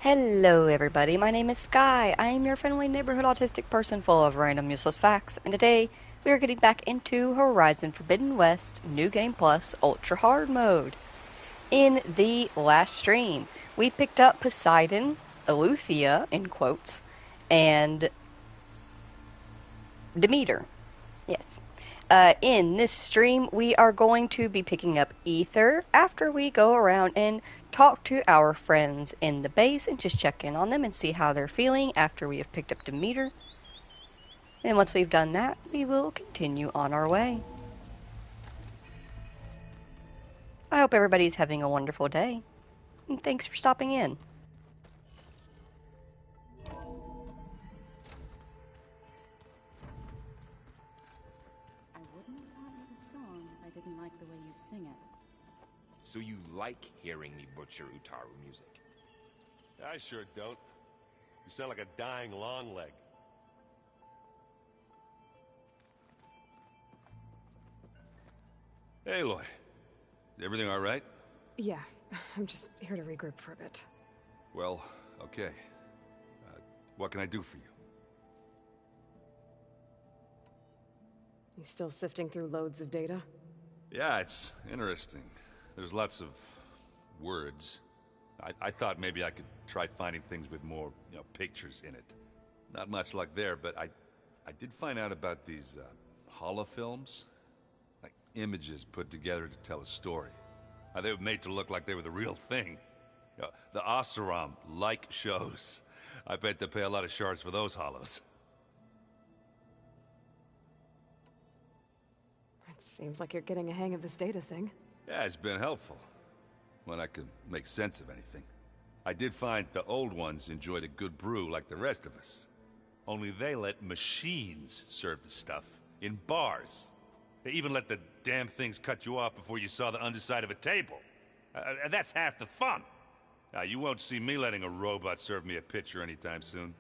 Hello everybody, my name is Sky. I am your friendly neighborhood autistic person full of random useless facts, and today we are getting back into Horizon Forbidden West New Game Plus Ultra Hard mode. In the last stream, we picked up Poseidon, Eleuthia, in quotes, and Demeter. Yes. In this stream, we are going to be picking up Aether after we go around and talk to our friends in the base and just check in on them and see how they're feeling after we have picked up Demeter. And once we've done that, we will continue on our way. I hope everybody's having a wonderful day, and thanks for stopping in. I wouldn't have taught you the song if I didn't like the way you sing it. So you like hearing me butcher Utaru music? I sure don't. You sound like a dying long leg. Hey, Aloy. Everything all right? Yeah, I'm just here to regroup for a bit. Well, okay. What can I do for you? You still sifting through loads of data? Yeah, it's interesting. There's lots of words. I thought maybe I could try finding things with more, pictures in it. Not much luck there, but I did find out about these holofilms. Like images put together to tell a story. They were made to look like they were the real thing. The Oseram like shows. I bet they pay a lot of shards for those holos. It seems like you're getting a hang of this data thing. Yeah, it's been helpful. When I could make sense of anything. I did find the old ones enjoyed a good brew like the rest of us. Only they let machines serve the stuff in bars. They even let the damn things cut you off before you saw the underside of a table. And that's half the fun. Now, you won't see me letting a robot serve me a pitcher anytime soon.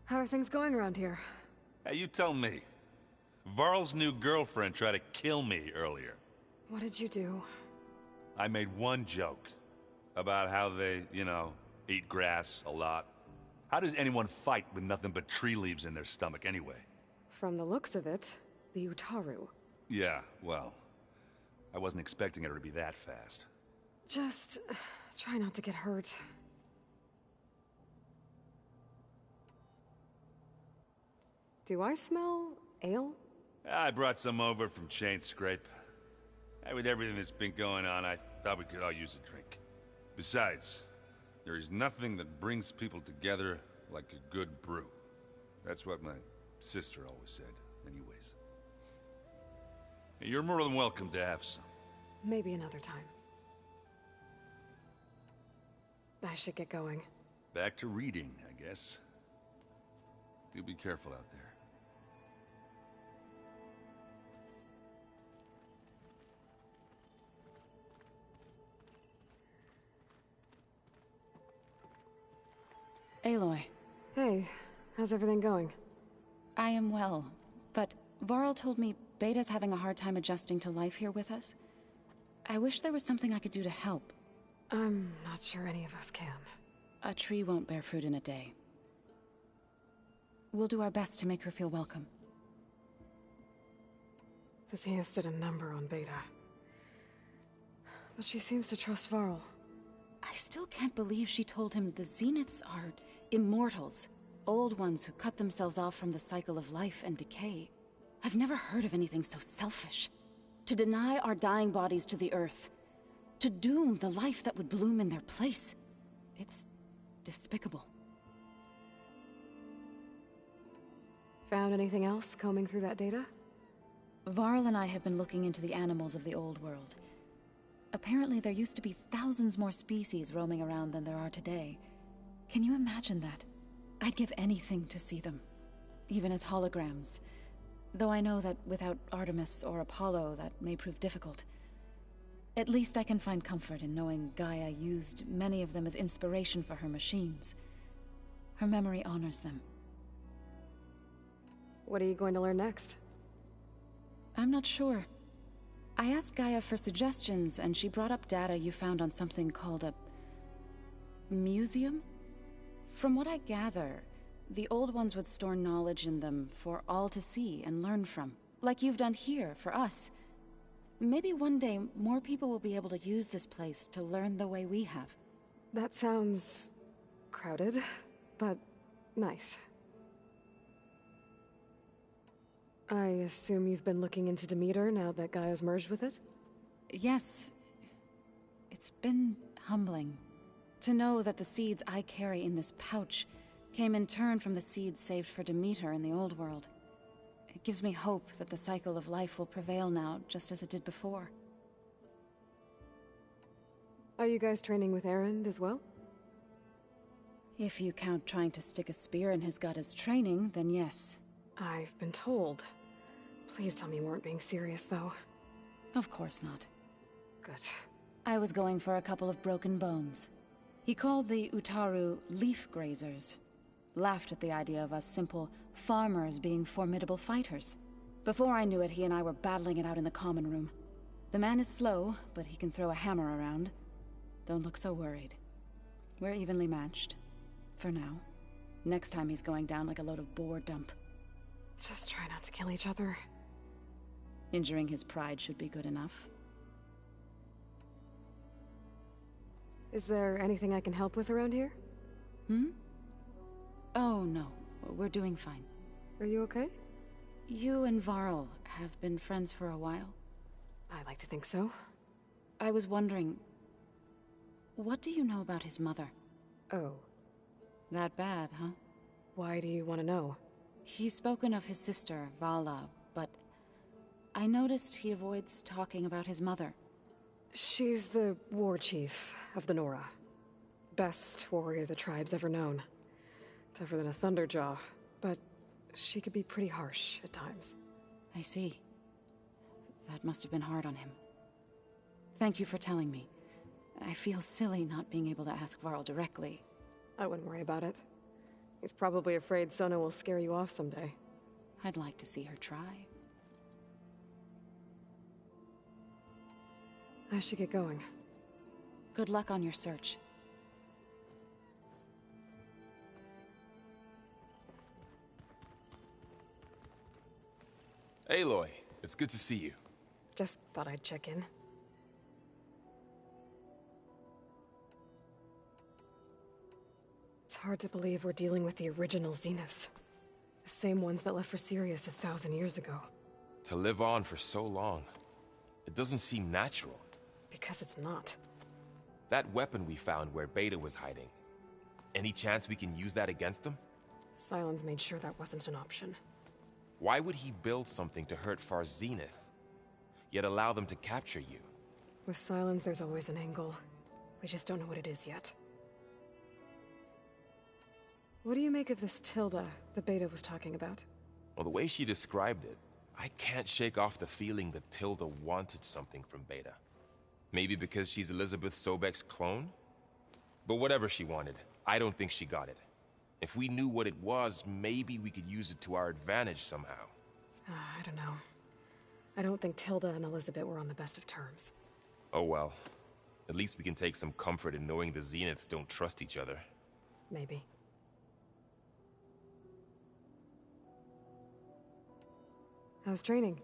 How are things going around here? Hey, you tell me. Varl's new girlfriend tried to kill me earlier. What did you do? I made one joke about how they, eat grass a lot. How does anyone fight with nothing but tree leaves in their stomach anyway? From the looks of it, the Utaru. Yeah, well, I wasn't expecting her to be that fast. Just try not to get hurt. Do I smell ale? I brought some over from Chain Scrape. With everything that's been going on, I thought we could all use a drink. Besides, there is nothing that brings people together like a good brew. That's what my sister always said, anyways. You're more than welcome to have some. Maybe another time. I should get going. Back to reading, I guess. Do be careful out there. Aloy, Hey, how's everything going? I am well, but Varl told me Beta's having a hard time adjusting to life here with us. I wish there was something I could do to help. I'm not sure any of us can. A tree won't bear fruit in a day. We'll do our best to make her feel welcome. The Zeniths did a number on Beta. But she seems to trust Varl. I still can't believe she told him the Zeniths are immortals. Old ones who cut themselves off from the cycle of life and decay. I've never heard of anything so selfish. To deny our dying bodies to the earth. To doom the life that would bloom in their place. It's despicable. Found anything else combing through that data? Varl and I have been looking into the animals of the old world. Apparently there used to be thousands more species roaming around than there are today. Can you imagine that? I'd give anything to see them, even as holograms. Though I know that without Artemis or Apollo, that may prove difficult. At least I can find comfort in knowing Gaia used many of them as inspiration for her machines. Her memory honors them. What are you going to learn next? I'm not sure. I asked Gaia for suggestions, and she brought up data you found on something called a museum? From what I gather, the old ones would store knowledge in them for all to see and learn from, like you've done here for us. Maybe one day more people will be able to use this place to learn the way we have. That sounds crowded, but nice. I assume you've been looking into Demeter now that Gaia's merged with it? Yes. It's been humbling to know that the seeds I carry in this pouch came in turn from the seeds saved for Demeter in the old world. It gives me hope that the cycle of life will prevail now, just as it did before. Are you guys training with Erend as well? If you count trying to stick a spear in his gut as training, then yes. I've been told. Please tell me you weren't being serious, though. Of course not. Good. I was going for a couple of broken bones. He called the Utaru leaf grazers. Laughed at the idea of us simple farmers being formidable fighters. Before I knew it, he and I were battling it out in the common room. The man is slow, but he can throw a hammer around. Don't look so worried. We're evenly matched. For now. Next time he's going down like a load of boar dump. Just try not to kill each other. Injuring his pride should be good enough. Is there anything I can help with around here? Oh, no. We're doing fine. Are you okay? You and Varl have been friends for a while. I like to think so. I was wondering, what do you know about his mother? Oh. That bad, huh? Why do you want to know? He's spoken of his sister, Vala, but I noticed he avoids talking about his mother. She's the war chief of the Nora. Best warrior the tribe's ever known. Tougher than a Thunderjaw, but she could be pretty harsh at times. I see. That must have been hard on him. Thank you for telling me. I feel silly not being able to ask Varl directly. I wouldn't worry about it. He's probably afraid Sona will scare you off someday. I'd like to see her try. I should get going. Good luck on your search. Aloy, it's good to see you. Just thought I'd check in. It's hard to believe we're dealing with the original Zeniths. The same ones that left for Sirius 1,000 years ago. To live on for so long, it doesn't seem natural. Because it's not. That weapon we found where Beta was hiding, any chance we can use that against them? Sylens made sure that wasn't an option. Why would he build something to hurt Far's Zenith, yet allow them to capture you? With Sylens, there's always an angle. We just don't know what it is yet. What do you make of this Tilda that Beta was talking about? Well, the way she described it, I can't shake off the feeling that Tilda wanted something from Beta. Maybe because she's Elizabeth Sobek's clone? But whatever she wanted, I don't think she got it. If we knew what it was, maybe we could use it to our advantage somehow. I don't know. I don't think Tilda and Elizabeth were on the best of terms. Oh well. At least we can take some comfort in knowing the Zeniths don't trust each other. Maybe. How's training?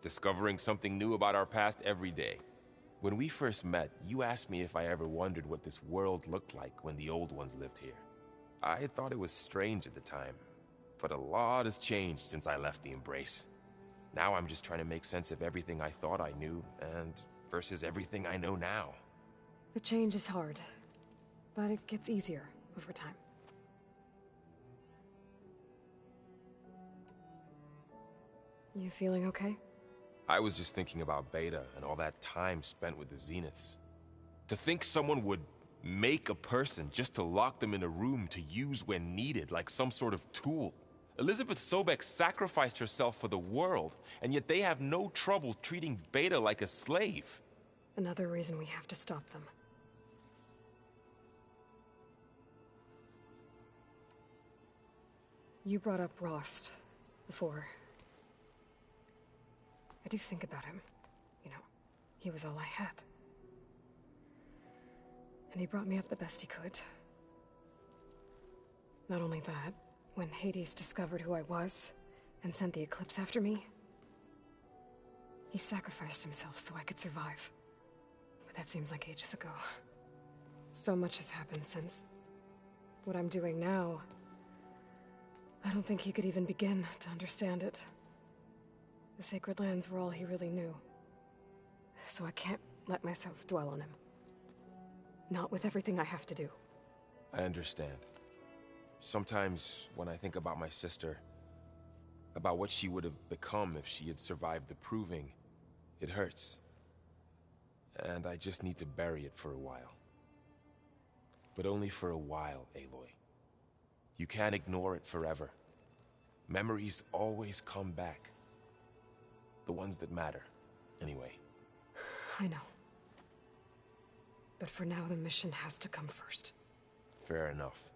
Discovering something new about our past every day. When we first met, you asked me if I ever wondered what this world looked like when the old ones lived here. I thought it was strange at the time, but a lot has changed since I left the Embrace. Now I'm just trying to make sense of everything I thought I knew, and versus everything I know now. The change is hard, but it gets easier over time. You feeling okay? I was just thinking about Beta and all that time spent with the Zeniths. To think someone would make a person just to lock them in a room to use when needed, like some sort of tool. Elizabeth Sobek sacrificed herself for the world, and yet they have no trouble treating Beta like a slave. Another reason we have to stop them. You brought up Rost before. I do think about him. You know, he was all I had. And he brought me up the best he could. Not only that, when Hades discovered who I was and sent the eclipse after me, he sacrificed himself so I could survive. But that seems like ages ago. So much has happened since. What I'm doing now, I don't think he could even begin to understand it. The sacred lands were all he really knew. So I can't let myself dwell on him. Not with everything I have to do. I understand. Sometimes, when I think about my sister, about what she would have become if she had survived the Proving, it hurts. And I just need to bury it for a while. But only for a while, Aloy. You can't ignore it forever. Memories always come back. The ones that matter, anyway. I know. But for now, the mission has to come first. Fair enough.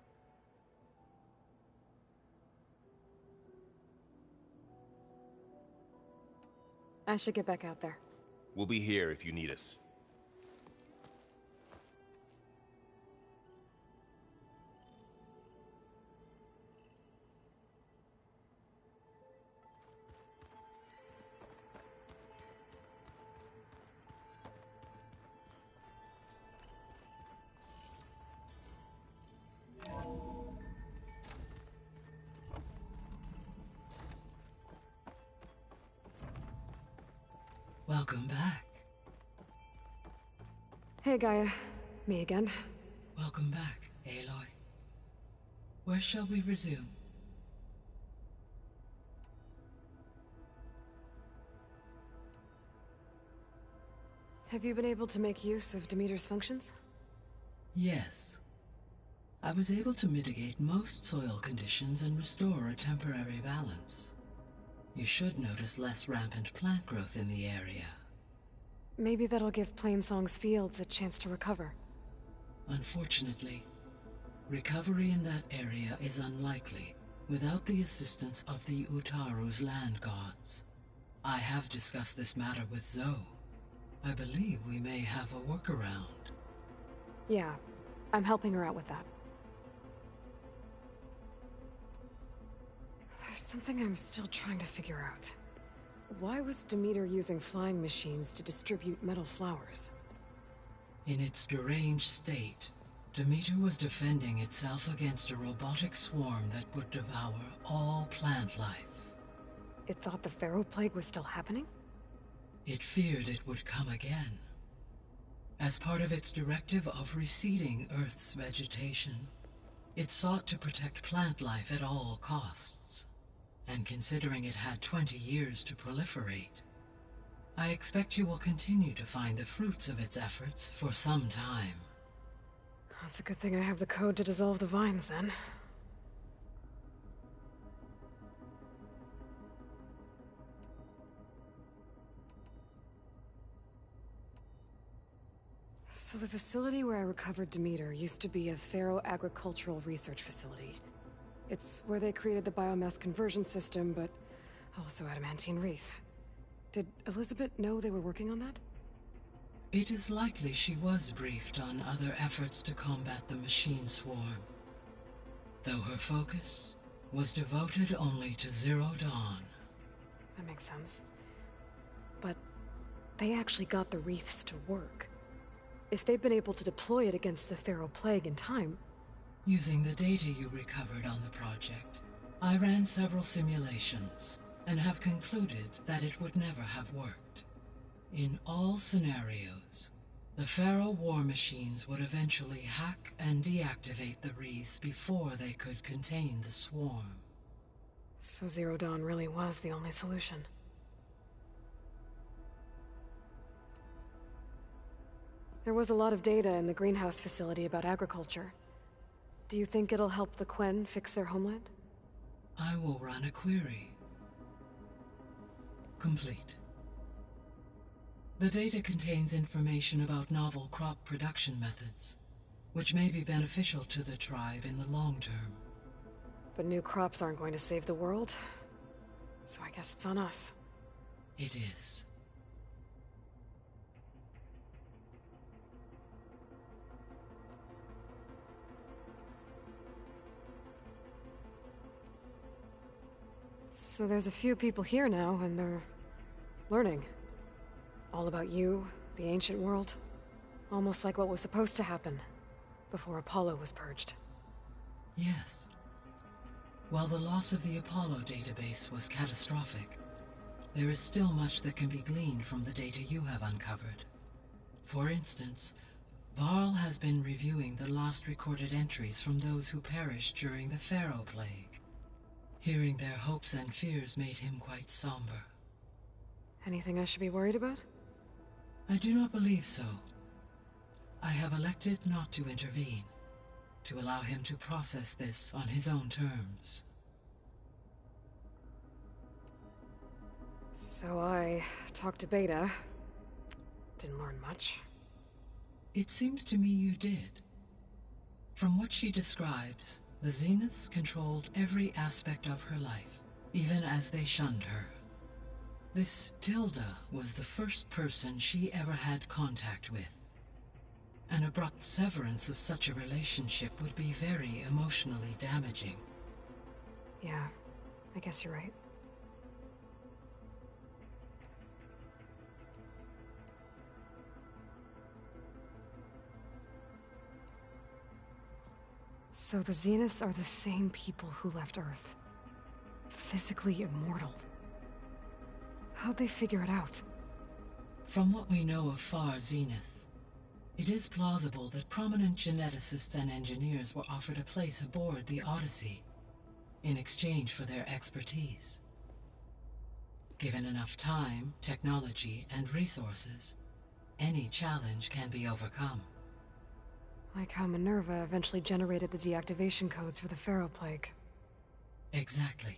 I should get back out there. We'll be here if you need us. Welcome back. Hey, Gaia. Me again. Welcome back, Aloy. Where shall we resume? Have you been able to make use of Demeter's functions? Yes. I was able to mitigate most soil conditions and restore a temporary balance. You should notice less rampant plant growth in the area. Maybe that'll give Plainsong's fields a chance to recover. Unfortunately, recovery in that area is unlikely without the assistance of the Utaru's land gods. I have discussed this matter with Zoe. I believe we may have a workaround. Yeah, I'm helping her out with that. There's something I'm still trying to figure out. Why was Demeter using flying machines to distribute metal flowers? In its deranged state, Demeter was defending itself against a robotic swarm that would devour all plant life. It thought the Pharaoh Plague was still happening? It feared it would come again. As part of its directive of reseeding Earth's vegetation, it sought to protect plant life at all costs. And considering it had 20 years to proliferate, I expect you will continue to find the fruits of its efforts for some time. That's a good thing I have the code to dissolve the vines, then. So the facility where I recovered Demeter used to be a Pharaoh agricultural research facility. It's where they created the biomass conversion system, but also adamantine wreath. Did Elizabeth know they were working on that? It is likely she was briefed on other efforts to combat the machine swarm, though her focus was devoted only to Zero Dawn. That makes sense. But they actually got the wreaths to work. If they've been able to deploy it against the Pharaoh Plague in time... Using the data you recovered on the project, I ran several simulations and have concluded that it would never have worked. In all scenarios, the Pharaoh war machines would eventually hack and deactivate the wreaths before they could contain the swarm. So Zero Dawn really was the only solution. There was a lot of data in the greenhouse facility about agriculture. Do you think it'll help the Quen fix their homeland? I will run a query. Complete. The data contains information about novel crop production methods, which may be beneficial to the tribe in the long term. But new crops aren't going to save the world, so I guess it's on us. It is. So there's a few people here now, and they're learning. All about you, the ancient world. Almost like what was supposed to happen before Apollo was purged. Yes. While the loss of the Apollo database was catastrophic, there is still much that can be gleaned from the data you have uncovered. For instance, Varl has been reviewing the last recorded entries from those who perished during the Pharaoh Plague. Hearing their hopes and fears made him quite somber. Anything I should be worried about? I do not believe so. I have elected not to intervene, to allow him to process this on his own terms. So I talked to Beta. Didn't learn much. It seems to me you did. From what she describes, the Zeniths controlled every aspect of her life, even as they shunned her. This Tilda was the first person she ever had contact with. An abrupt severance of such a relationship would be very emotionally damaging. Yeah, I guess you're right. So the Zeniths are the same people who left Earth. Physically immortal. How'd they figure it out? From what we know of Far Zenith, it is plausible that prominent geneticists and engineers were offered a place aboard the Odyssey in exchange for their expertise. Given enough time, technology, and resources, any challenge can be overcome. Like how Minerva eventually generated the deactivation codes for the Pharaoh Plague. Exactly.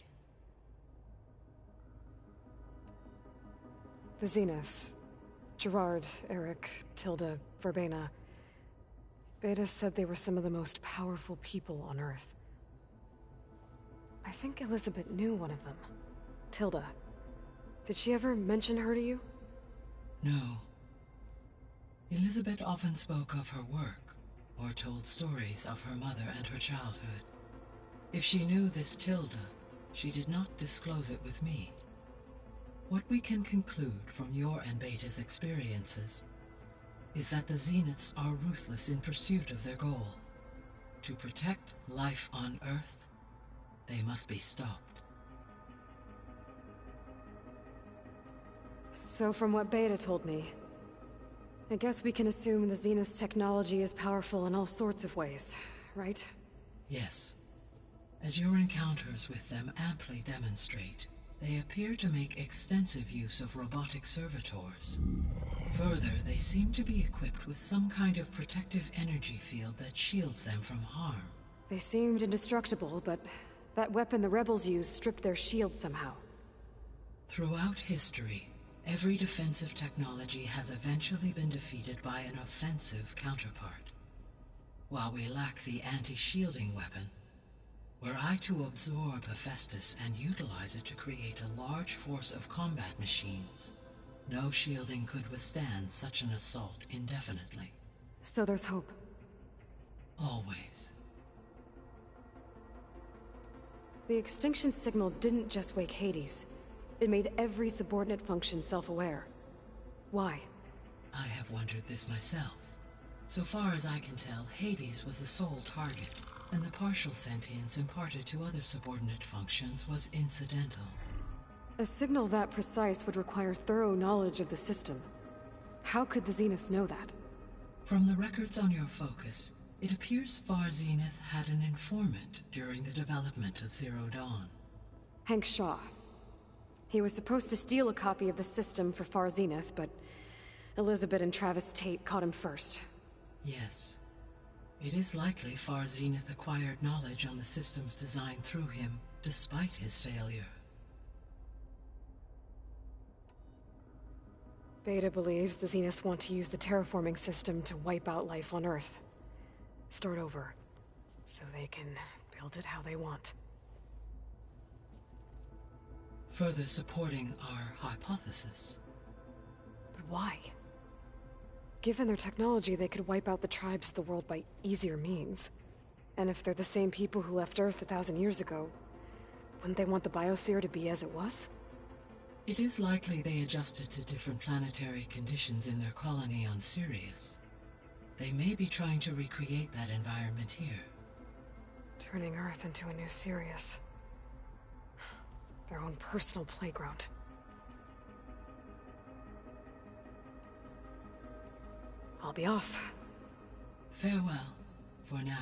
The Zeniths. Gerard, Eric, Tilda, Verbena. Beta said they were some of the most powerful people on Earth. I think Elizabeth knew one of them. Tilda. Did she ever mention her to you? No. Elizabeth often spoke of her work, or told stories of her mother and her childhood. If she knew this Tilda, she did not disclose it with me. What we can conclude from your and Beta's experiences is that the Zeniths are ruthless in pursuit of their goal. To protect life on Earth, they must be stopped. So from what Beta told me, I guess we can assume the Zenith's technology is powerful in all sorts of ways, right? Yes. As your encounters with them amply demonstrate, they appear to make extensive use of robotic servitors. Further, they seem to be equipped with some kind of protective energy field that shields them from harm. They seemed indestructible, but that weapon the rebels used stripped their shield somehow. Throughout history, every defensive technology has eventually been defeated by an offensive counterpart. While we lack the anti-shielding weapon, were I to absorb Hephaestus and utilize it to create a large force of combat machines, no shielding could withstand such an assault indefinitely. So there's hope. Always. The extinction signal didn't just wake Hades. It made every subordinate function self-aware. Why? I have wondered this myself. So far as I can tell, Hades was the sole target, and the partial sentience imparted to other subordinate functions was incidental. A signal that precise would require thorough knowledge of the system. How could the Zeniths know that? From the records on your focus, it appears Far Zenith had an informant during the development of Zero Dawn. Hank Shaw. He was supposed to steal a copy of the system for Far Zenith, but Elizabeth and Travis Tate caught him first. Yes. It is likely Far Zenith acquired knowledge on the systems designed through him, despite his failure. Beta believes the Zeniths want to use the terraforming system to wipe out life on Earth. Start over, so they can build it how they want. Further supporting our hypothesis. But why? Given their technology, they could wipe out the tribes of the world by easier means. And if they're the same people who left Earth 1,000 years ago, Wouldn't they want the biosphere to be as it was? It is likely they adjusted to different planetary conditions in their colony on Sirius. They may be trying to recreate that environment here. Turning Earth into a new Sirius. Their own personal playground. I'll be off. Farewell, for now.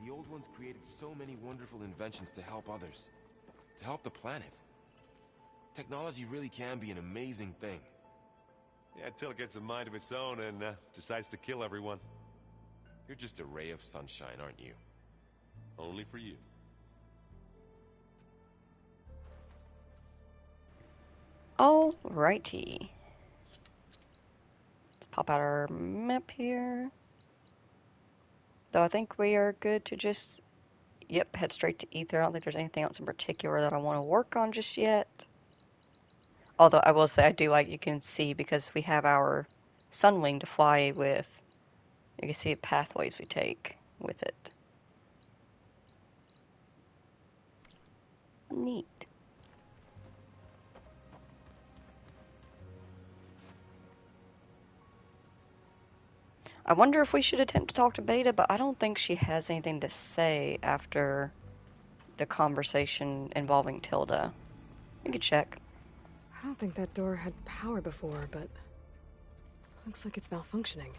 The old ones created so many wonderful inventions to help others. To help the planet. Technology really can be an amazing thing. Yeah, until it gets a mind of its own and decides to kill everyone. You're just a ray of sunshine, aren't you? Only for you. Alrighty. Let's pop out our map here. So I think we are good to just, head straight to Aether. I don't think there's anything else in particular that I want to work on just yet. Although I will say I do like you can see because we have our Sunwing to fly with. You can see the pathways we take with it. Neat. I wonder if we should attempt to talk to Beta, but I don't think she has anything to say after the conversation involving Tilda. We could check. I don't think that door had power before, but looks like it's malfunctioning.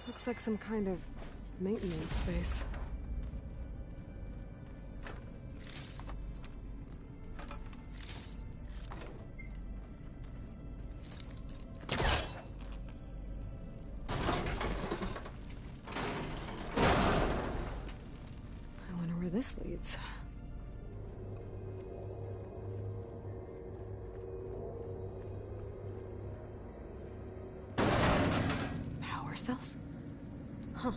Looks like some kind of maintenance space. This leads. Power cells? Huh.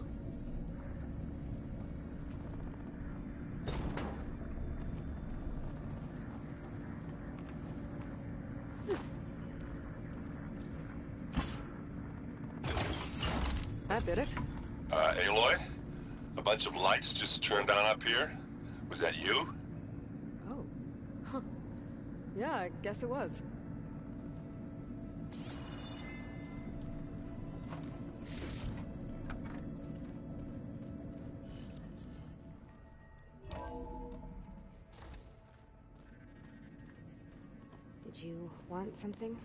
That did it. Aloy? A bunch of lights just turned on up here? Was that you? Oh. Huh. Yeah, I guess it was. Did you want something?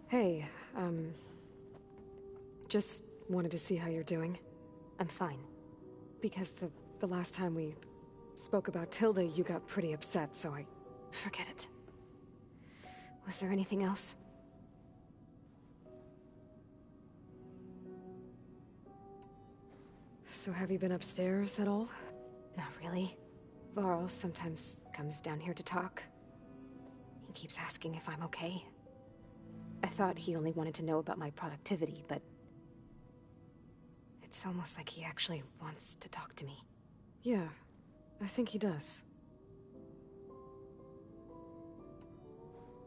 Hey, just wanted to see how you're doing. I'm fine. Because the last time we spoke about Tilda, you got pretty upset, so I... Forget it. Was there anything else? So have you been upstairs at all? Not really. Varl sometimes comes down here to talk. He keeps asking if I'm okay. I thought he only wanted to know about my productivity, but... it's almost like he actually wants to talk to me. Yeah, I think he does.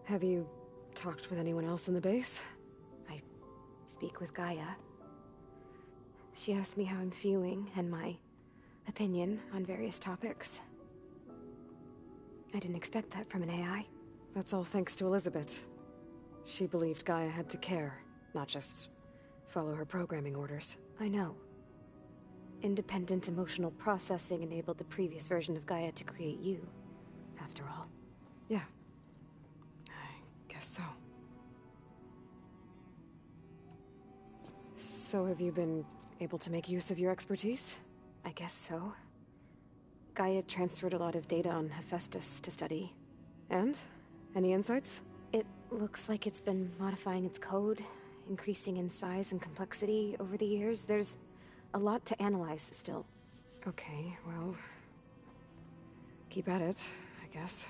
Have you talked with anyone else in the base? I speak with Gaia. She asked me how I'm feeling and my opinion on various topics. I didn't expect that from an AI. That's all thanks to Elizabeth. She believed Gaia had to care, not just follow her programming orders. I know. Independent emotional processing enabled the previous version of Gaia to create you, after all. Yeah. I guess so. So have you been able to make use of your expertise? I guess so. Gaia transferred a lot of data on Hephaestus to study. And? Any insights? It looks like it's been modifying its code, increasing in size and complexity over the years. There's a lot to analyze still. Okay, well... keep at it, I guess.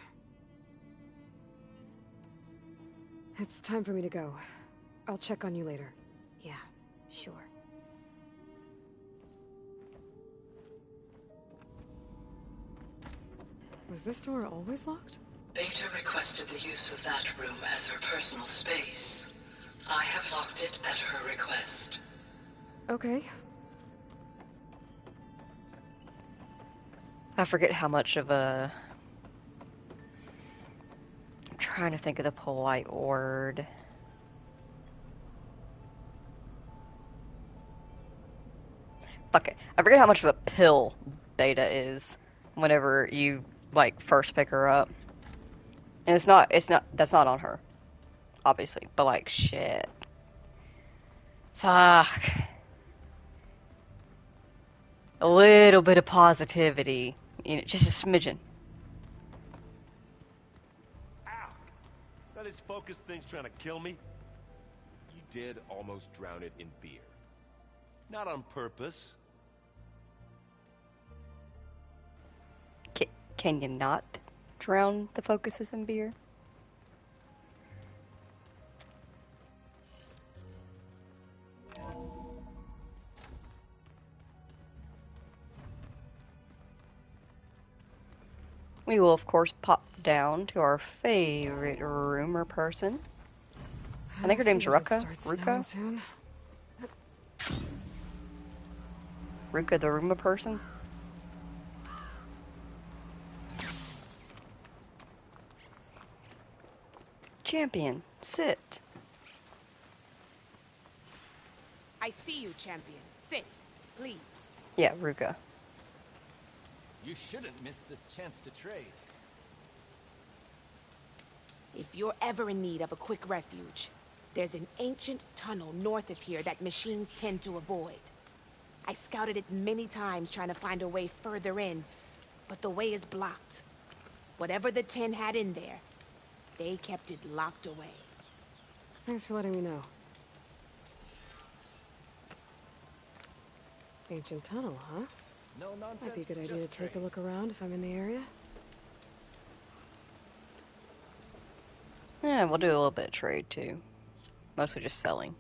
It's time for me to go. I'll check on you later. Yeah, sure. Was this door always locked? Beta requested the use of that room as her personal space. I have locked it at her request. Okay. I forget how much of a... I'm trying to think of the polite word. Fuck it. I forget how much of a pill Beta is whenever you, like, first pick her up. And that's not on her, obviously, but, like, shit. Fuck. A little bit of positivity. You know, just a smidgen. Ow! That is focus thing's trying to kill me. You did almost drown it in beer. Not on purpose. Can you not drown the focuses in beer? We will, of course, pop down to our favorite rumor person. I think her name's Ruka. Ruka? Ruka, the rumor person? Champion, sit. I see you, champion. Sit, please. Yeah, Ruka. You shouldn't miss this chance to trade. If you're ever in need of a quick refuge, there's an ancient tunnel north of here that machines tend to avoid. I scouted it many times trying to find a way further in, but the way is blocked. Whatever the 10 had in there, they kept it locked away. Thanks for letting me know. Ancient tunnel, huh? No nonsense. Might be a good idea to take a look around if I'm in the area. Yeah, we'll do a little bit of trade too. Mostly just selling.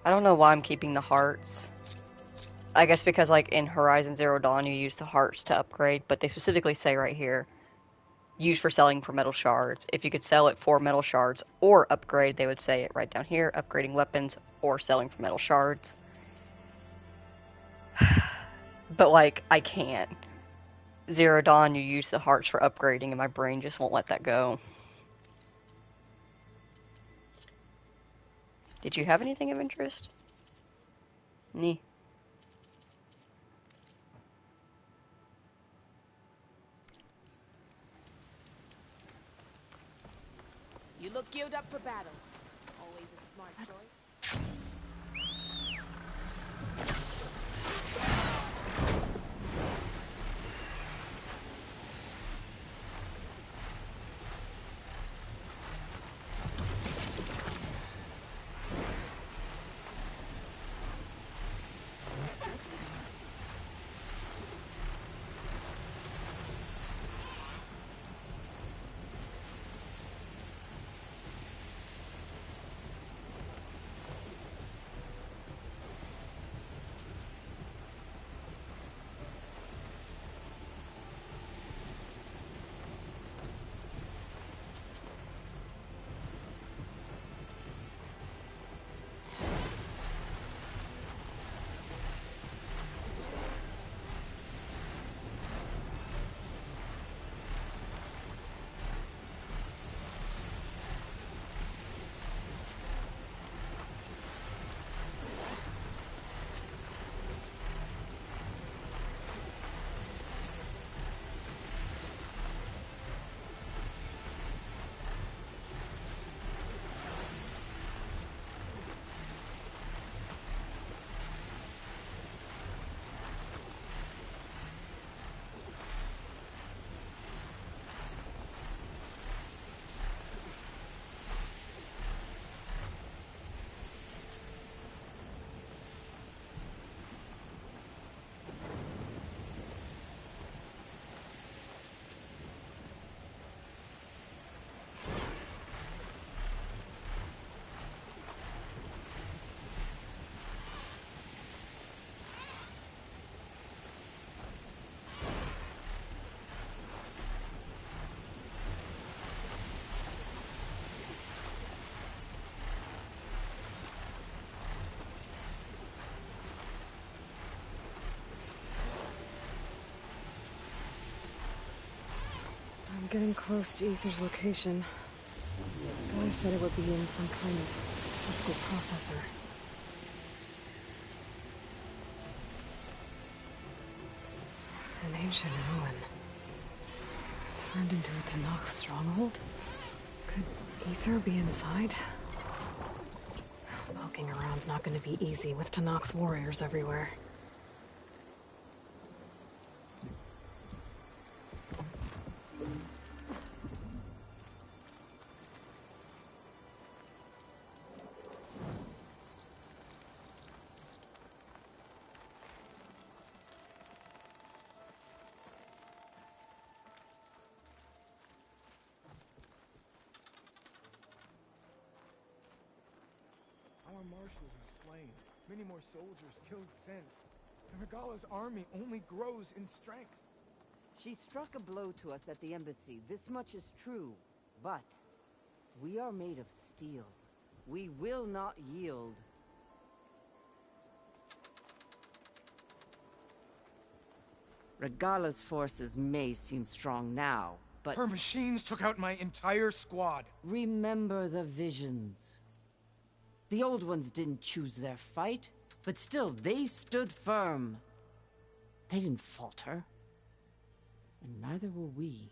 I don't know why I'm keeping the hearts. I guess because, like, in Horizon Zero Dawn, you use the hearts to upgrade, but they specifically say right here, used for selling for metal shards. If you could sell it for metal shards or upgrade, they would say it right down here, upgrading weapons or selling for metal shards. But, like, I can't. Zero Dawn, you use the hearts for upgrading, and my brain just won't let that go. Did you have anything of interest? Nee. You look geared up for battle. Always a smart choice. getting close to Aether's location. Gaia said it would be in some kind of physical processor. An ancient ruin. Turned into a Tenakth stronghold? Could Aether be inside? Poking around's not going to be easy with Tenakth warriors everywhere. Our marshals are slain. Many more soldiers killed since. And Regala's army only grows in strength. She struck a blow to us at the embassy. This much is true. But we are made of steel. We will not yield. Regala's forces may seem strong now, but... Her machines took out my entire squad. Remember the visions. The old ones didn't choose their fight, but still, they stood firm. They didn't falter. And neither will we.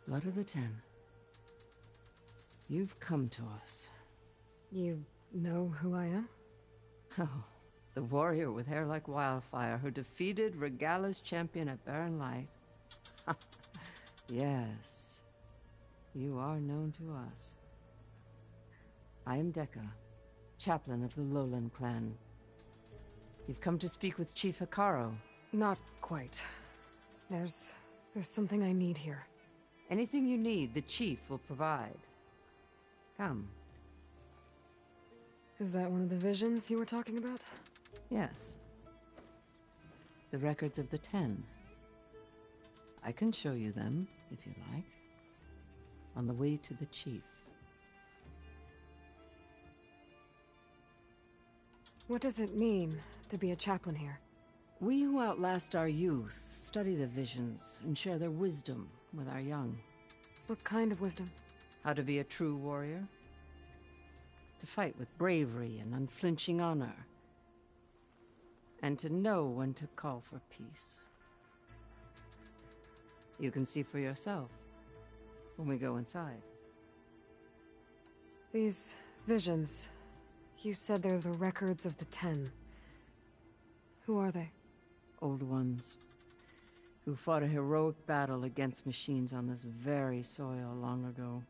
Blood of the Ten. You've come to us. You know who I am? Oh, the warrior with hair like wildfire who defeated Regala's champion at Barren Light. Yes. You are known to us. I am Dekka, chaplain of the Lowland clan. You've come to speak with Chief Hekkaro. Not quite. There's something I need here. Anything you need, the chief will provide. Come. Is that one of the visions you were talking about? Yes. The records of the Ten. I can show you them, if you like. On the way to the chief. What does it mean to be a chaplain here? We who outlast our youth study the visions and share their wisdom with our young. What kind of wisdom? How to be a true warrior. To fight with bravery and unflinching honor. And to know when to call for peace. You can see for yourself when we go inside. These visions, you said they're the records of the Ten. Who are they? Old ones, who fought a heroic battle against machines on this very soil long ago.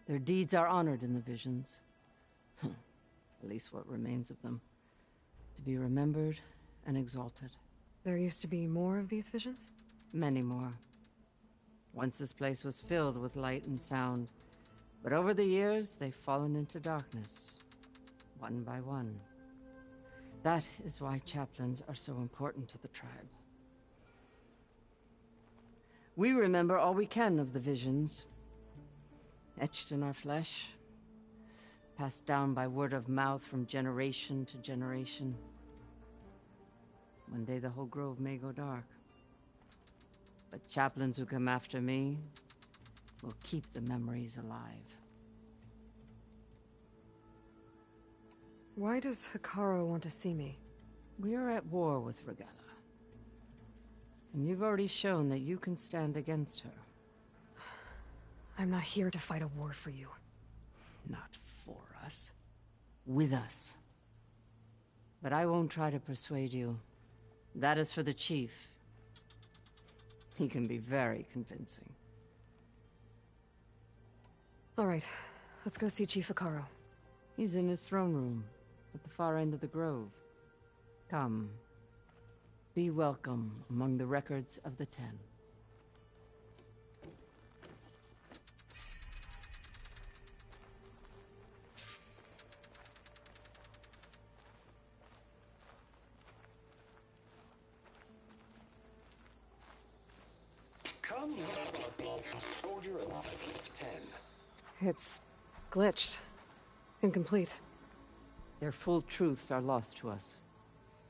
Their deeds are honored in the visions. At least what remains of them. To be remembered and exalted. There used to be more of these visions? Many more. Once this place was filled with light and sound, but over the years, they've fallen into darkness, one by one. That is why chaplains are so important to the tribe. We remember all we can of the visions, etched in our flesh, passed down by word of mouth from generation to generation. One day the whole grove may go dark. But chaplains who come after me will keep the memories alive. Why does Hekkaro want to see me? We are at war with Regala. And you've already shown that you can stand against her. I'm not here to fight a war for you. Not for us. With us. But I won't try to persuade you. That is for the chief. He can be very convincing. All right, let's go see Chief Hekkaro. He's in his throne room, at the far end of the grove. Come. Be welcome among the records of the Ten. Come, soldier alive, 10. It's glitched. Incomplete. Their full truths are lost to us.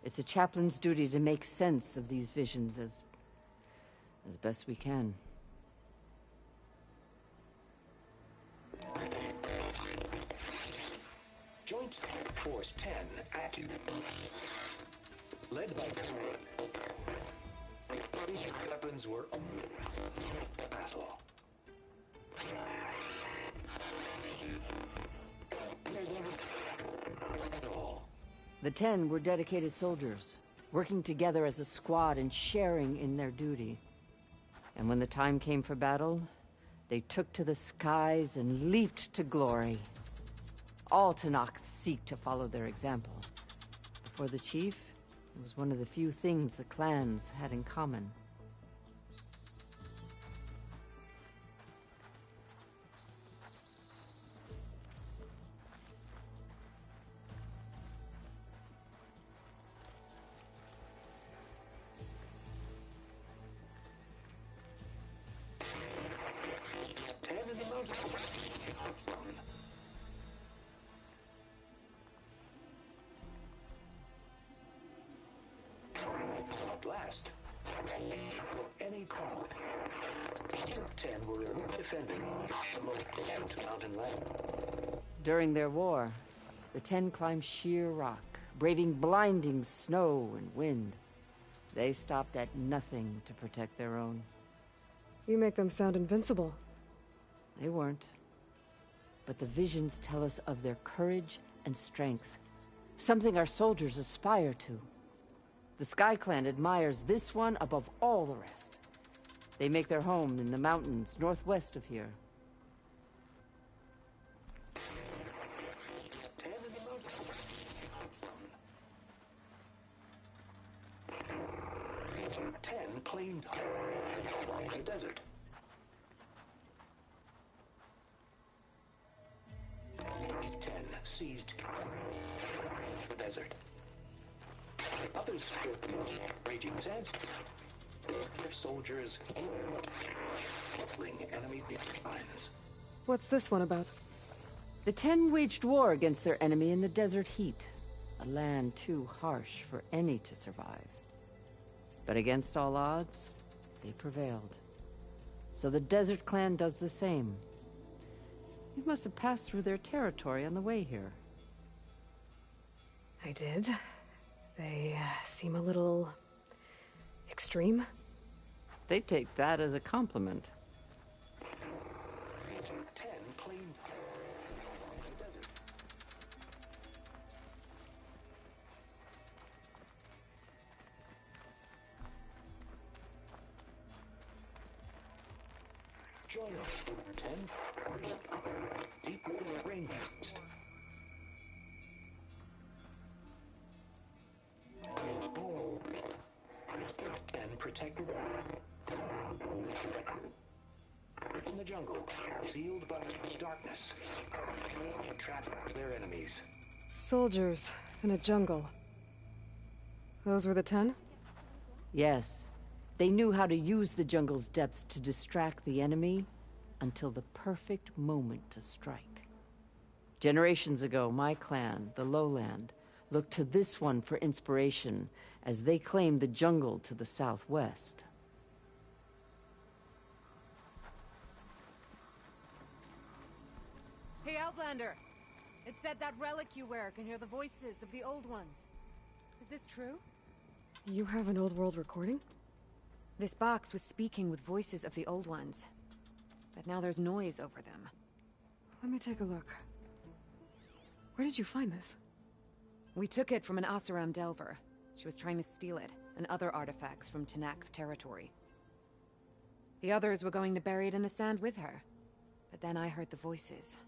It's a chaplain's duty to make sense of these visions as best we can. Joint Force 10 active. Led by these weapons were battle. The 10 were dedicated soldiers, working together as a squad and sharing in their duty. And when the time came for battle, they took to the skies and leaped to glory. All Tenakth seek to follow their example. For the chief, it was one of the few things the clans had in common. Blast. Any call. 10 were defending the mountain land. During their war, the 10 climbed sheer rock, braving blinding snow and wind. They stopped at nothing to protect their own. You make them sound invincible. They weren't. But the visions tell us of their courage and strength, something our soldiers aspire to. The Sky Clan admires this one above all the rest. They make their home in the mountains northwest of here. 10 claimed the desert. 10 seized the desert. Others raging sands. Their soldiers killing enemy lines. What's this one about? The 10 waged war against their enemy in the desert heat, a land too harsh for any to survive. But against all odds, they prevailed. So the Desert Clan does the same. You must have passed through their territory on the way here. I did. They seem a little extreme. They take that as a compliment. 10 claimed the desert. Join us, 10. Deep rain. And protected in the jungle, sealed by darkness, trapped their enemies. Soldiers in a jungle. Those were the 10? Yes. They knew how to use the jungle's depths to distract the enemy until the perfect moment to strike. Generations ago, my clan, the Lowland, looked to this one for inspiration as they claimed the jungle to the southwest. Hey, Outlander! It said that relic you wear can hear the voices of the old ones. Is this true? You have an old world recording? This box was speaking with voices of the old ones. But now there's noise over them. Let me take a look. Where did you find this? We took it from an Oseram Delver. She was trying to steal it, and other artifacts from Tenakth territory. The others were going to bury it in the sand with her. But then I heard the voices.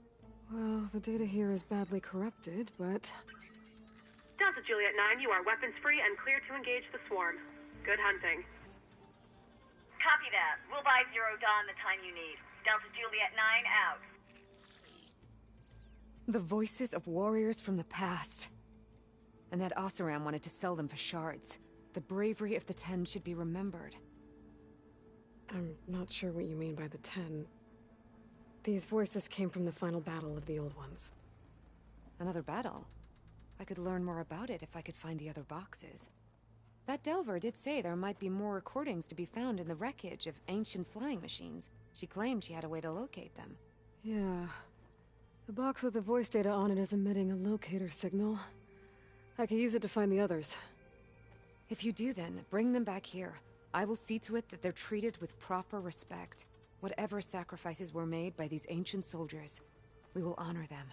Well, the data here is badly corrupted, but... Delta Juliet 9, you are weapons free and clear to engage the swarm. Good hunting. Copy that. We'll buy Zero Dawn the time you need. Delta Juliet 9 out. The voices of warriors from the past. And that Oseram wanted to sell them for shards. The bravery of the 10 should be remembered. I'm not sure what you mean by the 10. These voices came from the final battle of the Old Ones. Another battle? I could learn more about it if I could find the other boxes. That Delver did say there might be more recordings to be found in the wreckage of ancient flying machines. She claimed she had a way to locate them. Yeah. The box with the voice data on it is emitting a locator signal. I could use it to find the others. If you do then, bring them back here. I will see to it that they're treated with proper respect. Whatever sacrifices were made by these ancient soldiers, we will honor them.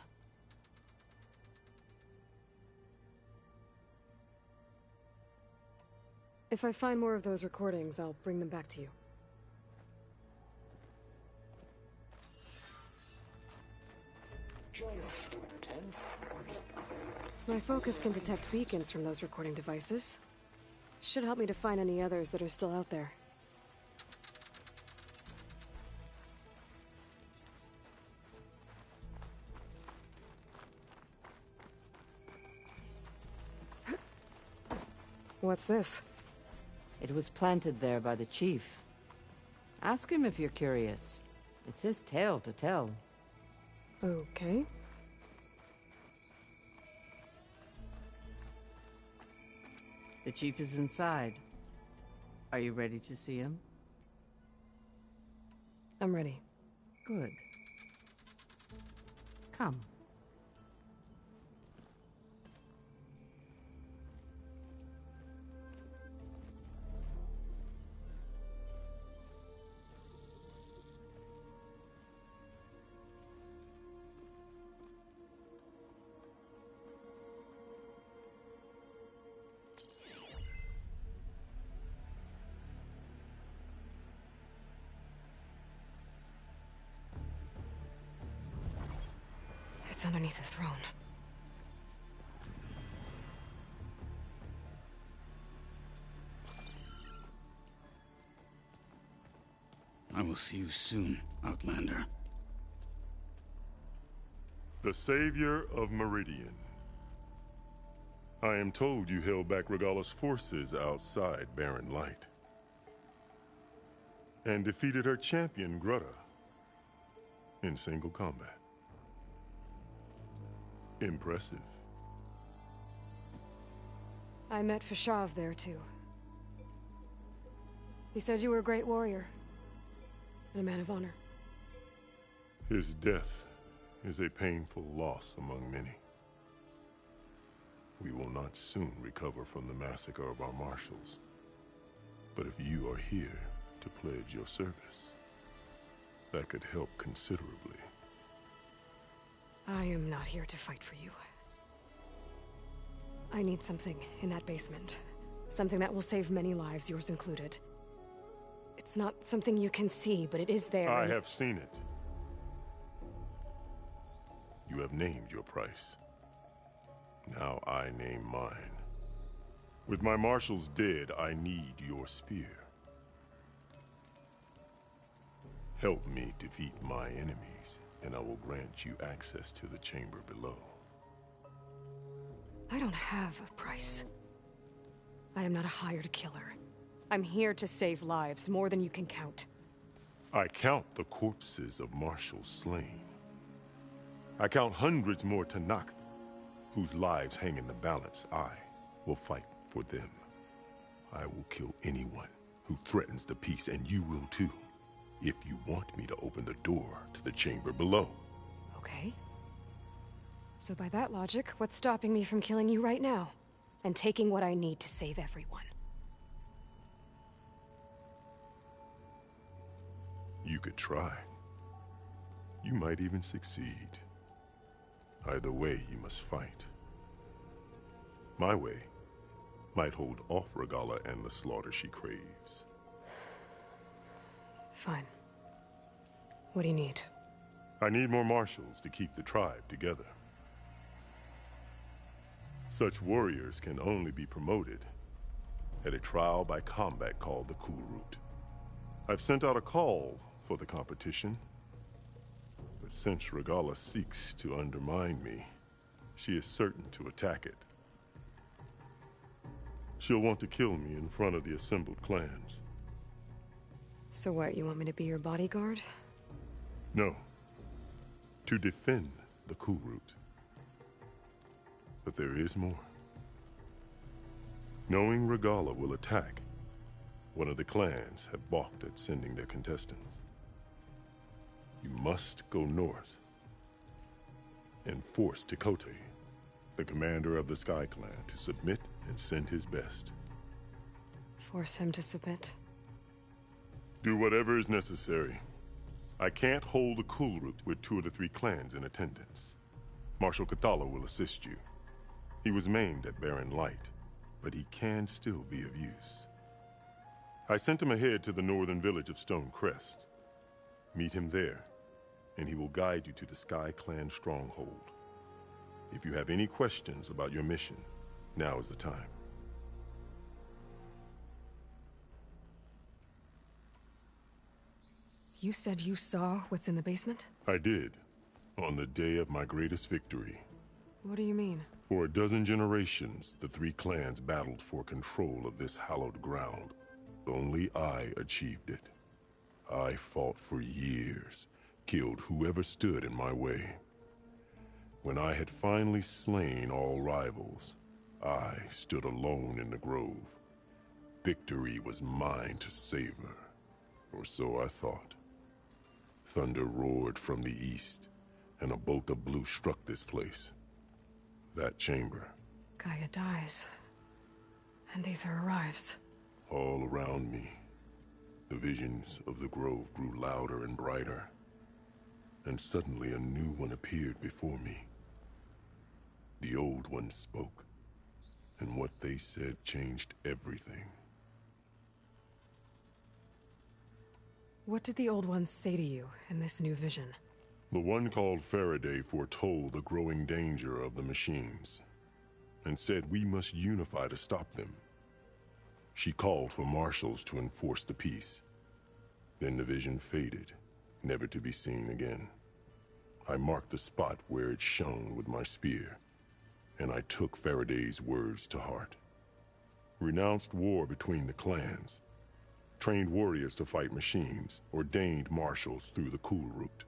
If I find more of those recordings, I'll bring them back to you. Join us, 10. My focus can detect beacons from those recording devices. Should help me to find any others that are still out there. What's this? It was planted there by the chief. Ask him if you're curious. It's his tale to tell. Okay. The chief is inside. Are you ready to see him? I'm ready. Good. Come. It's underneath the throne. I will see you soon, Outlander. The savior of Meridian. I am told you held back Regalla's forces outside Barren Light. And defeated her champion, Grutta, in single combat. Impressive. I met Fashav there, too. He said you were a great warrior. And a man of honor. His death is a painful loss among many. We will not soon recover from the massacre of our marshals. But if you are here to pledge your service, that could help considerably. I am not here to fight for you. I need something in that basement. Something that will save many lives, yours included. It's not something you can see, but it is there. I have seen it. You have named your price. Now I name mine. With my marshals dead, I need your spear. Help me defeat my enemies, and I will grant you access to the chamber below. I don't have a price. I am not a hired killer. I'm here to save lives, more than you can count. I count the corpses of marshals slain. I count hundreds more Tenakth, whose lives hang in the balance. I will fight for them. I will kill anyone who threatens the peace, and you will too, if you want me to open the door to the chamber below. Okay. So by that logic, what's stopping me from killing you right now? And taking what I need to save everyone? You could try. You might even succeed. Either way, you must fight. My way might hold off Regalla and the slaughter she craves. Fine. What do you need? I need more marshals to keep the tribe together. Such warriors can only be promoted at a trial by combat called the Cool Route. I've sent out a call for the competition, but since Regalla seeks to undermine me, she is certain to attack it. She'll want to kill me in front of the assembled clans. So what, you want me to be your bodyguard? No. To defend the Cool Route. But there is more. Knowing Regalla will attack, one of the clans have balked at sending their contestants. You must go north and force Tekote, the commander of the Sky Clan, to submit and send his best. Force him to submit? Do whatever is necessary. I can't hold a cool route with 2 of the 3 clans in attendance. Marshal Katala will assist you. He was maimed at Barren Light, but he can still be of use. I sent him ahead to the northern village of Stone Crest. Meet him there, and he will guide you to the Sky Clan stronghold. If you have any questions about your mission, now is the time. You said you saw what's in the basement? I did, on the day of my greatest victory. What do you mean? For a dozen generations, the 3 clans battled for control of this hallowed ground. Only I achieved it. I fought for years, killed whoever stood in my way. When I had finally slain all rivals, I stood alone in the grove. Victory was mine to savor, or so I thought. Thunder roared from the east, and a bolt of blue struck this place. That chamber. Gaia dies, and Aether arrives. All around me, the visions of the grove grew louder and brighter, and suddenly a new one appeared before me. The old ones spoke, and what they said changed everything. What did the old ones say to you in this new vision? The one called Faraday foretold the growing danger of the machines, and said we must unify to stop them. She called for marshals to enforce the peace. Then the vision faded, never to be seen again. I marked the spot where it shone with my spear, and I took Faraday's words to heart. Renounced war between the clans, trained warriors to fight machines, ordained marshals through the cool route.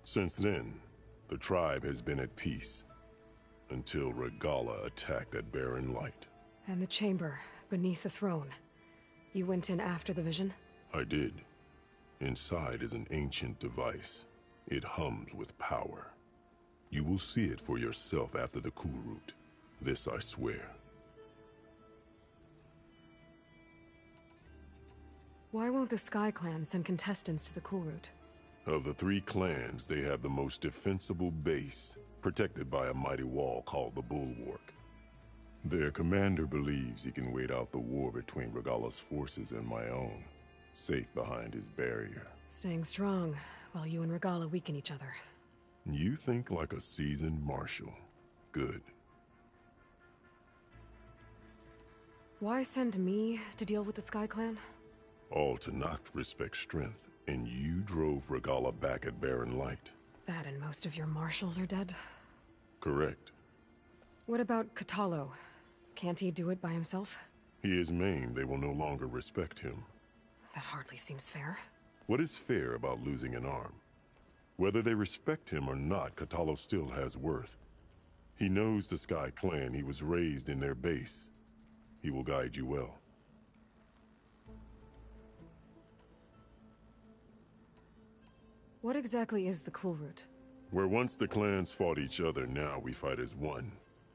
Since then, the tribe has been at peace, until Regalla attacked at Barren Light. And the chamber, beneath the throne. You went in after the vision? I did. Inside is an ancient device. It hums with power. You will see it for yourself after the cool route. This I swear. Why won't the Sky Clan send contestants to the cool route? Of the 3 clans, they have the most defensible base, protected by a mighty wall called the Bulwark. Their commander believes he can wait out the war between Regalla's forces and my own, safe behind his barrier. Staying strong, while you and Regalla weaken each other. You think like a seasoned marshal. Good. Why send me to deal with the Sky Clan? All Tenakth respect strength, and you drove Regalla back at Barren Light. That and most of your marshals are dead? Correct. What about Katalo? Can't he do it by himself? He is maimed. They will no longer respect him. That hardly seems fair. What is fair about losing an arm? Whether they respect him or not, Katalo still has worth. He knows the Sky Clan. He was raised in their base. He will guide you well. What exactly is the cool route? Where once the clans fought each other, now we fight as one,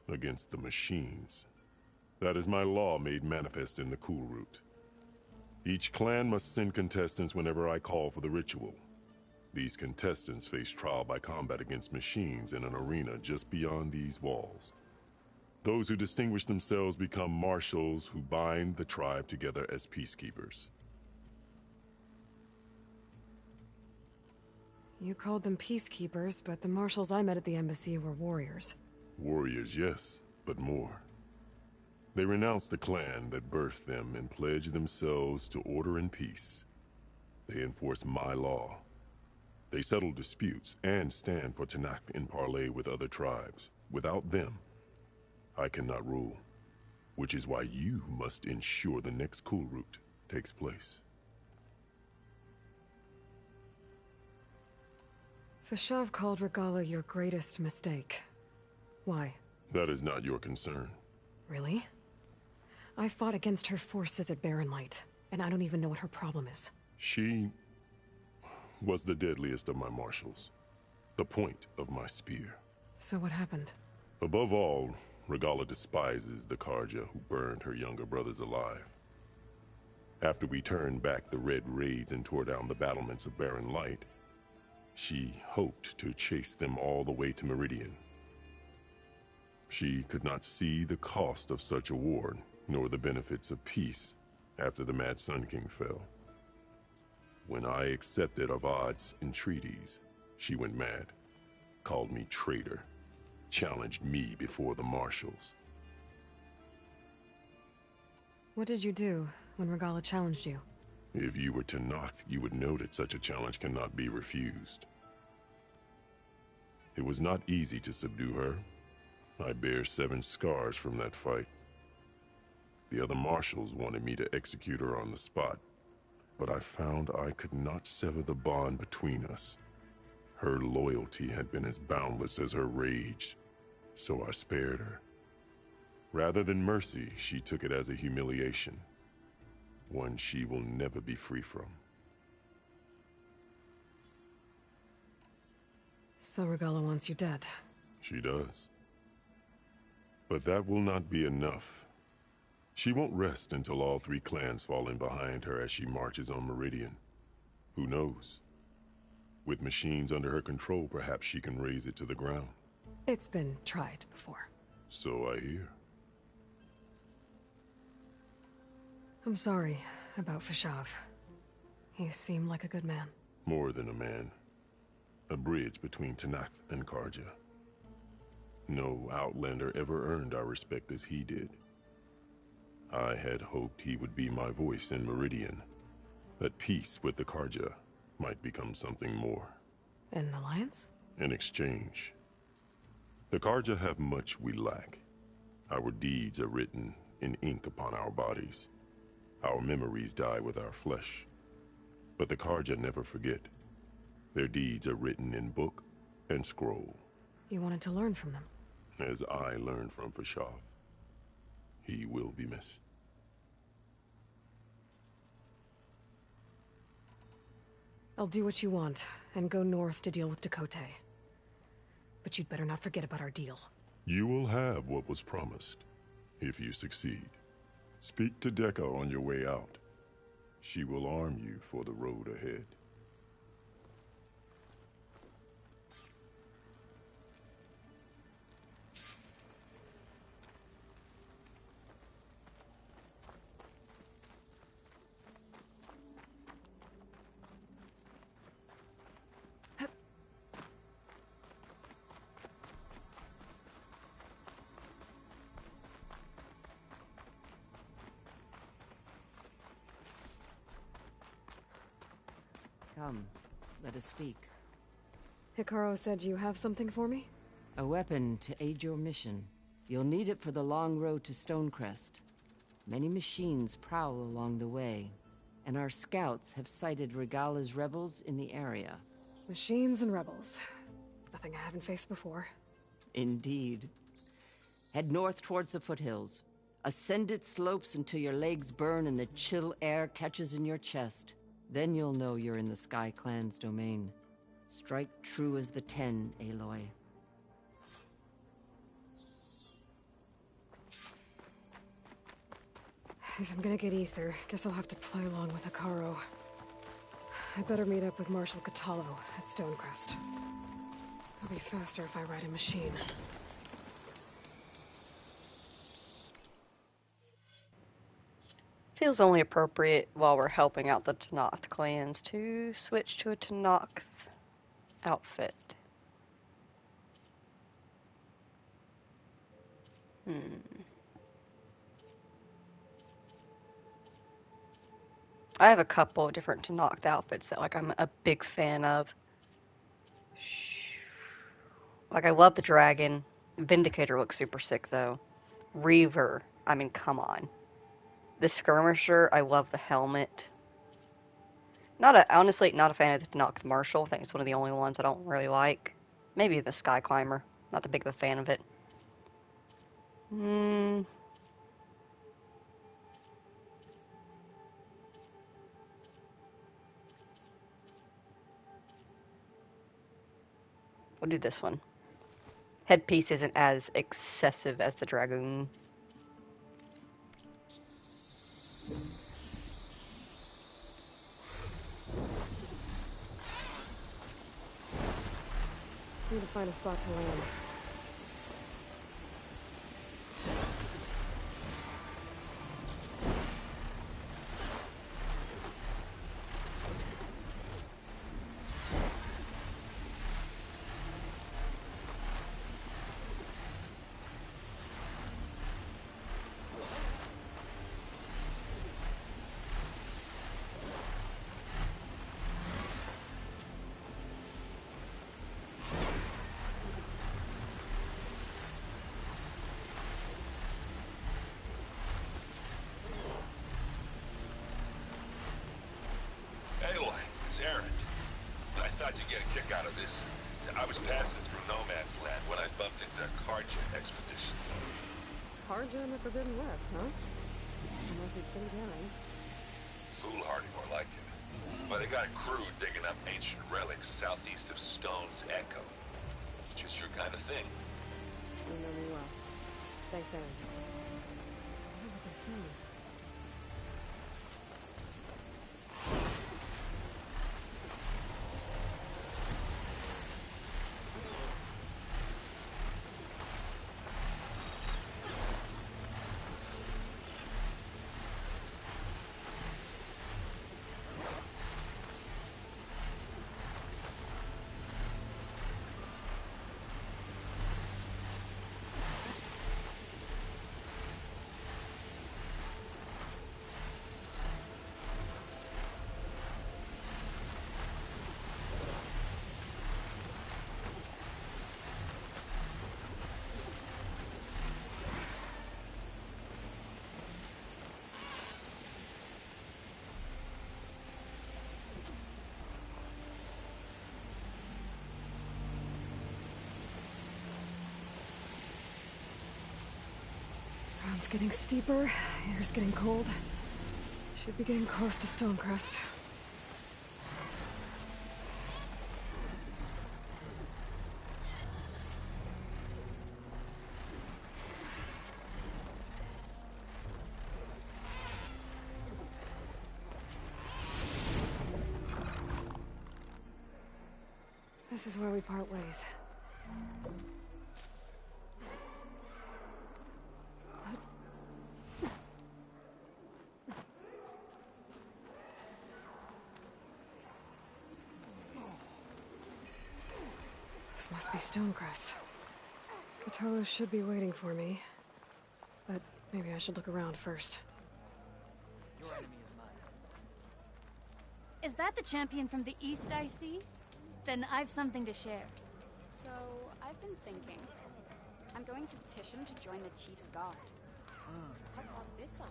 against the machines. That is my law made manifest in the cool route. Each clan must send contestants whenever I call for the ritual. These contestants face trial by combat against machines in an arena just beyond these walls. Those who distinguish themselves become marshals who bind the tribe together as peacekeepers. You called them peacekeepers, but the marshals I met at the embassy were warriors. Warriors, yes, but more. They renounce the clan that birthed them and pledge themselves to order and peace. They enforce my law. They settle disputes and stand for Tenakth in parley with other tribes. Without them, I cannot rule, which is why you must ensure the next cool route takes place. Fashav called Regalla your greatest mistake. Why? That is not your concern. Really? I fought against her forces at Barren Light, and I don't even know what her problem is. She was the deadliest of my marshals. The point of my spear. So what happened? Above all, Regala despises the Karja who burned her younger brothers alive. After we turned back the Red Raids and tore down the battlements of Barren Light, she hoped to chase them all the way to Meridian. She could not see the cost of such a war, nor the benefits of peace after the Mad Sun King fell. When I accepted Avad's entreaties, she went mad, called me traitor, challenged me before the marshals. What did you do when Regala challenged you? If you were Tenakth, you would know that such a challenge cannot be refused. It was not easy to subdue her. I bear 7 scars from that fight. The other marshals wanted me to execute her on the spot, but I found I could not sever the bond between us. Her loyalty had been as boundless as her rage, so I spared her. Rather than mercy, she took it as a humiliation, one she will never be free from. So Regala wants you dead. She does. But that will not be enough. She won't rest until all 3 clans fall in behind her as she marches on Meridian. Who knows? With machines under her control, perhaps she can raze it to the ground. It's been tried before. So I hear. I'm sorry about Fashav. He seemed like a good man. More than a man. A bridge between Tenakth and Karja. No Outlander ever earned our respect as he did. I had hoped he would be my voice in Meridian, that peace with the Karja might become something more. An alliance? In exchange. The Karja have much we lack. Our deeds are written in ink upon our bodies. Our memories die with our flesh. But the Karja never forget. Their deeds are written in book and scroll. You wanted to learn from them? As I learned from Fashav. He will be missed. I'll do what you want, and go north to deal with Dakota. But you'd better not forget about our deal. You will have what was promised, if you succeed. Speak to Dekka on your way out. She will arm you for the road ahead. Come, let us speak. Hekkaro said you have something for me? A weapon to aid your mission. You'll need it for the long road to Stonecrest. Many machines prowl along the way, and our scouts have sighted Regala's rebels in the area. Machines and rebels. Nothing I haven't faced before. Indeed. Head north towards the foothills. Ascend its slopes until your legs burn and the chill air catches in your chest. Then you'll know you're in the Sky Clan's domain. Strike true as the 10, Aloy. If I'm gonna get Aether, guess I'll have to play along with Hekkaro. I better meet up with Marshal Catallo at Stonecrest. It'll be faster if I ride a machine. Feels only appropriate while we're helping out the Tenakth clans to switch to a Tenakth outfit. I have a couple of different Tenakth outfits that I'm a big fan of. I love the dragon. Vindicator looks super sick though. Reaver, I mean, come on. The skirmisher, I love the helmet. Honestly, not a fan of the Tenakth Marshal. I think it's one of the only ones I don't really like. Maybe the Sky Climber. Not that big of a fan of it. We'll do this one. Headpiece isn't as excessive as the Dragoon. Need to find a spot to land. Aloy, it's Aaron. I thought you'd get a kick out of this. I was passing through No Man's Land when I bumped into a Carja expedition. Carja in the Forbidden West, huh? That must be pretty daring. Foolhardy, more like it. But they got a crew digging up ancient relics southeast of Stone's Echo. It's just your kind of thing. You know me well. Thanks, Aaron. I wonder what they found. Ground's getting steeper, air's getting cold. Should be getting close to Stonecrest. This is where we part ways. This must be Stonecrest. Cthulhu should be waiting for me. But maybe I should look around first. Is that the champion from the east I see? Then I've something to share. So, I've been thinking. I'm going to petition to join the Chief's Guard. How about this one?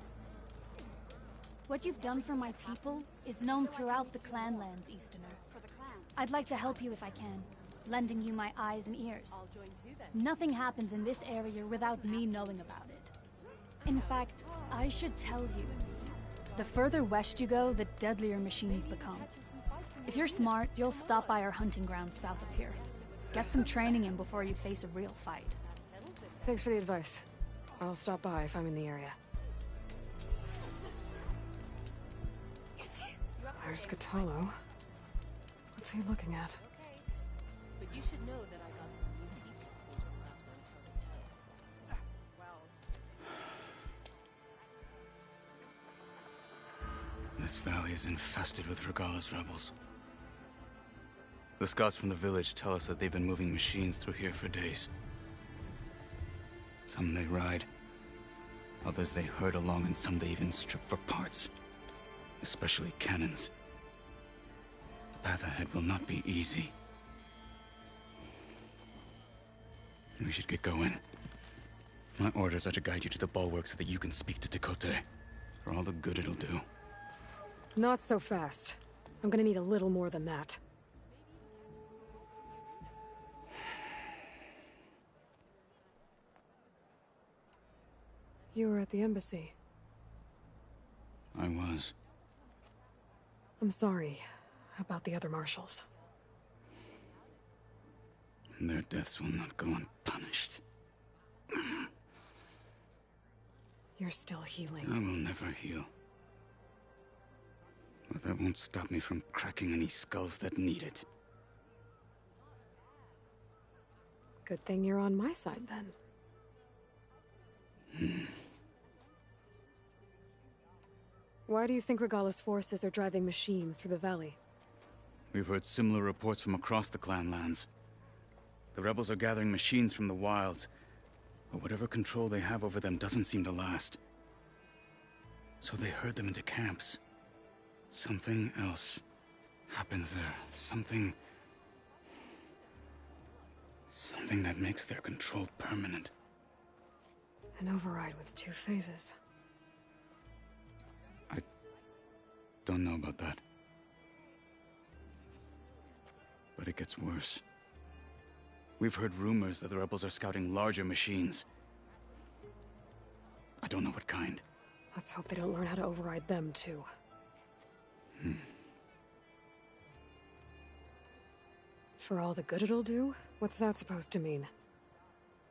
What you've done for my people is known throughout the Clanlands, Easterner. For the clan. I'd like to help you if I can, lending you my eyes and ears. I'll join too then. Nothing happens in this area without me knowing about it. In fact, I should tell you, the further west you go, the deadlier machines become. If you're smart, you'll stop by our hunting grounds south of here. Get some training in before you face a real fight. Thanks for the advice. I'll stop by if I'm in the area. There's Cthulhu. What's he looking at? Okay. But you should know that I got some new pieces since we last went toe to toe. Well. This valley is infested with Regala's rebels. The scouts from the village tell us that they've been moving machines through here for days. Some they ride, others they herd along, and some they even strip for parts. Especially cannons. The path ahead will not be easy. We should get going. My orders are to guide you to the bulwark so that you can speak to Tekote. For all the good it'll do. Not so fast. I'm gonna need a little more than that. You were at the embassy. I was. I'm sorry about the other marshals. Their deaths will not go unpunished. You're still healing. I will never heal. But that won't stop me from cracking any skulls that need it. Good thing you're on my side, then. Why do you think Regalla's forces are driving machines through the valley? We've heard similar reports from across the clan lands. The rebels are gathering machines from the wilds, but whatever control they have over them doesn't seem to last. So they herd them into camps. Something else happens there. Something that makes their control permanent. An override with 2 phases. I don't know about that. But it gets worse. We've heard rumors that the rebels are scouting larger machines. I don't know what kind. Let's hope they don't learn how to override them, too. For all the good it'll do? What's that supposed to mean?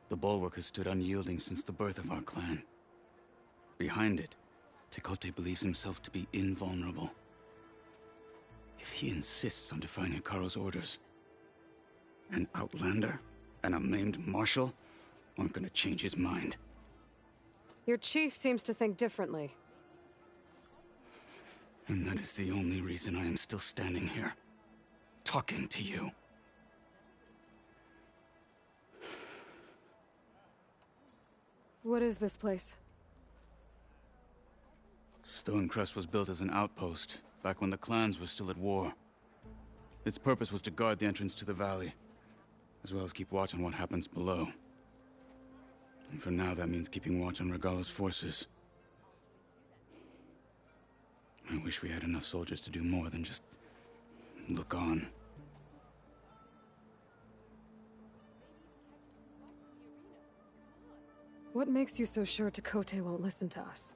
The bulwark has stood unyielding since the birth of our clan. Behind it, Tenakth believes himself to be invulnerable. If he insists on defying Hekkaro's orders, an outlander and a maimed marshal aren't gonna change his mind. Your chief seems to think differently. And that is the only reason I am still standing here, talking to you. What is this place? Stonecrest was built as an outpost, back when the clans were still at war. Its purpose was to guard the entrance to the valley, as well as keep watch on what happens below. And for now, that means keeping watch on Regalla's forces. I wish we had enough soldiers to do more than just look on. What makes you so sure Tenakth won't listen to us?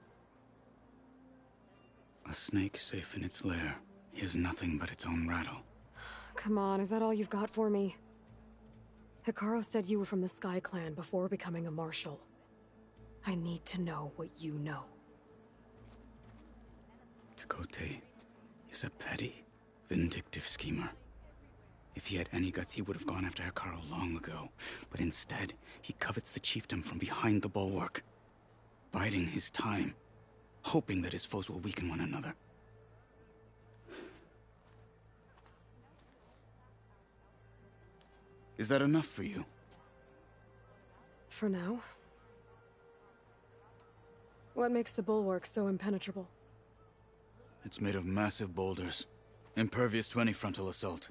A snake safe in its lair hears nothing but its own rattle. Come on, is that all you've got for me? Hekkaro said you were from the Sky Clan before becoming a marshal. I need to know what you know. Tenakth is a petty, vindictive schemer. If he had any guts, he would have gone after Hekkaro long ago. But instead, he covets the chiefdom from behind the bulwark, biding his time, hoping that his foes will weaken one another. Is that enough for you? For now. What makes the bulwark so impenetrable? It's made of massive boulders, impervious to any frontal assault.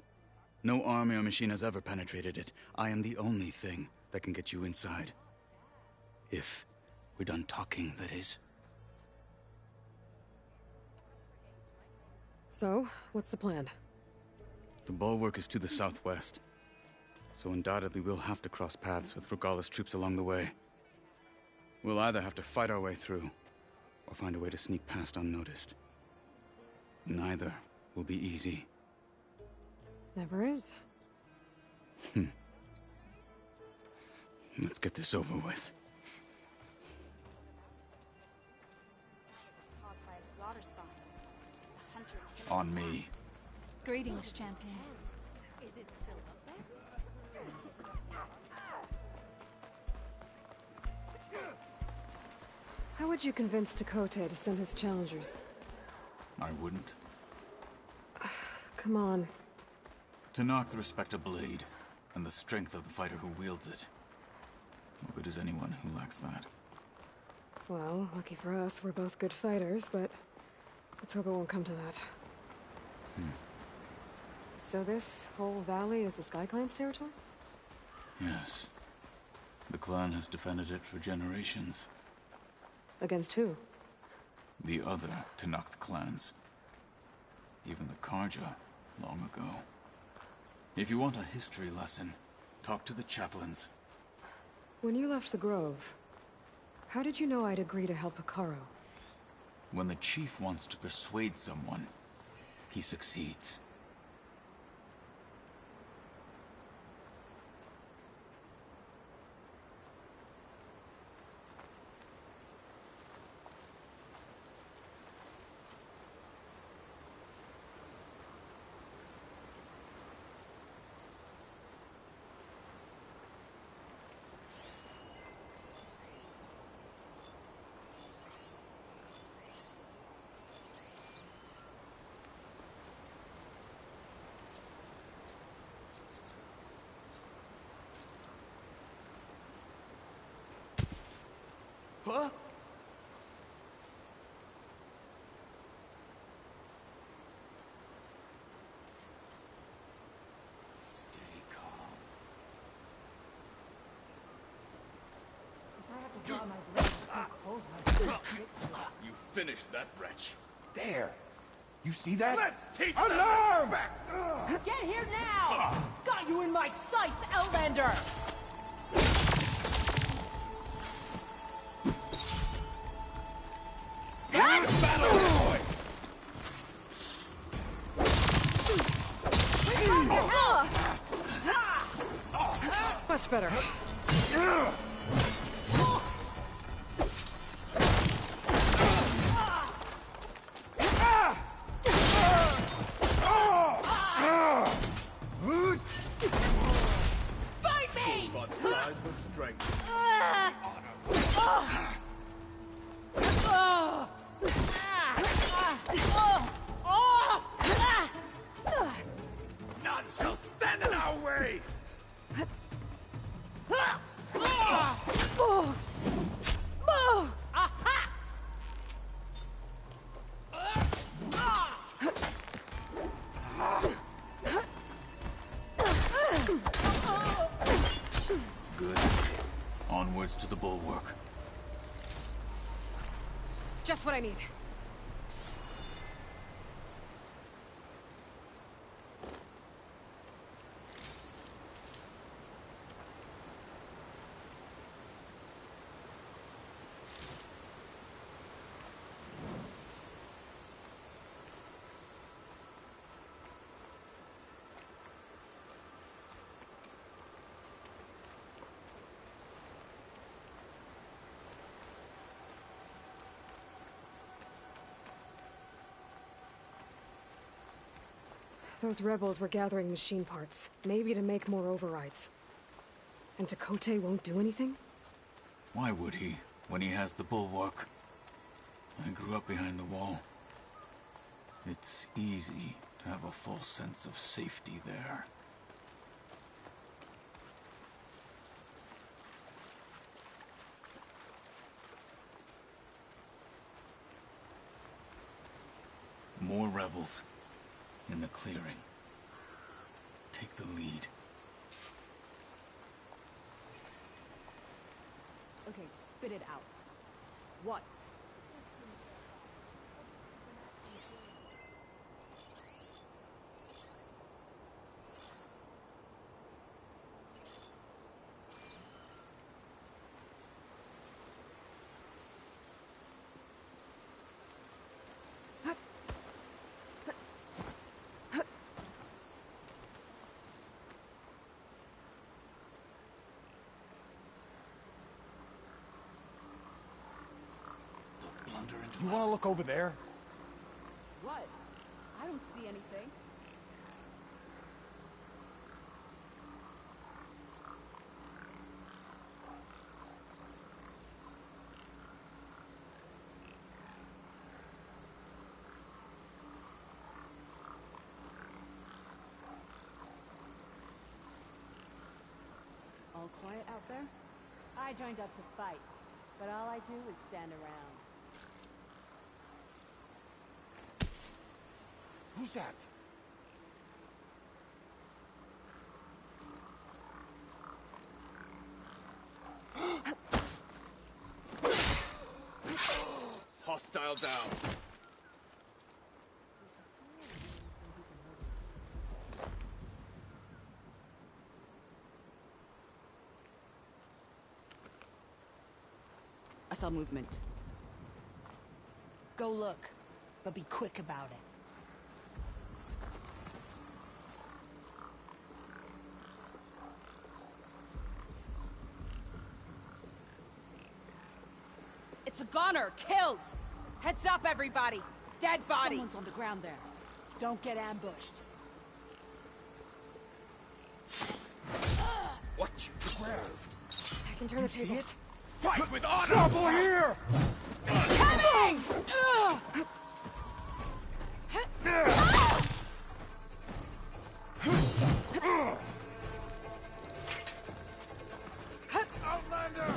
No army or machine has ever penetrated it. I am the only thing that can get you inside. If we're done talking, that is. So, what's the plan? The bulwark is to the southwest, so undoubtedly we'll have to cross paths with Regalla's troops along the way. We'll either have to fight our way through, or find a way to sneak past unnoticed. Neither will be easy. Never is. Let's get this over with. Caused by a slaughter spawn. A hunter. On me. Greetings, champion. Is it still up there? How would you convince Tenakth to send his challengers? I wouldn't. Come on. Tenakth respect a blade, and the strength of the fighter who wields it. No good is anyone who lacks that. Well, lucky for us, we're both good fighters, but let's hope it won't come to that. So this whole valley is the Sky Clan's territory? Yes. The clan has defended it for generations. Against who? The other Tenakth clans. Even the Karja, long ago. If you want a history lesson, talk to the chaplains. When you left the Grove, How did you know I'd agree to help Hekkaro? When the Chief wants to persuade someone, he succeeds. Huh? Stay calm. If I have to draw my blade so cold, You finished that wretch. There. You see that? Let's teach Alarm! Get here now! Got you in my sights, Outlander! Much better. Fight me! But size with strength. None shall stand in our way! Good. Onwards to the bulwark. Just what I need. Those rebels were gathering machine parts, maybe to make more overrides. And Tenakth won't do anything? Why would he, when he has the bulwark? I grew up behind the wall. It's easy to have a false sense of safety there. More rebels in the clearing. Take the lead. Okay, spit it out. What? You want to look over there? What? I don't see anything. All quiet out there? I joined up to fight, but all I do is stand around. Who's that? Hostile down. I saw movement. Go look, but be quick about it. It's a gunner, killed! Heads up, everybody! Dead body! Someone's on the ground there. Don't get ambushed. What you deserved. I can turn the tables. Fight with honor! Trouble here! Coming! Outlander!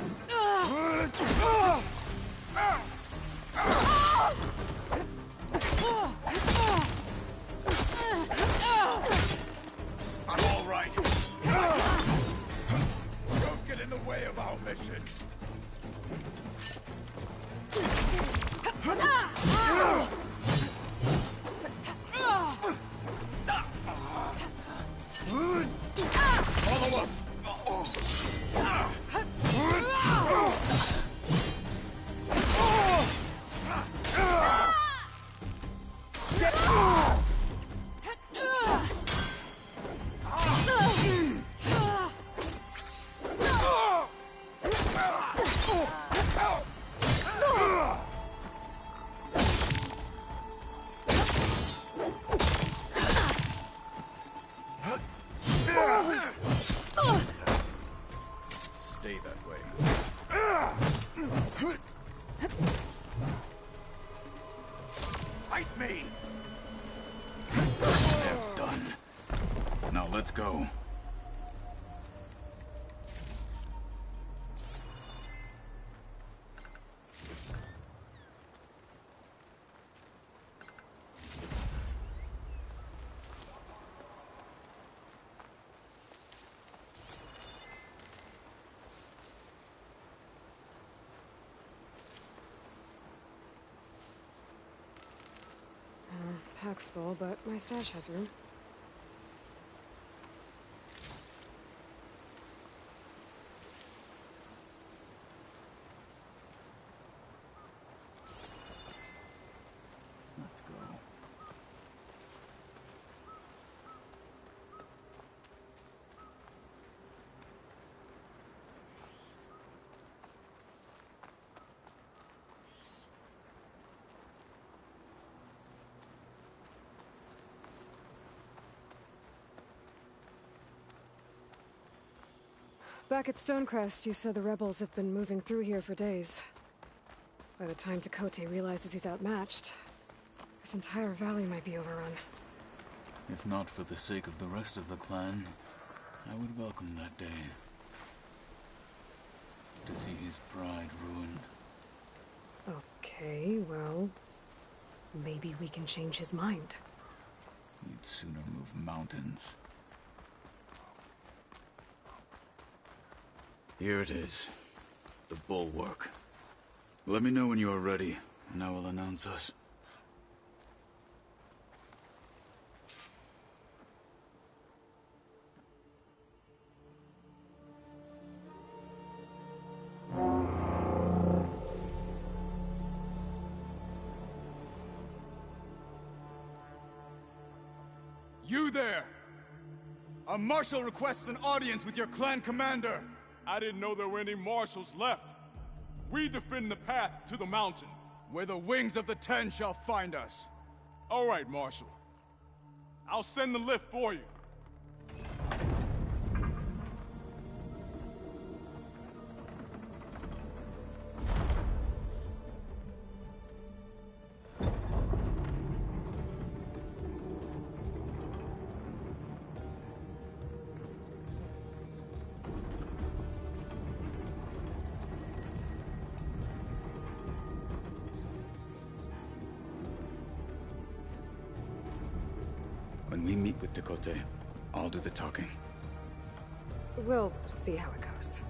I'm all right. Don't get in the way of our mission. Follow us. Stay that way. Fight me! They're done. Now let's go. Pack's full, but my stash has room. Let's go. Back at Stonecrest, you said the rebels have been moving through here for days. By the time Tenakth realizes he's outmatched, this entire valley might be overrun. If not for the sake of the rest of the clan, I would welcome that day. To see his pride ruined. Okay, well, maybe we can change his mind. You'd sooner move mountains. Here it is. The bulwark. Let me know when you are ready, and I will announce us. You there! A marshal requests an audience with your clan commander! I didn't know there were any marshals left. We defend the path to the mountain. Where the wings of the Ten shall find us. All right, Marshal. I'll send the lift for you. When we meet with Tenakth, I'll do the talking. We'll see how it goes.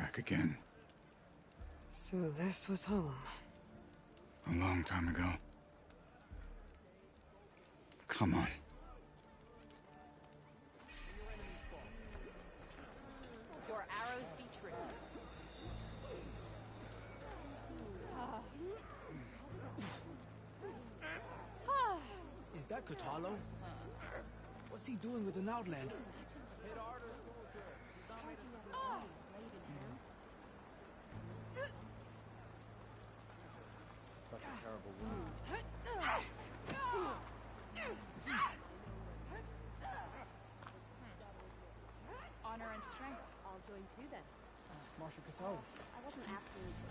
Back again. So this was home. A long time ago. Come on. Your arrows be true. Is that Katalo? What's he doing with an Outlander? Such a terrible wound. Honor and strength. I'll join too then. Marshal Katalo. I wasn't asking you to.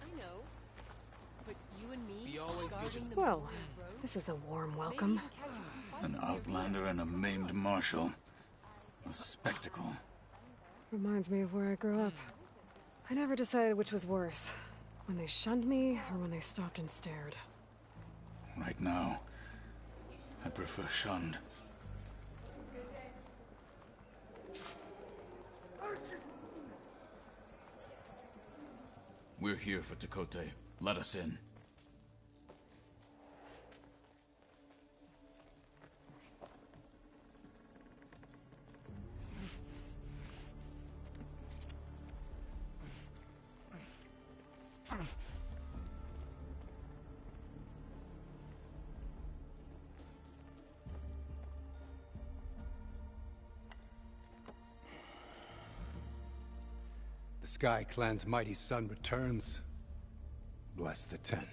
I know. But you and me, Be always guarding the Well, main road, this is a warm welcome. An outlander and a maimed marshal. A spectacle. Reminds me of where I grew up. I never decided which was worse. When they shunned me, or when they stopped and stared. Right now, I prefer shunned. We're here for Tekote. Let us in. The Sky Clan's mighty son returns. Bless the Ten.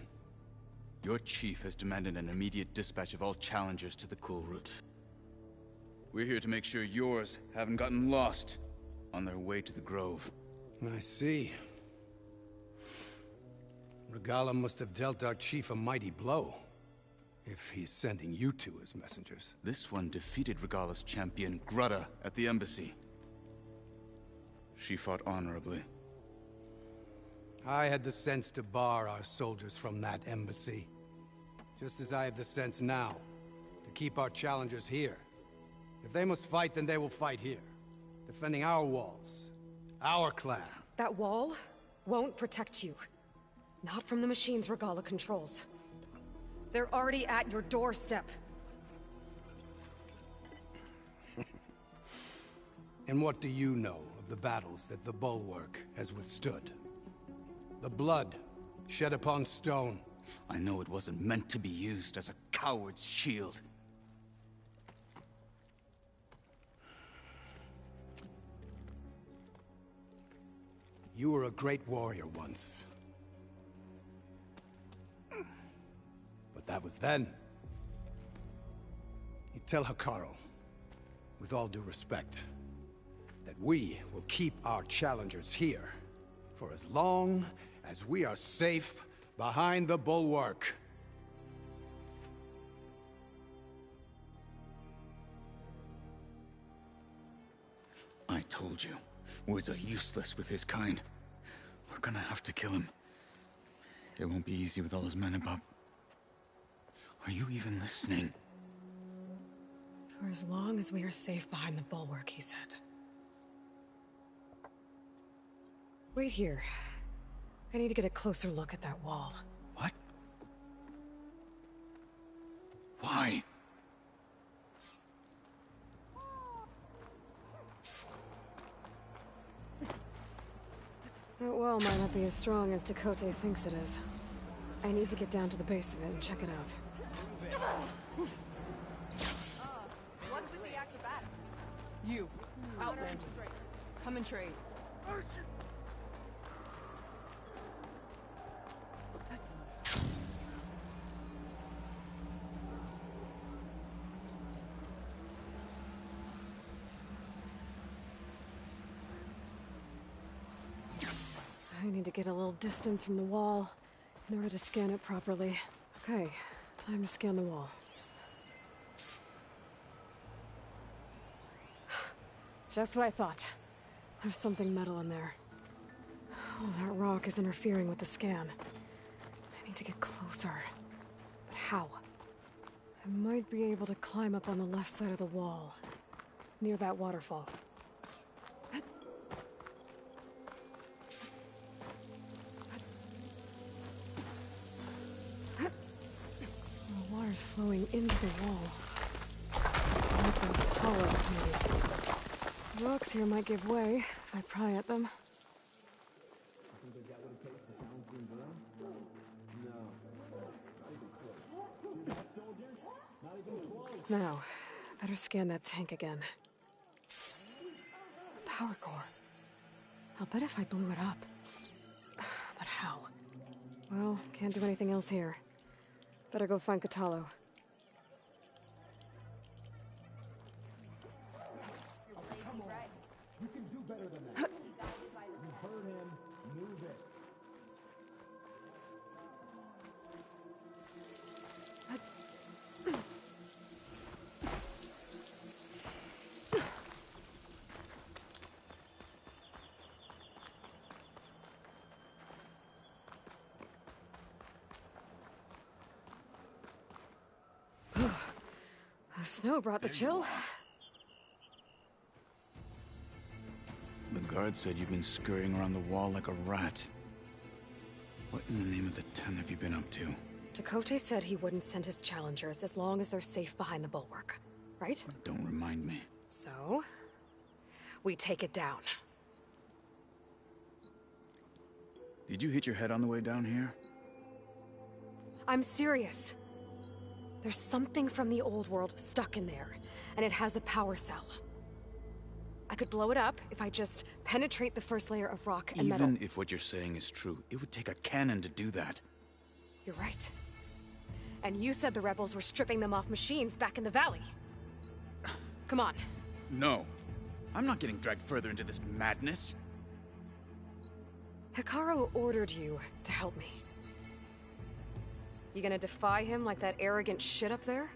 Your chief has demanded an immediate dispatch of all challengers to the Cool Route. We're here to make sure yours haven't gotten lost on their way to the Grove. I see. Regala must have dealt our chief a mighty blow, if he's sending you two as messengers. This one defeated Regala's champion, Grutta, at the embassy. She fought honorably. I had the sense to bar our soldiers from that embassy. Just as I have the sense now, to keep our challengers here. If they must fight, then they will fight here. Defending our walls. Our clan. That wall won't protect you. Not from the machines Regala controls. They're already at your doorstep. And what do you know of the battles that the Bulwark has withstood? The blood shed upon stone. I know it wasn't meant to be used as a coward's shield. You were a great warrior once. But that was then. You tell Hekkaro, with all due respect, that we will keep our challengers here for as long as we are safe behind the Bulwark. I told you, words are useless with his kind. We're gonna have to kill him. It won't be easy with all his men above. Are you even listening? For as long as we are safe behind the Bulwark, he said. Wait here. I need to get a closer look at that wall. What? Why? That wall might not be as strong as Tekote thinks it is. I need to get down to the base of it and check it out. What's with the acrobatics? You, Outlander, come and trade. I need to get a little distance from the wall in order to scan it properly. Okay, time to scan the wall. Just what I thought. There's something metal in there. Oh, that rock is interfering with the scan. I need to get closer. But how? I might be able to climb up on the left side of the wall, near that waterfall. Power's flowing into the wall. That's a power maybe. Rocks here might give way if I pry at them. Now, better scan that tank again. Power core. I'll bet if I blew it up. But how? Well, can't do anything else here. Better go find Katalo. You can do better than that. You heard him. Move it. The snow brought the chill. The guard said you've been scurrying around the wall like a rat. What in the name of the ten have you been up to? Tekote said he wouldn't send his challengers as long as they're safe behind the bulwark. Right? Don't remind me. So, we take it down. Did you hit your head on the way down here? I'm serious. There's something from the old world stuck in there, and it has a power cell. I could blow it up if I just penetrate the first layer of rock and metal. Even if what you're saying is true, it would take a cannon to do that. You're right. And you said the rebels were stripping them off machines back in the valley. Come on. No. I'm not getting dragged further into this madness. Hekkaro ordered you to help me. You gonna defy him like that arrogant shit up there?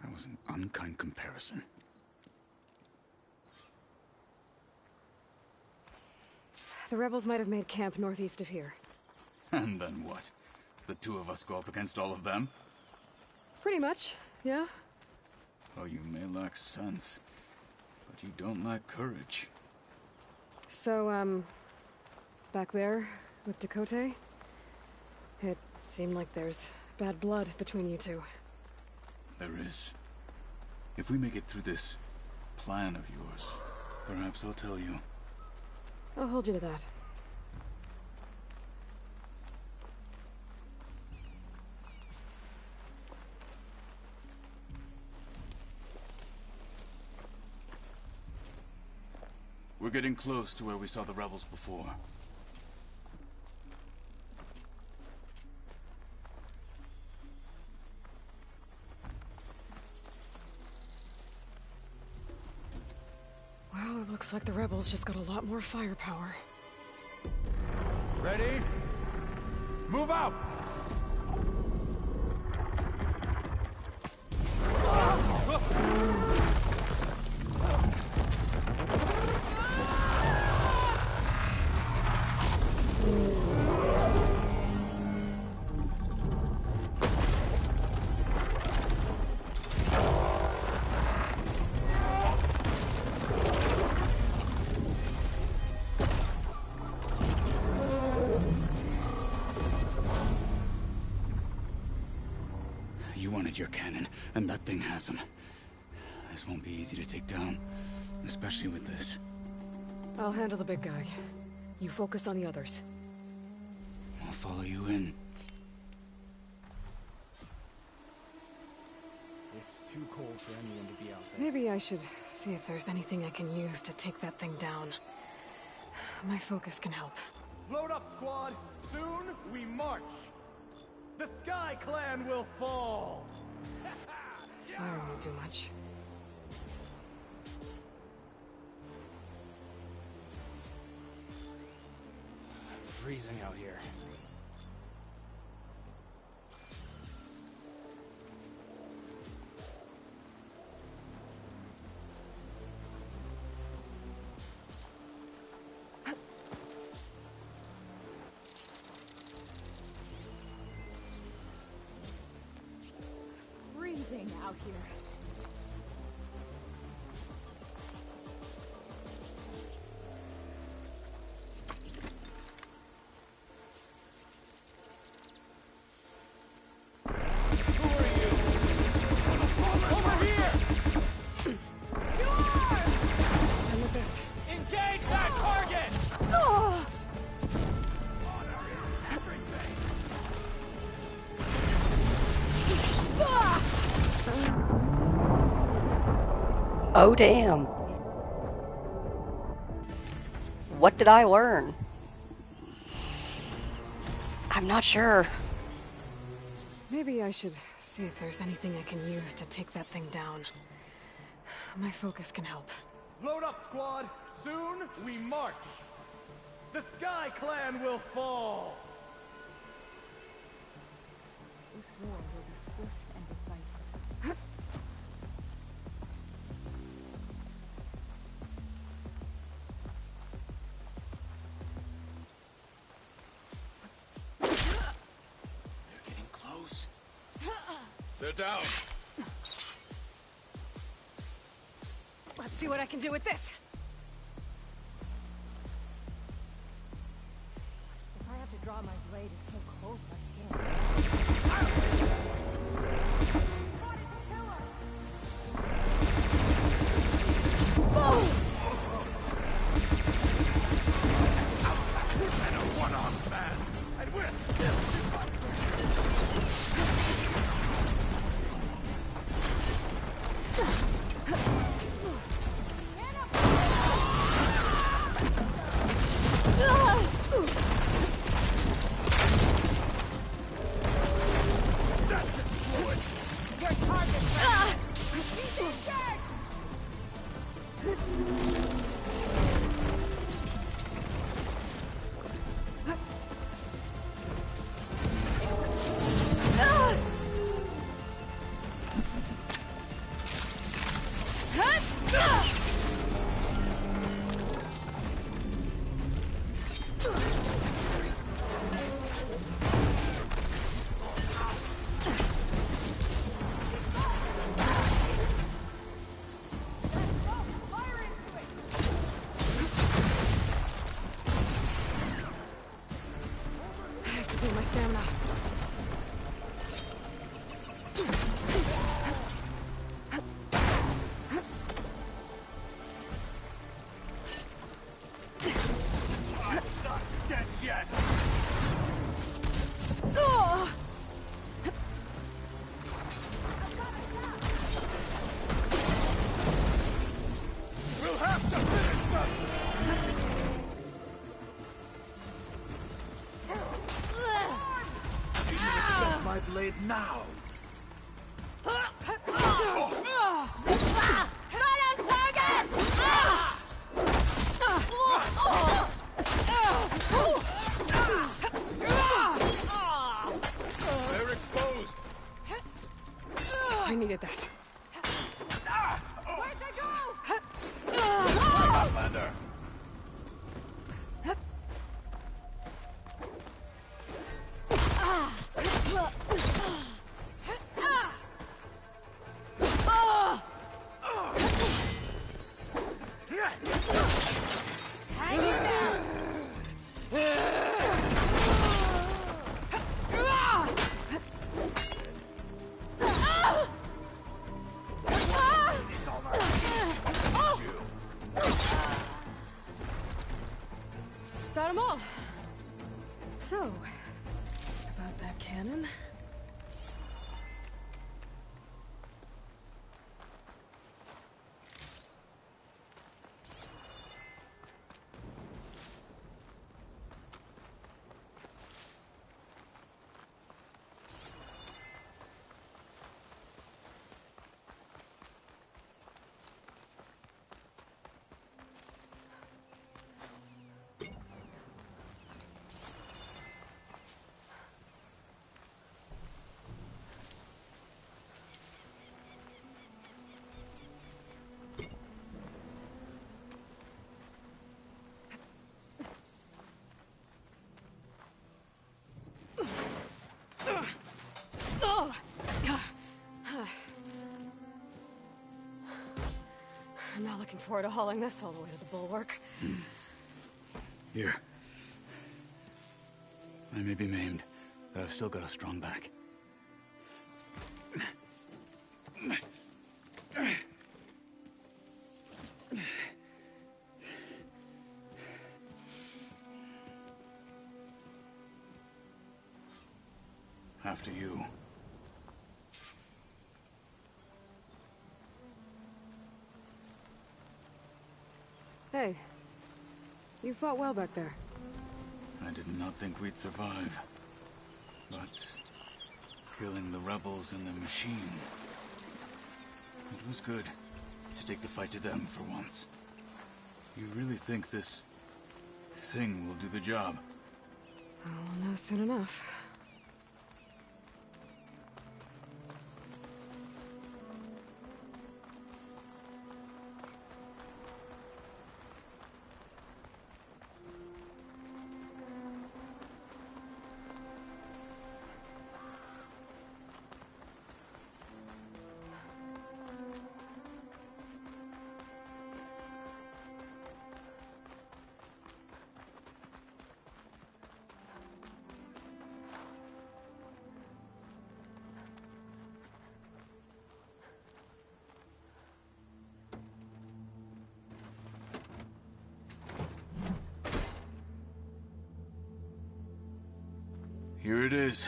That was an unkind comparison. The rebels might have made camp northeast of here. And then what? The two of us go up against all of them? Pretty much, yeah. Oh, you may lack sense, but you don't lack courage. So, back there with Tekote, it seemed like there's bad blood between you two. There is. If we make it through this plan of yours, perhaps I'll tell you. I'll hold you to that. We're getting close to where we saw the rebels before. Well, it looks like the rebels just got a lot more firepower. Ready? Move out! You wanted your cannon, and that thing has him. This won't be easy to take down, especially with this. I'll handle the big guy. You focus on the others. I'll follow you in. It's too cold for anyone to be out there. Maybe I should see if there's anything I can use to take that thing down. My focus can help. Load up, squad! Soon we march! The Sky Clan will fall! Fire won't do much. Freezing out here. Freezing out here. Oh, damn. What did I learn? I'm not sure. Maybe I should see if there's anything I can use to take that thing down. My focus can help. Load up, squad! Soon we march! The Sky Clan will fall! This war will be swift and decisive. They're getting close. They're down. Let's see what I can do with this. If I have to draw my blade, it's so cold my skin. And a one-armed man. And we're My stamina. I'm not dead yet. We'll have to finish them. My blade now. Right on target! They're exposed. I needed that. Where'd they go? Outlander. Hang in there! Got them all. So, about that cannon. I'm not looking forward to hauling this all the way to the bulwark. Here. I may be maimed, but I've still got a strong back. After you. Hey. You fought well back there. I did not think we'd survive. But killing the rebels and the machine... it was good to take the fight to them for once. You really think this thing will do the job? I'll know soon enough. Here it is.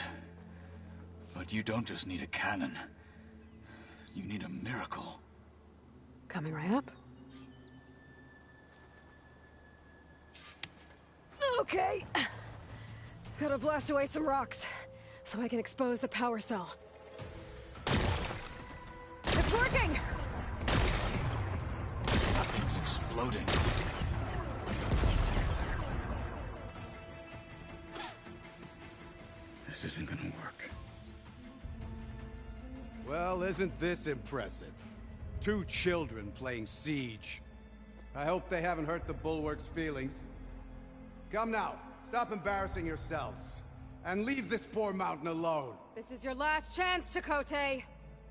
But you don't just need a cannon. You need a miracle. Coming right up. Okay. Gotta blast away some rocks, so I can expose the power cell. It's working! Nothing's exploding. This isn't gonna work. Well, isn't this impressive? 2 children playing siege. I hope they haven't hurt the Bulwark's feelings. Come now, stop embarrassing yourselves. And leave this poor mountain alone. This is your last chance, Tenakth.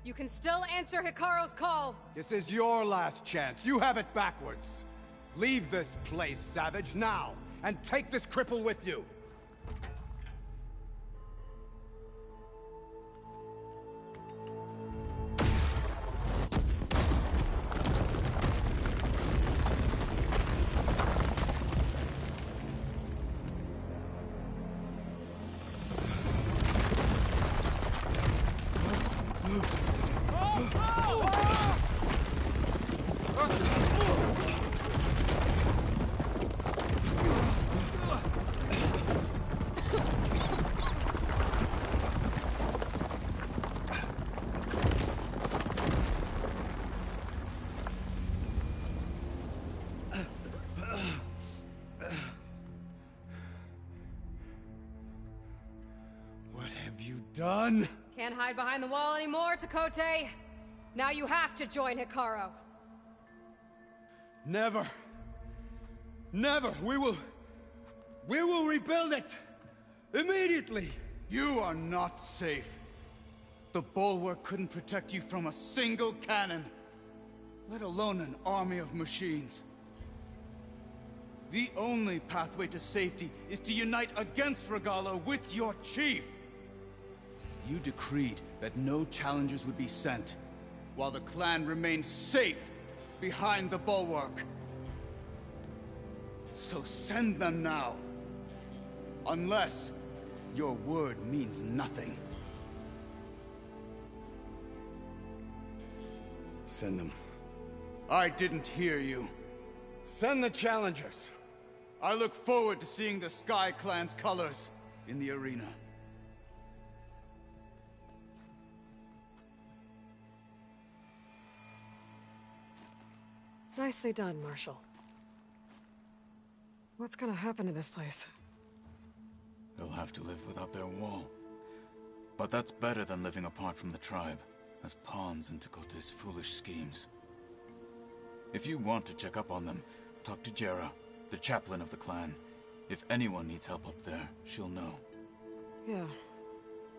You can still answer Hekkaro's call. This is your last chance. You have it backwards. Leave this place, Savage, now. And take this cripple with you. Done? Can't hide behind the wall anymore, Tenakth. Now you have to join Hekkaro. Never. Never. We will rebuild it. Immediately. You are not safe. The Bulwark couldn't protect you from a single cannon, let alone an army of machines. The only pathway to safety is to unite against Regalla with your chief. You decreed that no challengers would be sent, while the clan remained safe behind the Bulwark. So send them now. Unless your word means nothing. Send them. I didn't hear you. Send the challengers. I look forward to seeing the Sky Clan's colors in the arena. Nicely done, Marshal. What's gonna happen to this place? They'll have to live without their wall. But that's better than living apart from the tribe, as pawns in Tenakhth's foolish schemes. If you want to check up on them, talk to Jera, the chaplain of the clan. If anyone needs help up there, she'll know. Yeah,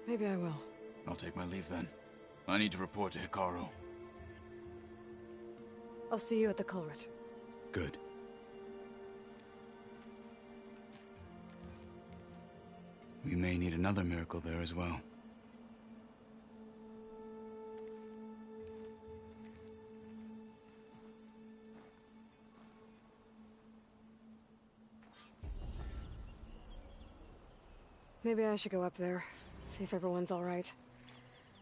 maybe I will. I'll take my leave then. I need to report to Hekkaro. I'll see you at the culvert. Good. We may need another miracle there as well. Maybe I should go up there, see if everyone's all right.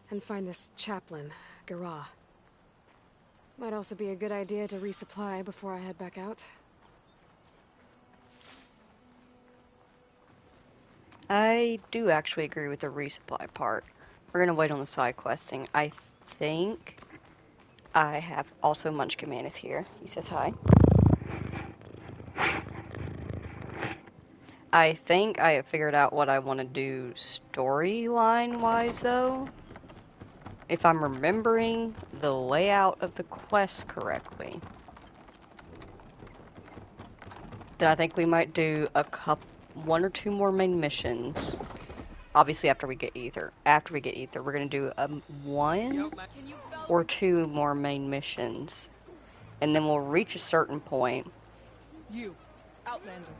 And find this chaplain, Gaia. Might also be a good idea to resupply before I head back out. I do actually agree with the resupply part. We're gonna wait on the side questing. I think I have also Munchkin is here. He says hi. I think I have figured out what I want to do storyline-wise, though. If I'm remembering the layout of the quest correctly. Then I think we might do one or two more main missions. Obviously, after we get Aether. After we get Aether, we're going to do one or two more main missions. And then we'll reach a certain point. You, Outlander.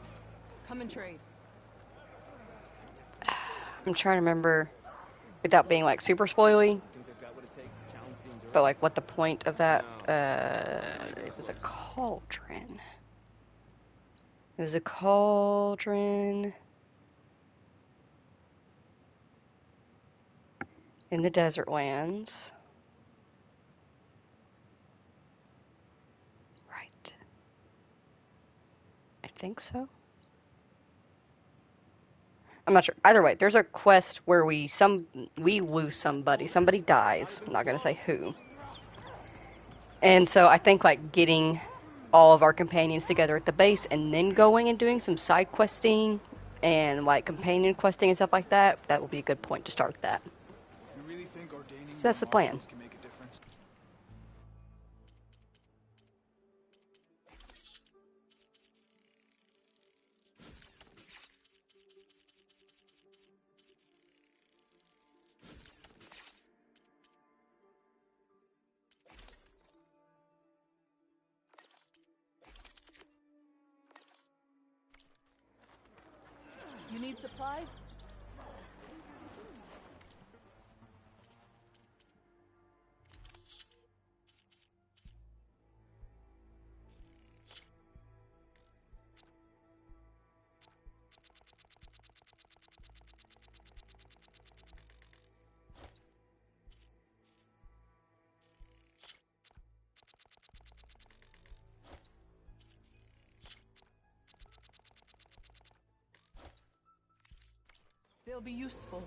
Come and trade. I'm trying to remember, without being like super spoily, but like what the point of that, it was a cauldron. It was a cauldron in the desert lands. Right. I think so. I'm not sure. Either way, there's a quest where we lose somebody. Somebody dies. I'm not gonna say who. And so I think like getting all of our companions together at the base and then going and doing some side questing and like companion questing and stuff like that, that will be a good point to start that. You really think ordaining So that's the plan. can make a difference? You need supplies? They'll be useful.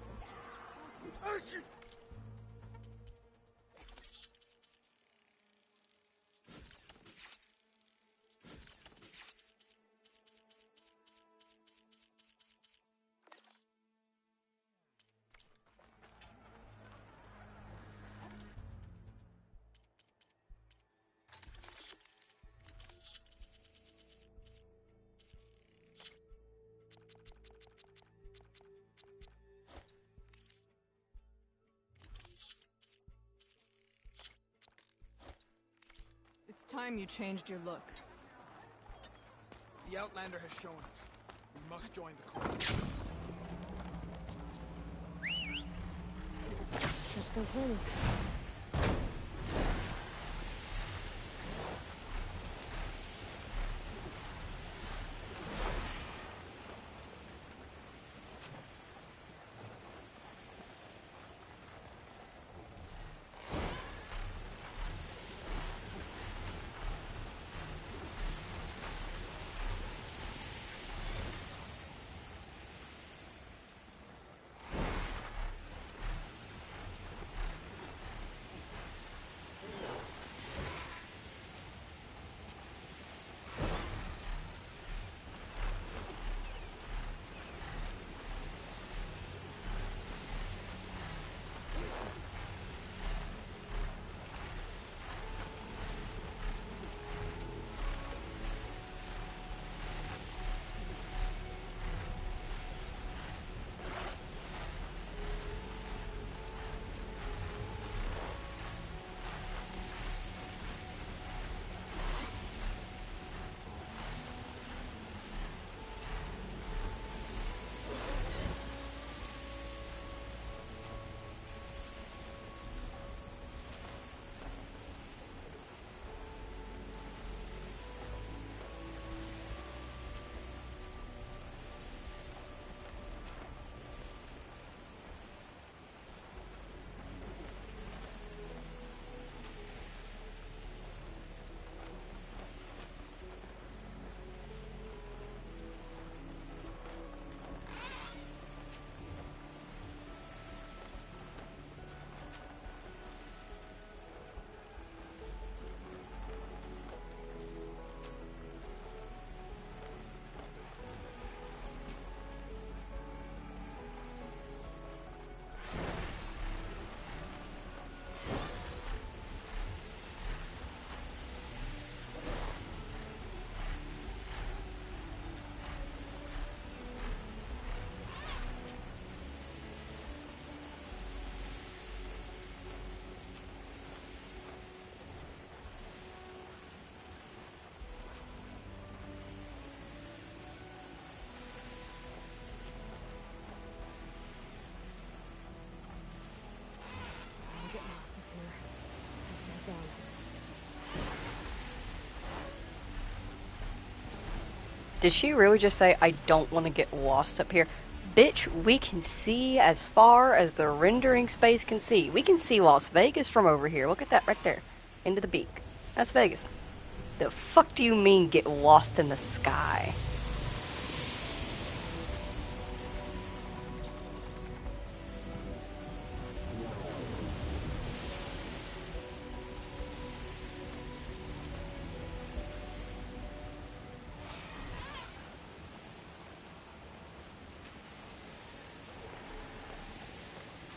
It's time you changed your look. The Outlander has shown us. We must join the cause. Did she really just say, I don't want to get lost up here? Bitch, we can see as far as the rendering space can see. We can see Las Vegas from over here. Look at that right there. Into the beak. That's Vegas. The fuck do you mean get lost in the sky?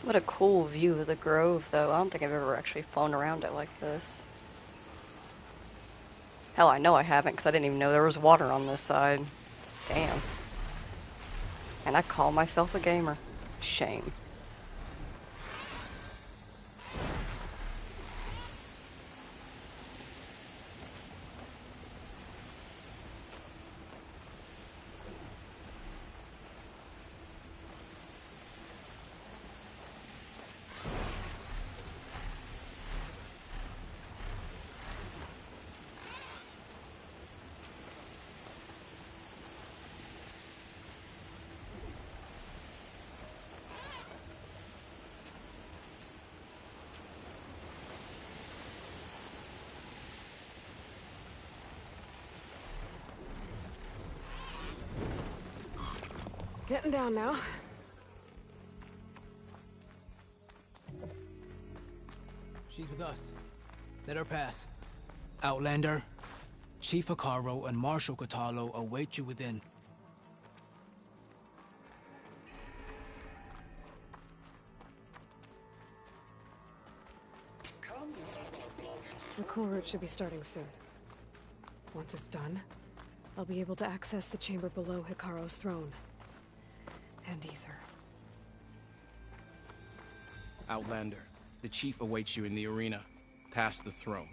What a cool view of the grove, though. I don't think I've ever actually flown around it like this. Hell, I know I haven't, because I didn't even know there was water on this side. Damn. And I call myself a gamer. Shame. Getting down now. She's with us. Let her pass. Outlander, Chief Hekkaro and Marshal Kotallo await you within. The cool route should be starting soon. Once it's done, I'll be able to access the chamber below Hekkaro's throne. And Aether. Outlander, the Chief awaits you in the arena, past the throne.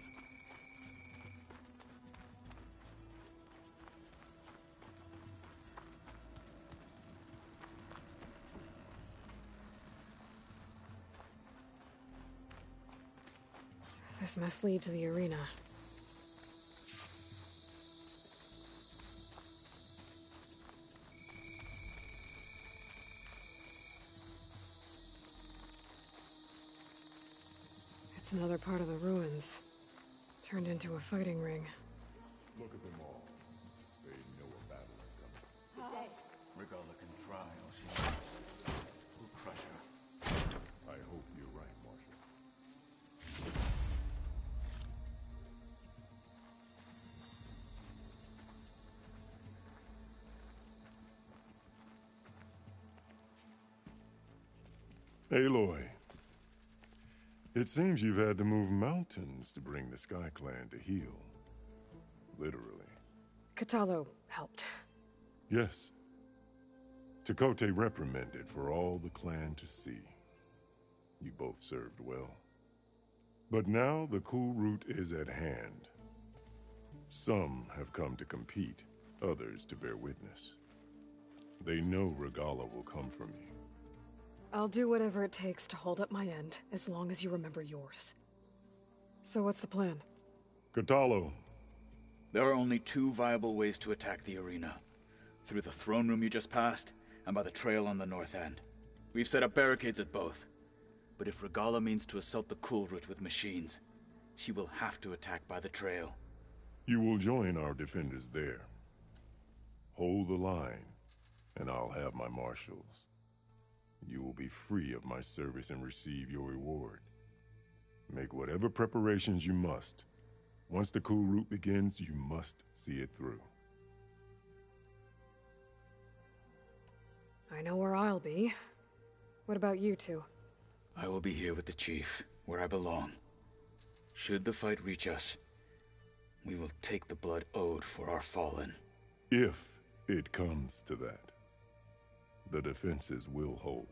This must lead to the arena. It's another part of the ruins, turned into a fighting ring. Look at them all. They know a battle is coming. Regala can try all she wants. We'll crush her. I hope you're right, Marshal. Aloy. It seems you've had to move mountains to bring the Sky Clan to heel. Literally. Kotallo helped. Yes. Tenakth reprimanded for all the clan to see. You both served well. But now the cool route is at hand. Some have come to compete, others to bear witness. They know Regala will come for me. I'll do whatever it takes to hold up my end, as long as you remember yours. So what's the plan? Kotallo. There are only two viable ways to attack the arena. Through the throne room you just passed, and by the trail on the north end. We've set up barricades at both. But if Regala means to assault the cool route with machines, she will have to attack by the trail. You will join our defenders there. Hold the line, and I'll have my marshals. You will be free of my service and receive your reward. Make whatever preparations you must. Once the cool route begins, you must see it through. I know where I'll be. What about you two? I will be here with the Chief, where I belong. Should the fight reach us, we will take the blood owed for our fallen. If it comes to that, the defenses will hold.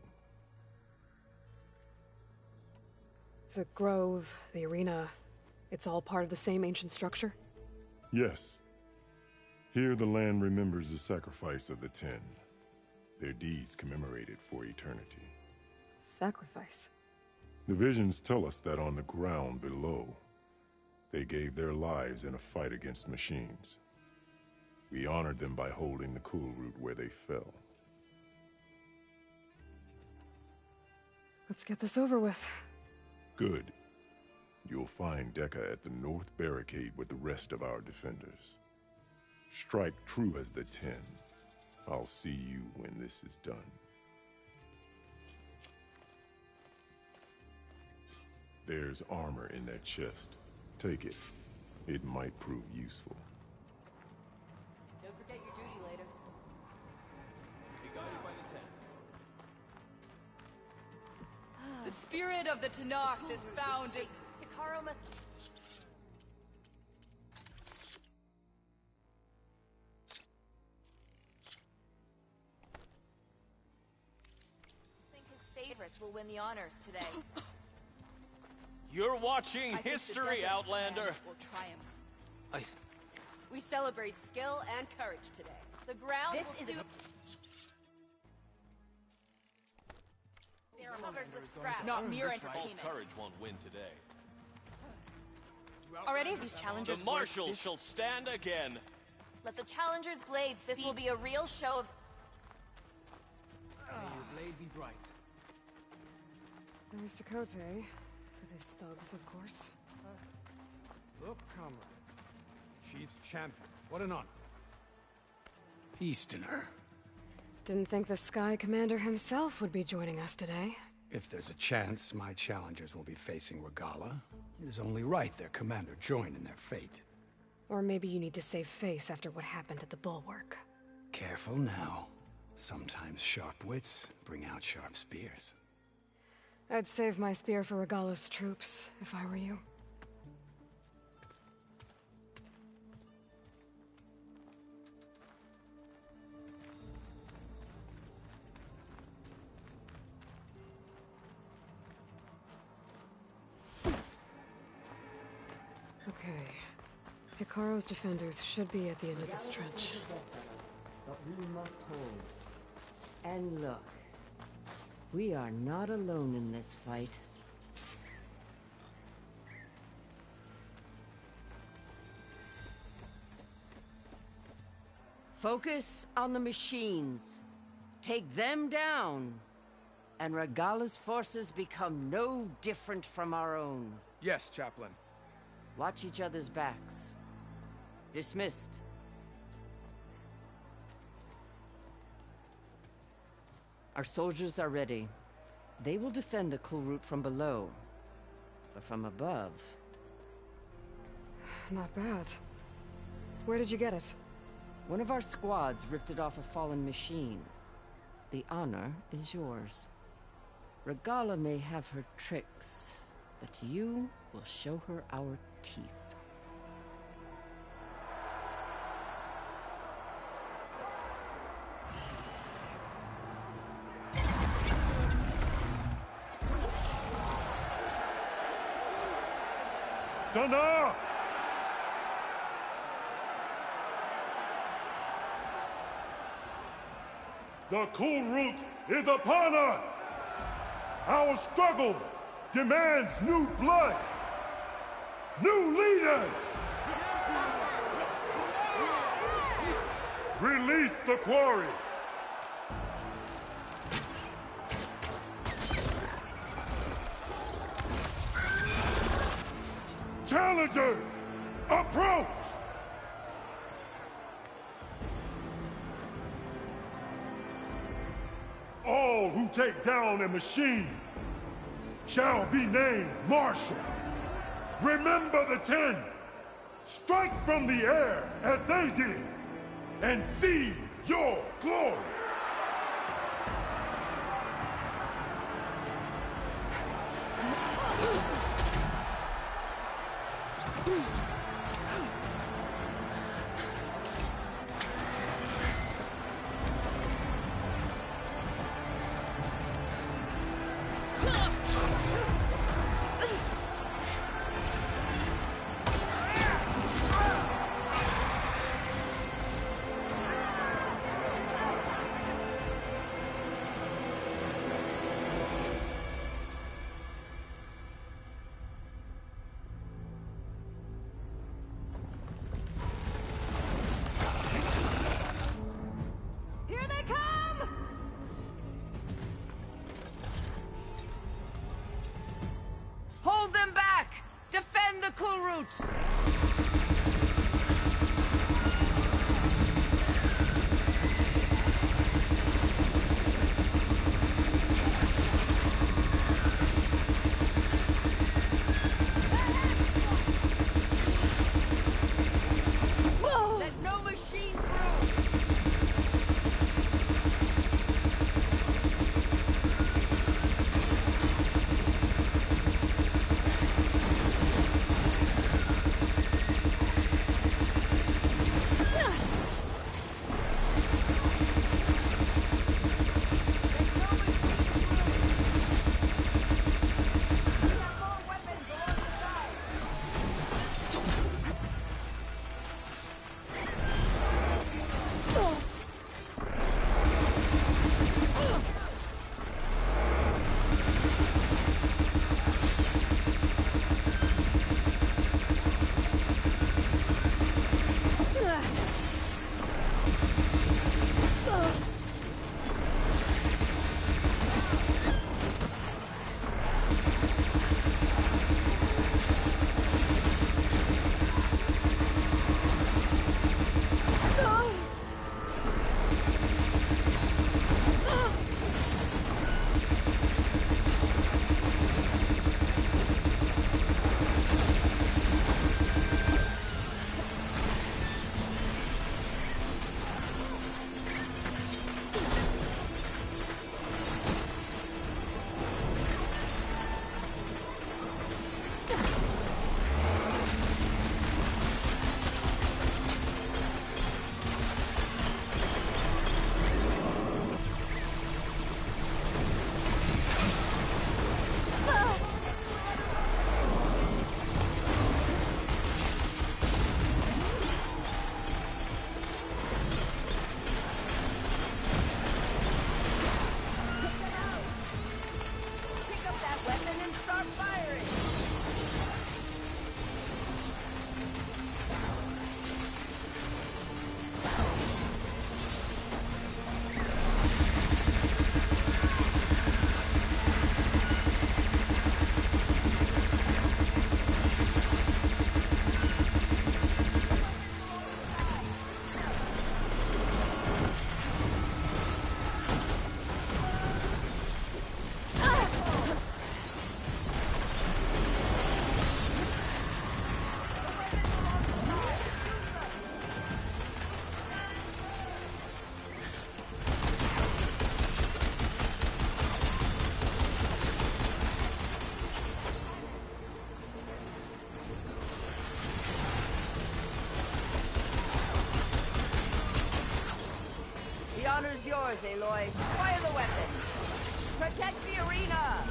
The grove, the arena, it's all part of the same ancient structure? Yes. Here the land remembers the sacrifice of the Ten. Their deeds commemorated for eternity. Sacrifice? The visions tell us that on the ground below, they gave their lives in a fight against machines. We honored them by holding the cool root where they fell. Let's get this over with. Good. You'll find Deca at the north barricade with the rest of our defenders. Strike true as the 10. I'll see you when this is done. There's armor in that chest. Take it. It might prove useful. Don't forget your duty later. Be guided by the 10. The spirit of the Tenakth is found in... Hekkaro must... I think his favorites will win the honors today. You're watching I think the history, desert Outlander. man will triumph. We celebrate skill and courage today. The ground This will is soon... They're covered with scraps. Not mere False entertainment. courage won't win today. Are any of these challengers The marshals shall stand again. Let the challengers' blades speak. This will be a real show of... May your blade be bright. There's Dakota, with his thugs, of course. Look, comrade. Chief's champion. What an honor. Easterner. Didn't think the Sky Commander himself would be joining us today. If there's a chance my challengers will be facing Regalla, it is only right their commander join in their fate. Or maybe you need to save face after what happened at the Bulwark. Careful now. Sometimes sharp wits bring out sharp spears. I'd save my spear for Regalla's troops, if I were you. Okay. Hekkaro's defenders should be at the end of this trench. But we must hold. And look, we are not alone in this fight. Focus on the machines. Take them down. And Regalla's forces become no different from our own. Yes, Chaplain. Watch each other's backs. Dismissed. Our soldiers are ready. They will defend the cool route from below. But from above... Not bad. Where did you get it? One of our squads ripped it off a fallen machine. The honor is yours. Regalla may have her tricks, but you will show her our teeth. Tenakth! The cool route is upon us! Our struggle demands new blood! New leaders! Release the quarry! Challengers, approach! All who take down a machine shall be named Marshal. Remember the 10. Strike from the air as they did, and seize your glory. out! Let no machine through! The honor's yours, Aloy. Fire the weapon. Protect the arena!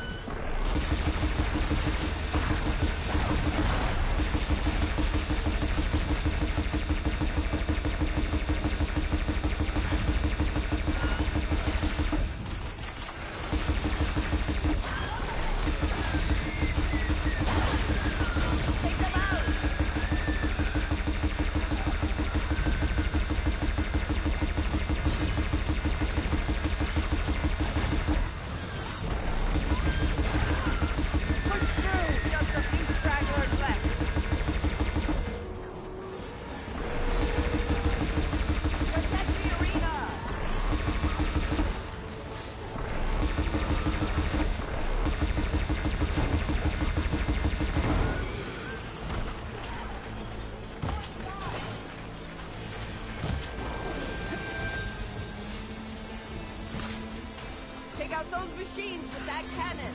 Out those machines with that cannon!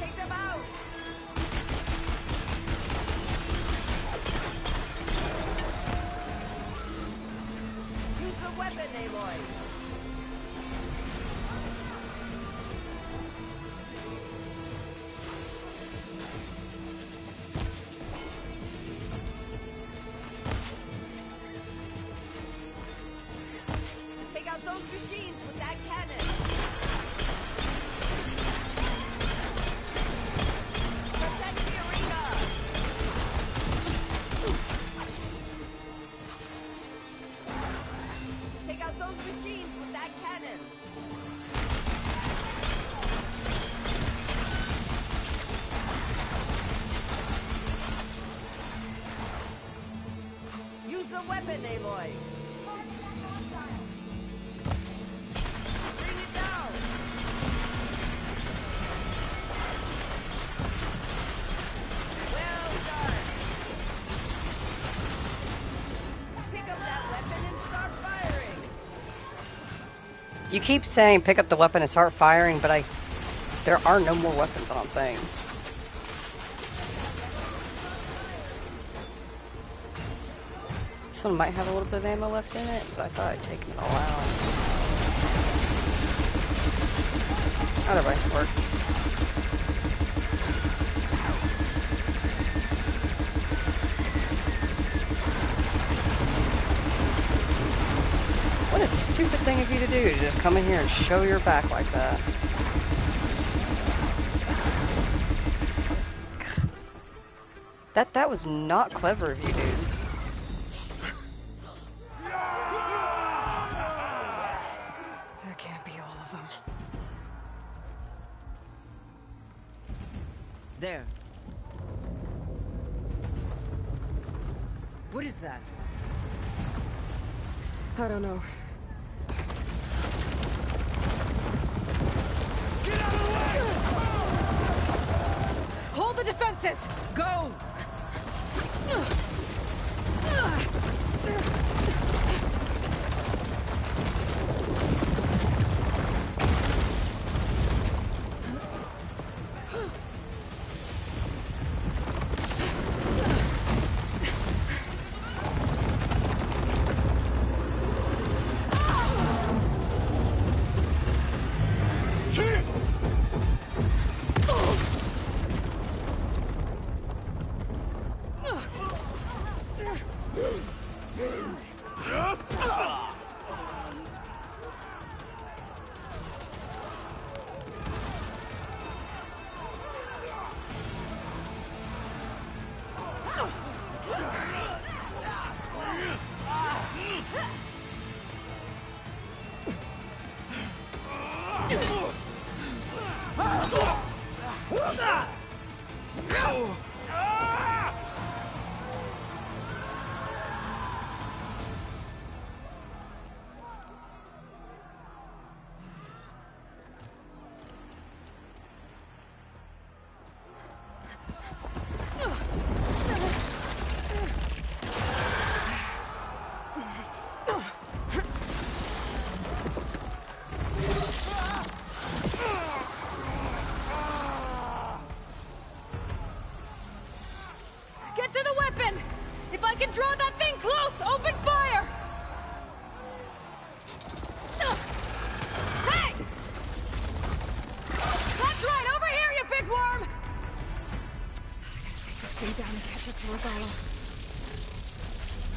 Take them out! Use the weapon, Aloy! Take out those machines with that cannon! Those machines! weapon, Aloy! Bring it down! Well done! Pick up that weapon and start firing! You keep saying pick up the weapon and start firing, but there are no more weapons, I don't think. This one might have a little bit of ammo left in it, but I thought I'd taken it all out. Either way, it works. What a stupid thing of you to do, to just come in here and show your back like that. That was not clever of you, dude. That can't be all of them. There. What is that? I don't know. Get out of the way! Hold the defenses! Go!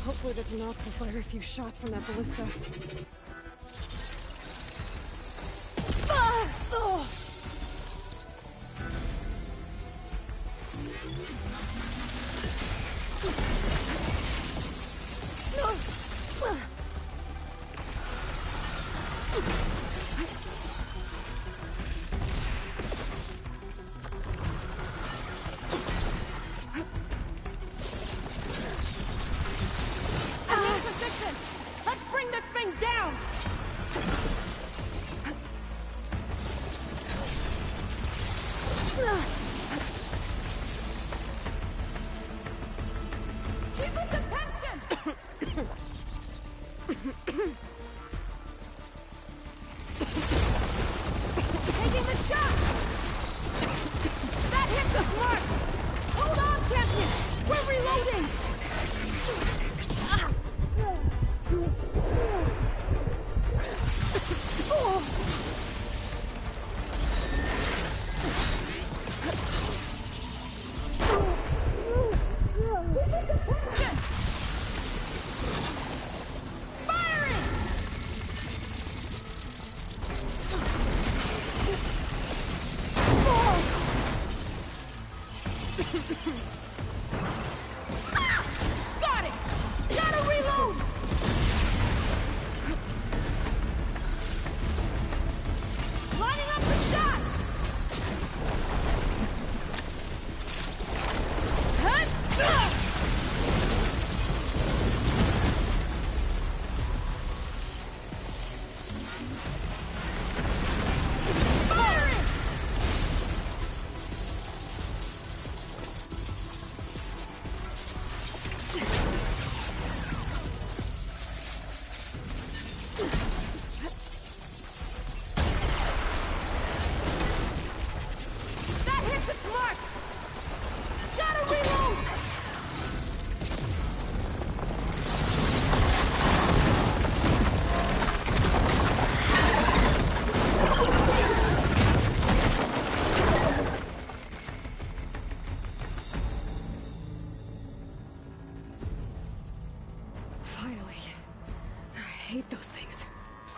Hopefully the Tenakth will fire a few shots from that ballista.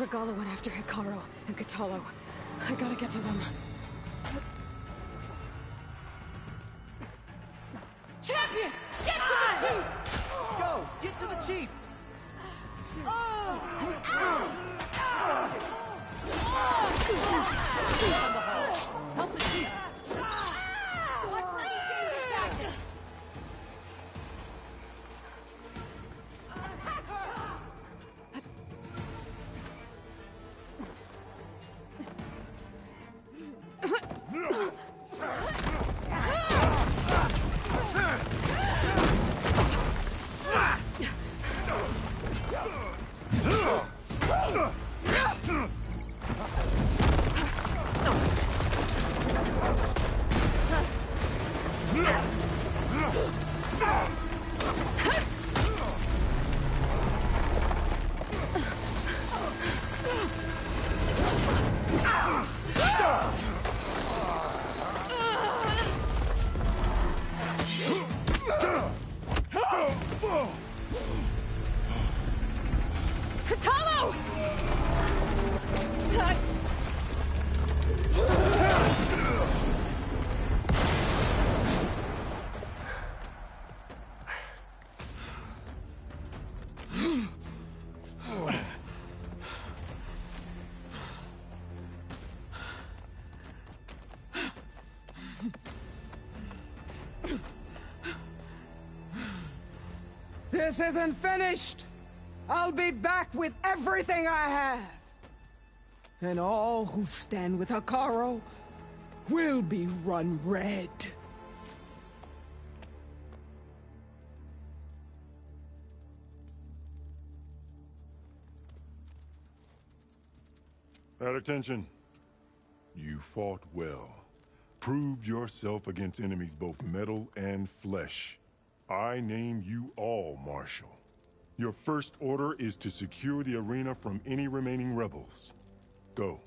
Regala went after Hekkaro and Kotallo. I gotta get to them. Champion! Get to the chief! Go! Get to the chief! Help the chief! Kotallo! This isn't finished! I'll be back with everything I have! And all who stand with Hekkaro will be run red. At attention. You fought well. Proved yourself against enemies both metal and flesh. I name you all Marshal. Your first order is to secure the arena from any remaining rebels. Go.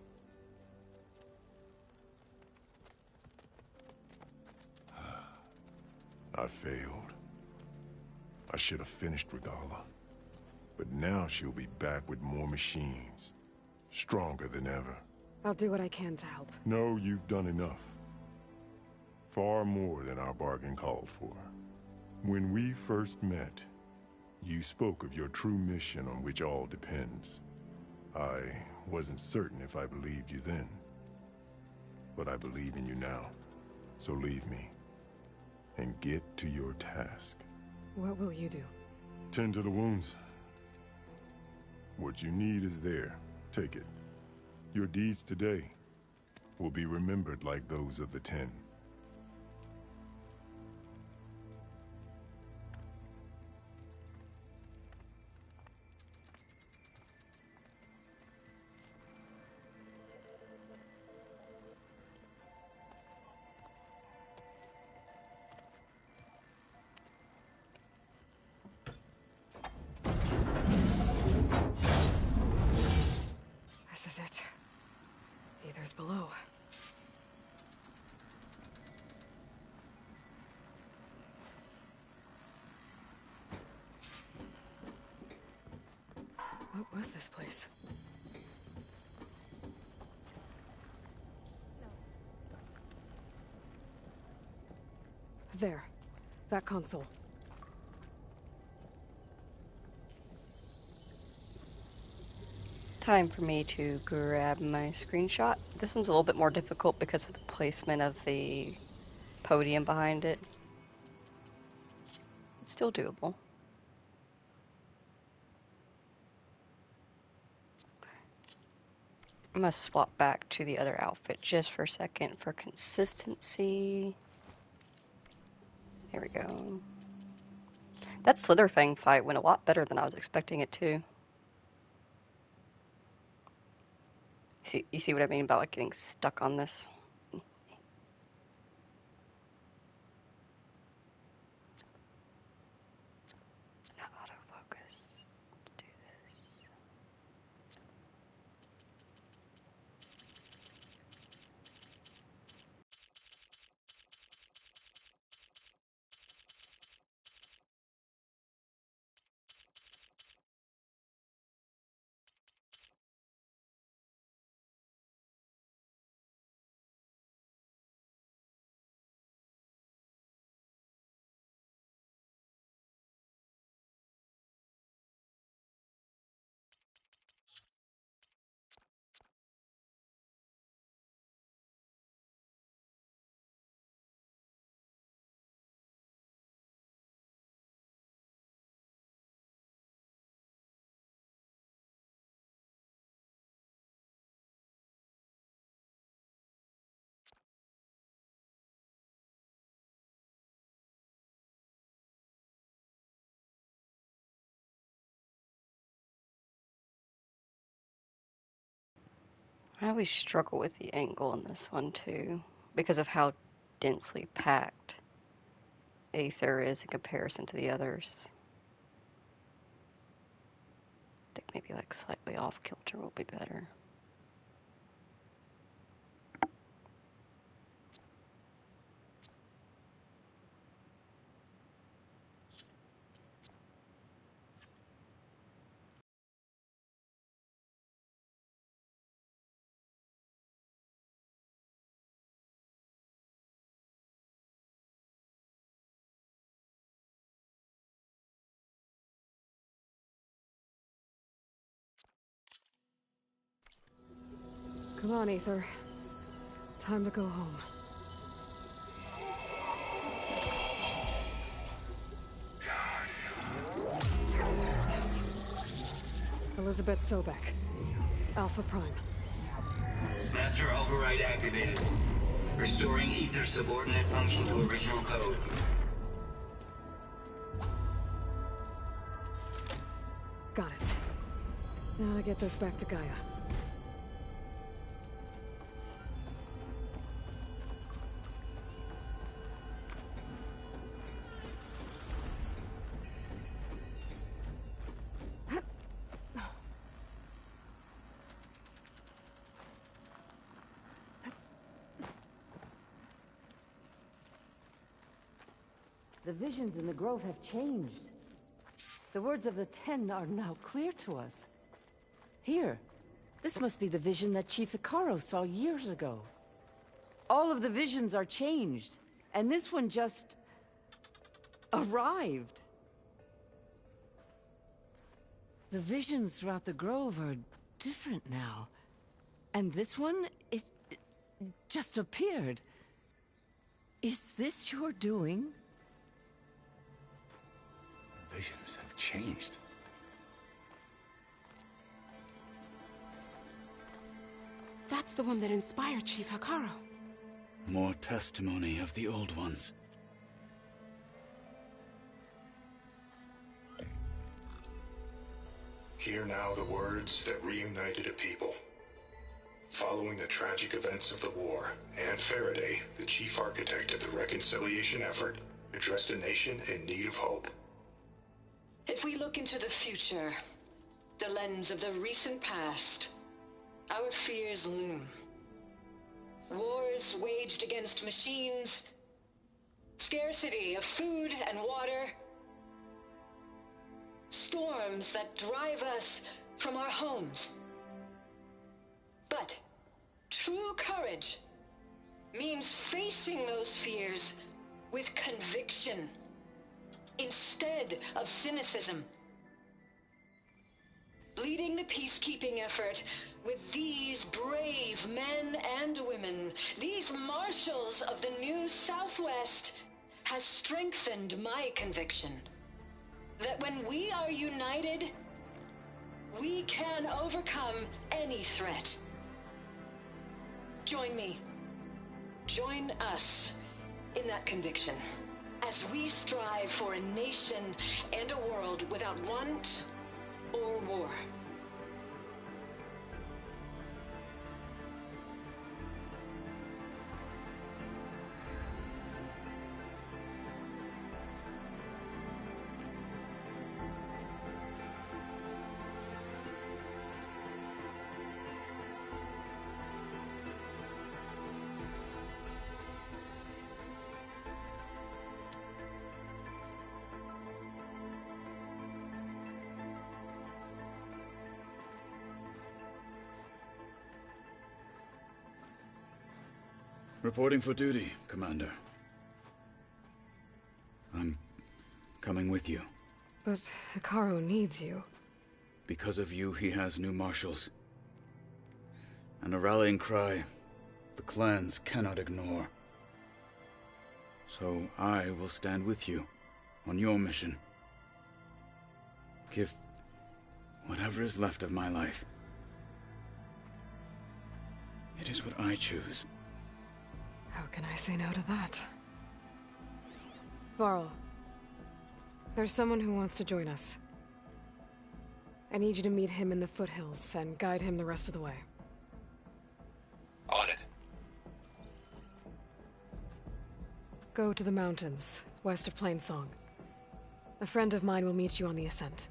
I failed. I should have finished Regala. But now she'll be back with more machines. Stronger than ever. I'll do what I can to help. No, you've done enough. Far more than our bargain called for. When we first met, you spoke of your true mission on which all depends. I wasn't certain if I believed you then. But I believe in you now. So leave me. And get to your task. What will you do? Tend to the wounds. What you need is there. Take it. Your deeds today will be remembered like those of the 10. This is it. Aether's below. What was this place? There. That console. Time for me to grab my screenshot. This one's a little bit more difficult because of the placement of the podium behind it. It's still doable. I'm gonna swap back to the other outfit just for a second for consistency. There we go. That Slitherfang fight went a lot better than I was expecting it to. You see what I mean about like getting stuck on this? I always struggle with the angle in this one too, because of how densely packed Aether is in comparison to the others. I think maybe like slightly off kilter will be better. Come on, Aether. Time to go home. Yes. Elizabeth Sobek. Alpha Prime. Master override activated. Restoring Aether subordinate function to original code. Got it. Now to get this back to Gaia. The visions in the grove have changed. The words of the Ten are now clear to us. Here, this must be the vision that Chief Hekkaro saw years ago. All of the visions are changed, and this one just arrived. The visions throughout the grove are different now. And this one, it just appeared. Is this your doing? Visions have changed. That's the one that inspired Chief Hekkaro. More testimony of the old ones. Hear now the words that reunited a people. Following the tragic events of the war, Anne Faraday, the chief architect of the reconciliation effort, addressed a nation in need of hope. If we look into the future, the lens of the recent past, our fears loom. Wars waged against machines, scarcity of food and water, storms that drive us from our homes. But true courage means facing those fears with conviction instead of cynicism. Leading the peacekeeping effort with these brave men and women, these marshals of the new Southwest, has strengthened my conviction that when we are united, we can overcome any threat. Join me. Join us in that conviction as we strive for a nation and a world without want or war. Reporting for duty, Commander. I'm coming with you. But Hekkaro needs you. Because of you, he has new marshals. And a rallying cry the clans cannot ignore. So I will stand with you on your mission. Give whatever is left of my life. It is what I choose. How can I say no to that? Varl, there's someone who wants to join us. I need you to meet him in the foothills and guide him the rest of the way. Go to the mountains, west of Plainsong. A friend of mine will meet you on the ascent.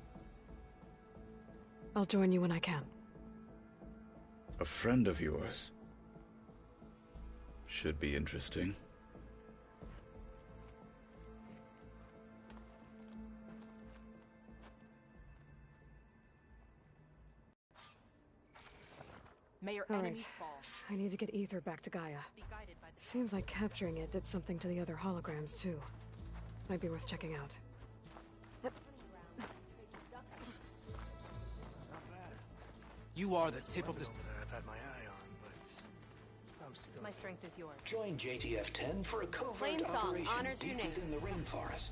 I'll join you when I can. A friend of yours? Should be interesting. May your All enemies right. fall. I need to get Aether back to Gaia. Seems like capturing it did something to the other holograms, too. Might be worth checking out. You are the tip of the... I've had my eye on, but I'm still... My strength is yours. Join JTF-10 for a covert Plainsong operation honors deep your name. within the rainforest.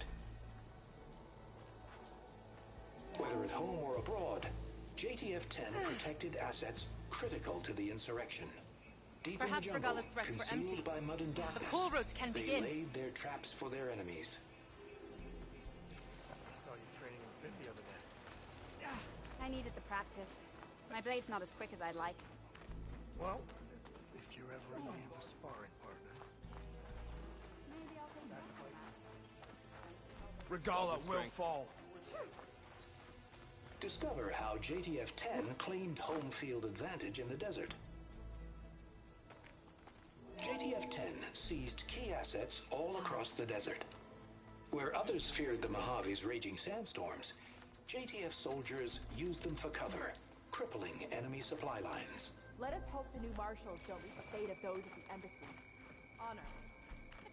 Whether at home or abroad, JTF-10 protected assets critical to the insurrection. Deep Perhaps in the jungle, Regalla's threats were concealed empty. by mud and The darkness, pull route can they begin. laid their traps for their enemies. I saw you training in fit the other day. I needed the practice. My blade's not as quick as I'd like. Well, if you're ever in need of a sparring partner... Regalla will fall. Discover how JTF-10 claimed home field advantage in the desert. JTF-10 seized key assets all across the desert. Where others feared the Mojave's raging sandstorms, JTF soldiers used them for cover, crippling enemy supply lines. Let us hope the new marshals don't reach the fate of those at the embassy. Honor.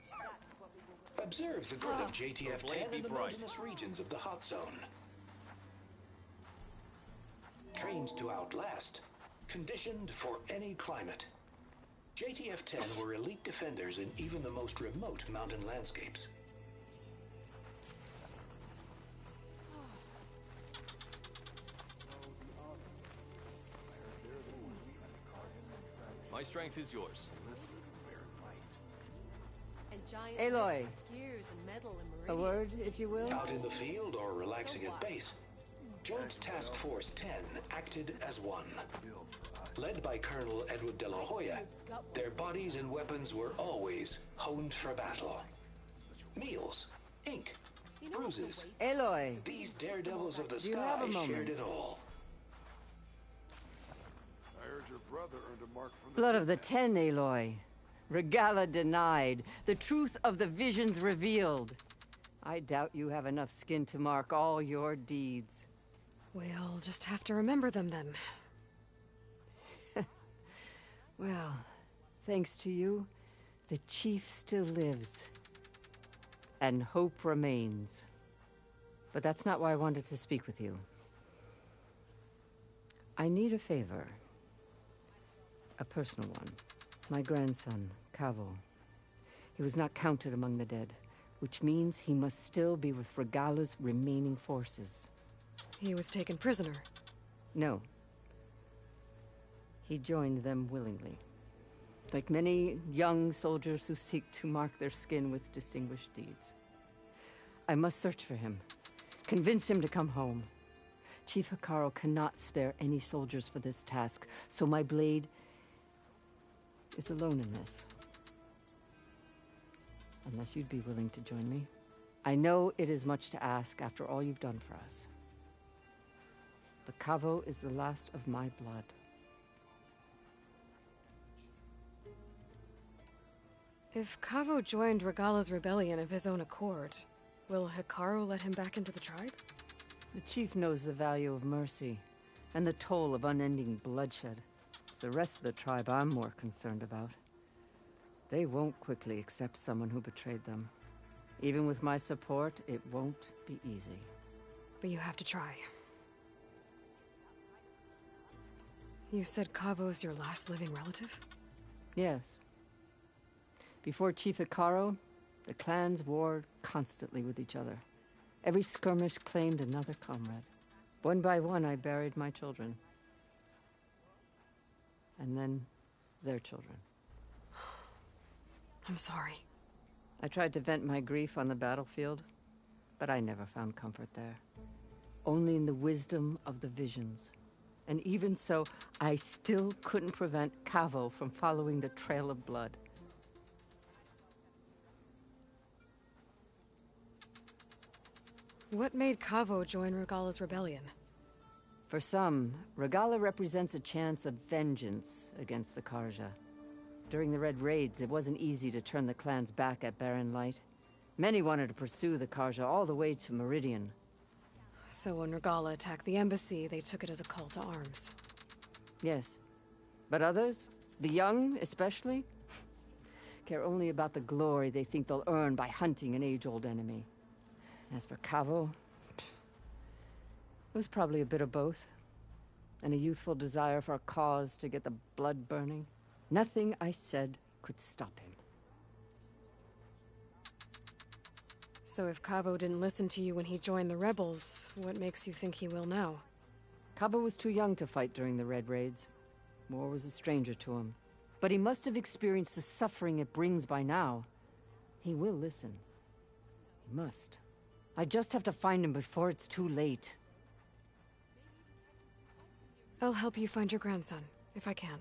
That's what we will... Observe the grid of JTF-10 blade be in the bright. mountainous regions of the hot zone. Trained to outlast, conditioned for any climate. JTF-10 were elite defenders in even the most remote mountain landscapes. My strength is yours. And giant Aloy. whips, gears and metal and A meridian. word, if you will? Out in the field or relaxing at base, Joint Task Force 10 acted as one. Led by Colonel Edward de la Hoya, their bodies and weapons were always honed for battle. Meals, ink, bruises. Aloy. These daredevils of the Do you have sky a moment? shared it all. I heard your brother earned a mark from Blood of the Ten, Aloy. Regalla denied. The truth of the visions revealed. I doubt you have enough skin to mark all your deeds. We'll just have to remember them then. Well, thanks to you, the Chief still lives. And hope remains. But that's not why I wanted to speak with you. I need a favor. A personal one. My grandson, Cavo. He was not counted among the dead, which means he must still be with Regalla's remaining forces. He was taken prisoner. No. He joined them willingly. Like many young soldiers who seek to mark their skin with distinguished deeds. I must search for him. Convince him to come home. Chief Hekkaro cannot spare any soldiers for this task, so my blade is alone in this. Unless you'd be willing to join me. I know it is much to ask after all you've done for us. But Cavo is the last of my blood. If Cavo joined Regalla's rebellion of his own accord, will Hekkaro let him back into the tribe? The chief knows the value of mercy, and the toll of unending bloodshed. It's the rest of the tribe I'm more concerned about. They won't quickly accept someone who betrayed them. Even with my support, it won't be easy. But you have to try. You said Cavo's your last living relative? Yes. Before Chief Hekkaro, the clans warred constantly with each other. Every skirmish claimed another comrade. One by one, I buried my children. And then, their children. I'm sorry. I tried to vent my grief on the battlefield, but I never found comfort there. Only in the wisdom of the visions. And even so, I still couldn't prevent Cavo from following the trail of blood. What made Kavo join Regala's rebellion? For some, Regala represents a chance of vengeance against the Karja. During the Red Raids, it wasn't easy to turn the clan's back at Barren Light. Many wanted to pursue the Karja all the way to Meridian. So when Regala attacked the embassy, they took it as a call to arms. Yes. But others, the young especially, care only about the glory they think they'll earn by hunting an age-old enemy. As for Kavo, it was probably a bit of both. And a youthful desire for a cause to get the blood burning. Nothing I said could stop him. So if Kavo didn't listen to you when he joined the rebels, what makes you think he will now? Kavo was too young to fight during the Red Raids. War was a stranger to him. But he must have experienced the suffering it brings by now. He will listen. He must. I just have to find him before it's too late. I'll help you find your grandson, if I can.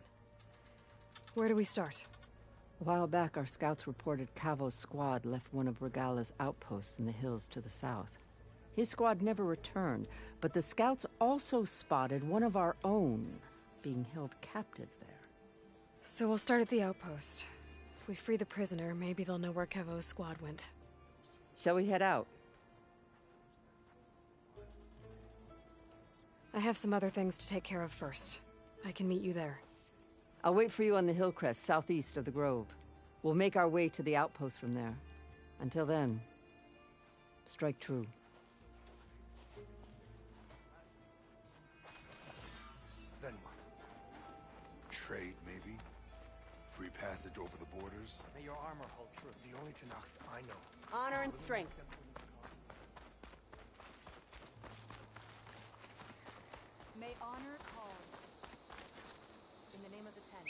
Where do we start? A while back, our scouts reported Kavo's squad left one of Regala's outposts in the hills to the south. His squad never returned, but the scouts also spotted one of our own being held captive there. So we'll start at the outpost. If we free the prisoner, maybe they'll know where Kavo's squad went. Shall we head out? I have some other things to take care of first. I can meet you there. I'll wait for you on the hill crest southeast of the grove. We'll make our way to the outpost from there. Until then, strike true. Then what? Trade, maybe? Free passage over the borders? May your armor hold true. The only Tenakth I know. Honor and strength. May honor call. In the name of the Ten.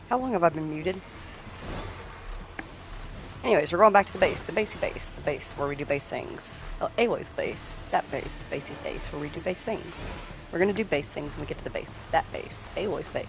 How long have I been muted? Anyways, we're going back to the base. The basey base. The base where we do base things. Oh, Aloy's base. That base. The basey base where we do base things. We're gonna do base things when we get to the base. That base. Aloy's base.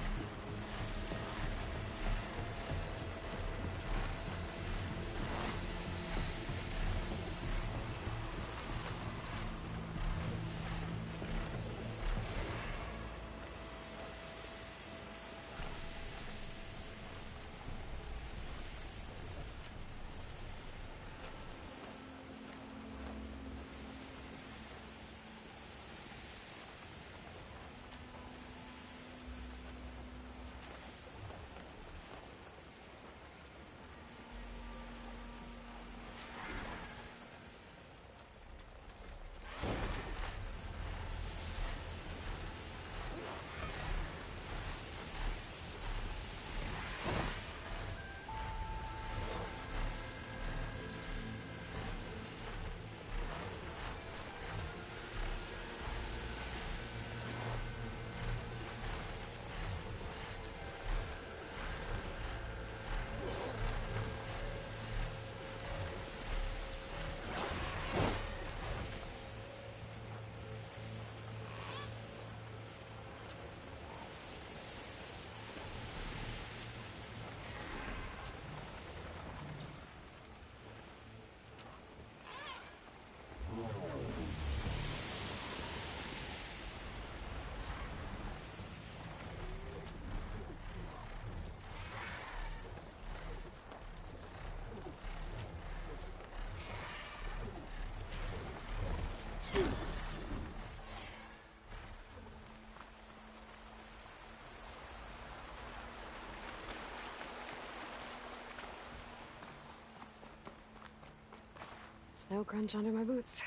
Snow crunch under my boots.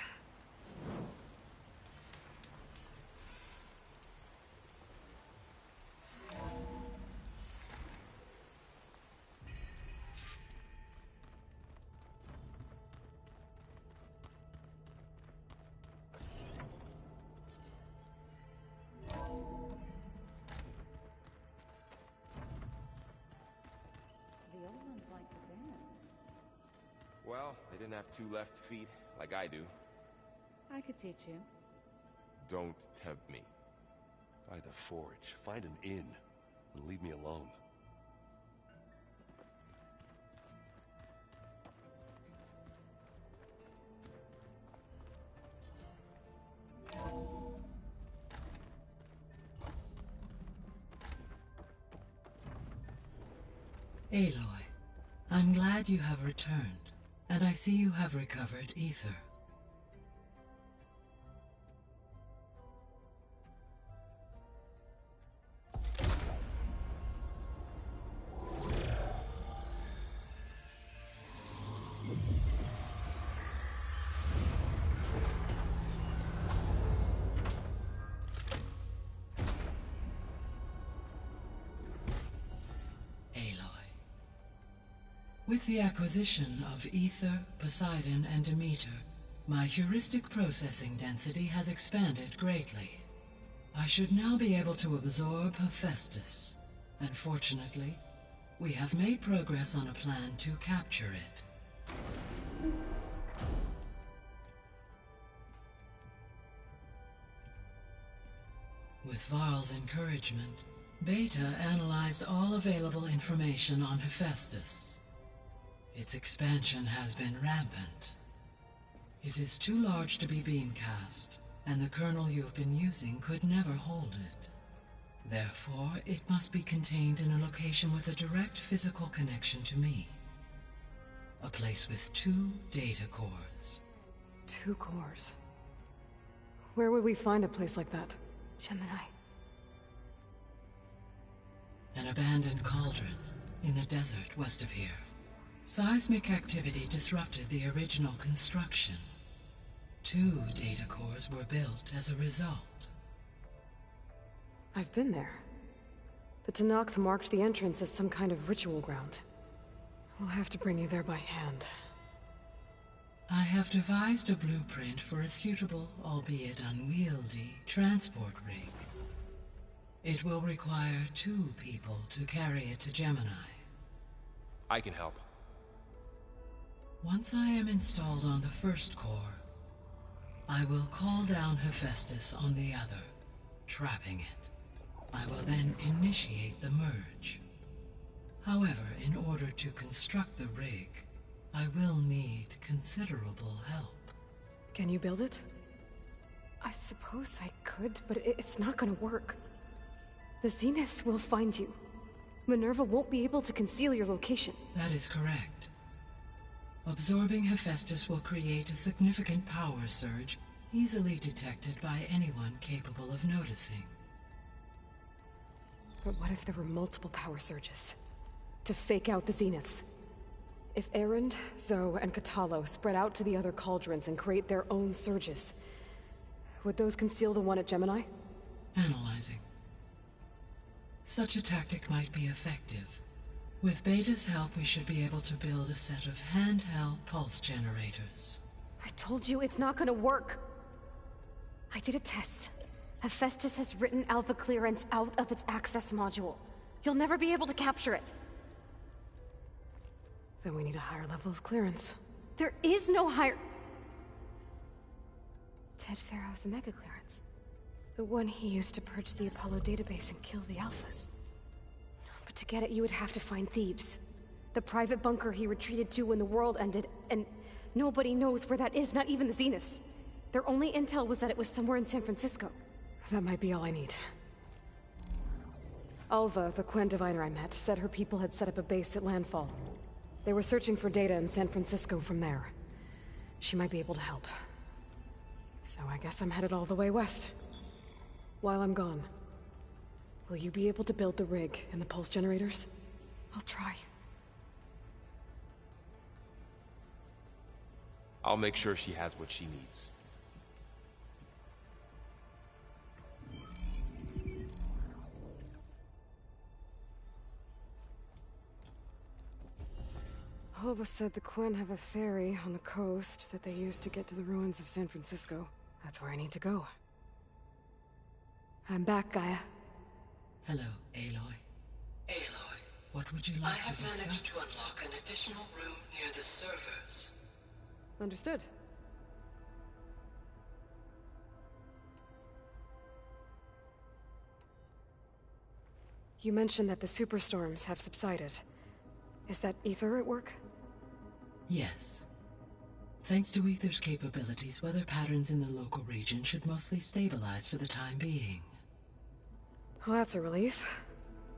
Well, they didn't have two left feet, like I do. I could teach you. Don't tempt me. By the forge, find an inn, and leave me alone. Aloy, I'm glad you have returned, and I see you have recovered Aether. With the acquisition of Aether, Poseidon, and Demeter, my heuristic processing density has expanded greatly. I should now be able to absorb Hephaestus, and fortunately, we have made progress on a plan to capture it. With Varl's encouragement, Beta analyzed all available information on Hephaestus. Its expansion has been rampant. It is too large to be beamcast, and the kernel you have been using could never hold it. Therefore, it must be contained in a location with a direct physical connection to me. A place with 2 data cores. 2 cores? Where would we find a place like that? Gemini. An abandoned cauldron in the desert west of here. Seismic activity disrupted the original construction. 2 data cores were built as a result. I've been there. The Tenakth marked the entrance as some kind of ritual ground. We'll have to bring you there by hand. I have devised a blueprint for a suitable, albeit unwieldy, transport rig. It will require 2 people to carry it to Gemini. I can help. Once I am installed on the first core, I will call down Hephaestus on the other, trapping it. I will then initiate the merge. However, in order to construct the rig, I will need considerable help. Can you build it? I suppose I could, but it's not gonna work. The Zeniths will find you. Minerva won't be able to conceal your location. That is correct. Absorbing Hephaestus will create a significant power surge, easily detected by anyone capable of noticing. But what if there were multiple power surges? To fake out the Zeniths? If Erend, Zoe, and Katalo spread out to the other cauldrons and create their own surges, would those conceal the one at Gemini? Analyzing. Such a tactic might be effective. With Beta's help, we should be able to build a set of handheld pulse generators. I told you it's not gonna work. I did a test. Hephaestus has written Alpha clearance out of its access module. You'll never be able to capture it. Then we need a higher level of clearance. There is no higher... Ted Pharaoh's Omega clearance. The one he used to purge the Apollo database and kill the Alphas. But to get it, you would have to find Thebes. The private bunker he retreated to when the world ended, and nobody knows where that is, not even the Zeniths. Their only intel was that it was somewhere in San Francisco. That might be all I need. Alva, the Quen diviner I met, said her people had set up a base at Landfall. They were searching for data in San Francisco from there. She might be able to help. So I guess I'm headed all the way west. While I'm gone, will you be able to build the rig and the pulse generators? I'll try. I'll make sure she has what she needs. Hulva said the Quen have a ferry on the coast that they use to get to the ruins of San Francisco. That's where I need to go. I'm back, Gaia. Hello, Aloy. Aloy, what would you like to discuss? I have managed to unlock an additional room near the servers. Understood. You mentioned that the superstorms have subsided. Is that Aether at work? Yes. Thanks to Aether's capabilities, weather patterns in the local region should mostly stabilize for the time being. Well, that's a relief.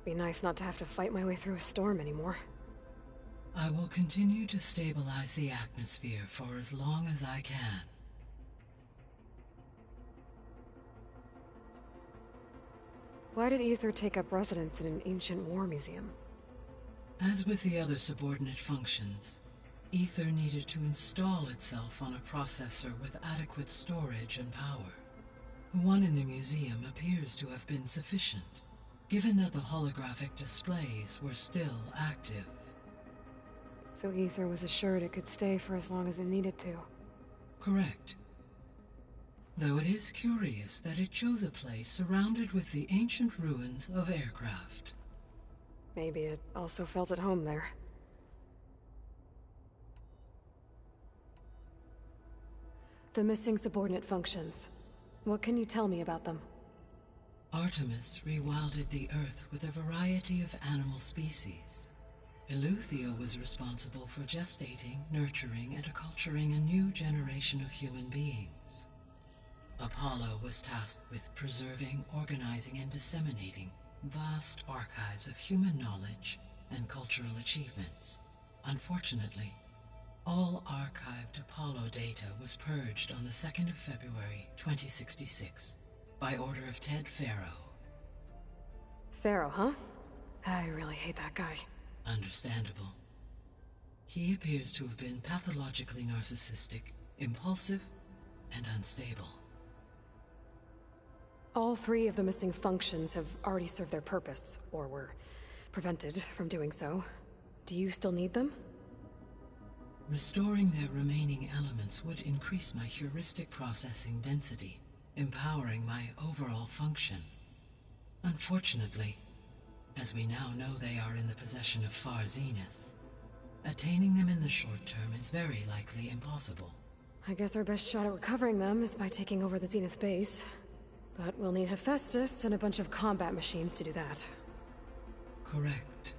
Be nice not to have to fight my way through a storm anymore. I will continue to stabilize the atmosphere for as long as I can. Why did Aether take up residence in an ancient war museum? As with the other subordinate functions, Aether needed to install itself on a processor with adequate storage and power. The one in the museum appears to have been sufficient, given that the holographic displays were still active. So Aether was assured it could stay for as long as it needed to. Correct. Though it is curious that it chose a place surrounded with the ancient ruins of aircraft. Maybe it also felt at home there. The missing subordinate functions. What can you tell me about them? Artemis rewilded the Earth with a variety of animal species. Eleuthia was responsible for gestating, nurturing, and acculturating a new generation of human beings. Apollo was tasked with preserving, organizing, and disseminating vast archives of human knowledge and cultural achievements. Unfortunately, all archived Apollo data was purged on the 2nd of February, 2066, by order of Ted Faro. Faro, huh? I really hate that guy. Understandable. He appears to have been pathologically narcissistic, impulsive, and unstable. All three of the missing functions have already served their purpose, or were prevented from doing so. Do you still need them? Restoring their remaining elements would increase my heuristic processing density, empowering my overall function. Unfortunately, as we now know they are in the possession of Far Zenith, attaining them in the short term is very likely impossible. I guess our best shot at recovering them is by taking over the Zenith base. But we'll need Hephaestus and a bunch of combat machines to do that. Correct.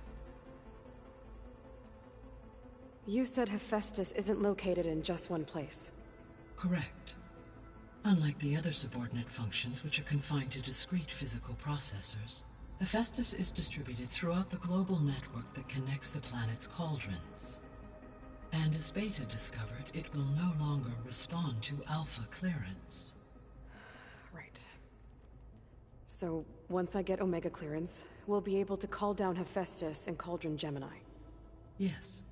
You said Hephaestus isn't located in just one place. Correct. Unlike the other subordinate functions, which are confined to discrete physical processors, Hephaestus is distributed throughout the global network that connects the planet's cauldrons. And as Beta discovered, it will no longer respond to Alpha clearance. Right. So, once I get Omega clearance, we'll be able to call down Hephaestus and Cauldron Gemini. Yes.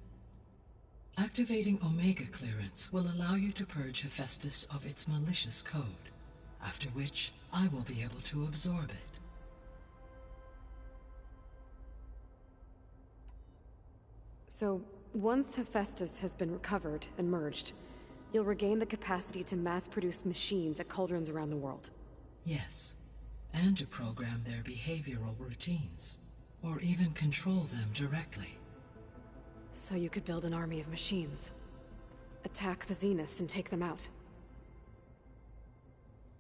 Activating Omega clearance will allow you to purge Hephaestus of its malicious code, after which I will be able to absorb it. So, once Hephaestus has been recovered and merged, you'll regain the capacity to mass-produce machines at cauldrons around the world. Yes, and to program their behavioral routines, or even control them directly. So you could build an army of machines. Attack the Zeniths and take them out.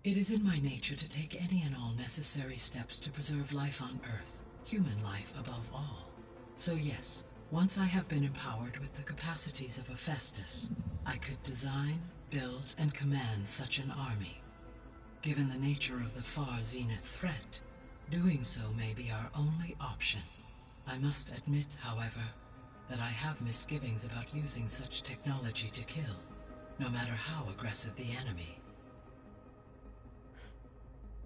It is in my nature to take any and all necessary steps to preserve life on Earth, human life above all. So yes, once I have been empowered with the capacities of Hephaestus, I could design, build, and command such an army. Given the nature of the Far Zenith threat, doing so may be our only option. I must admit, however, that I have misgivings about using such technology to kill, no matter how aggressive the enemy.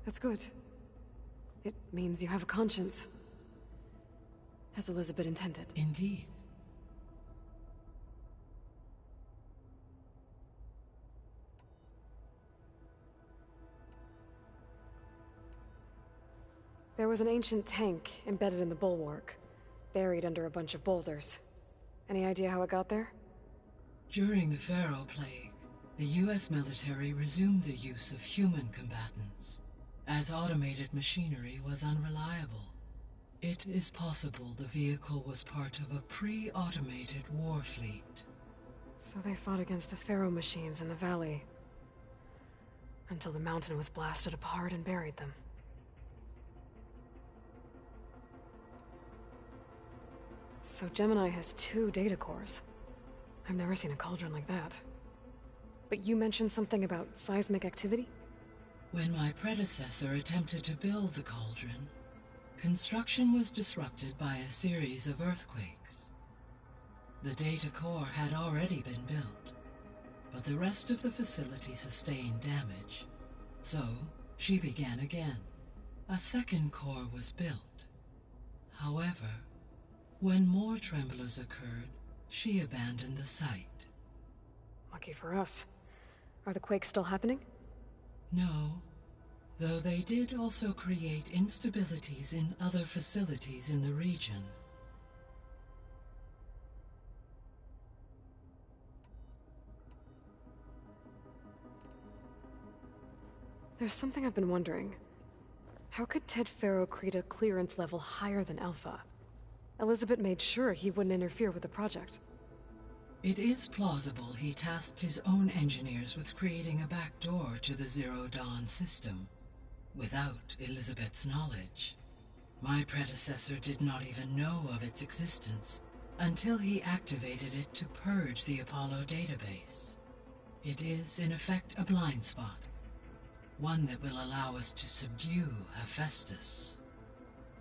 That's good. It means you have a conscience. As Elizabeth intended. Indeed. There was an ancient tank embedded in the bulwark, buried under a bunch of boulders. Any idea how it got there? During the Pharaoh Plague, the US military resumed the use of human combatants, as automated machinery was unreliable. It is possible the vehicle was part of a pre-automated war fleet. So they fought against the Pharaoh machines in the valley, until the mountain was blasted apart and buried them. So Gemini has 2 data cores. I've never seen a cauldron like that. But you mentioned something about seismic activity? When my predecessor attempted to build the cauldron, construction was disrupted by a series of earthquakes. The data core had already been built, but the rest of the facility sustained damage. So, she began again. A second core was built. However, when more tremblers occurred, she abandoned the site. Lucky for us. Are the quakes still happening? No, though they did also create instabilities in other facilities in the region. There's something I've been wondering. How could Ted Pharaoh create a clearance level higher than Alpha? Elizabeth made sure he wouldn't interfere with the project. It is plausible he tasked his own engineers with creating a back door to the Zero Dawn system, without Elizabeth's knowledge. My predecessor did not even know of its existence until he activated it to purge the Apollo database. It is, in effect, a blind spot, one that will allow us to subdue Hephaestus.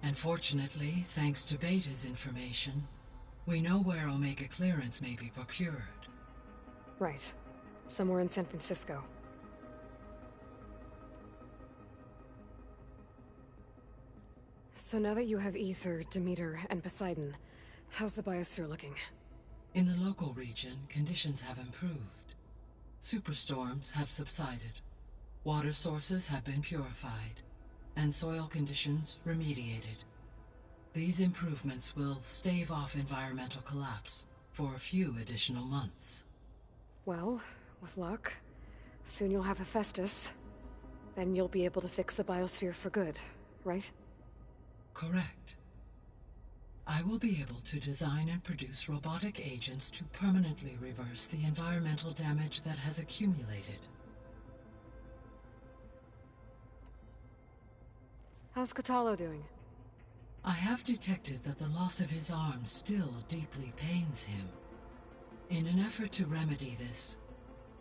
And fortunately, thanks to Beta's information, we know where Omega clearance may be procured. Right. Somewhere in San Francisco. So now that you have Aether, Demeter, and Poseidon, how's the biosphere looking? In the local region, conditions have improved. Superstorms have subsided. Water sources have been purified, and soil conditions remediated. These improvements will stave off environmental collapse for a few additional months. Well, with luck, soon you'll have Hephaestus. Then you'll be able to fix the biosphere for good, right? Correct. I will be able to design and produce robotic agents to permanently reverse the environmental damage that has accumulated. How's Kotallo doing? I have detected that the loss of his arm still deeply pains him. In an effort to remedy this,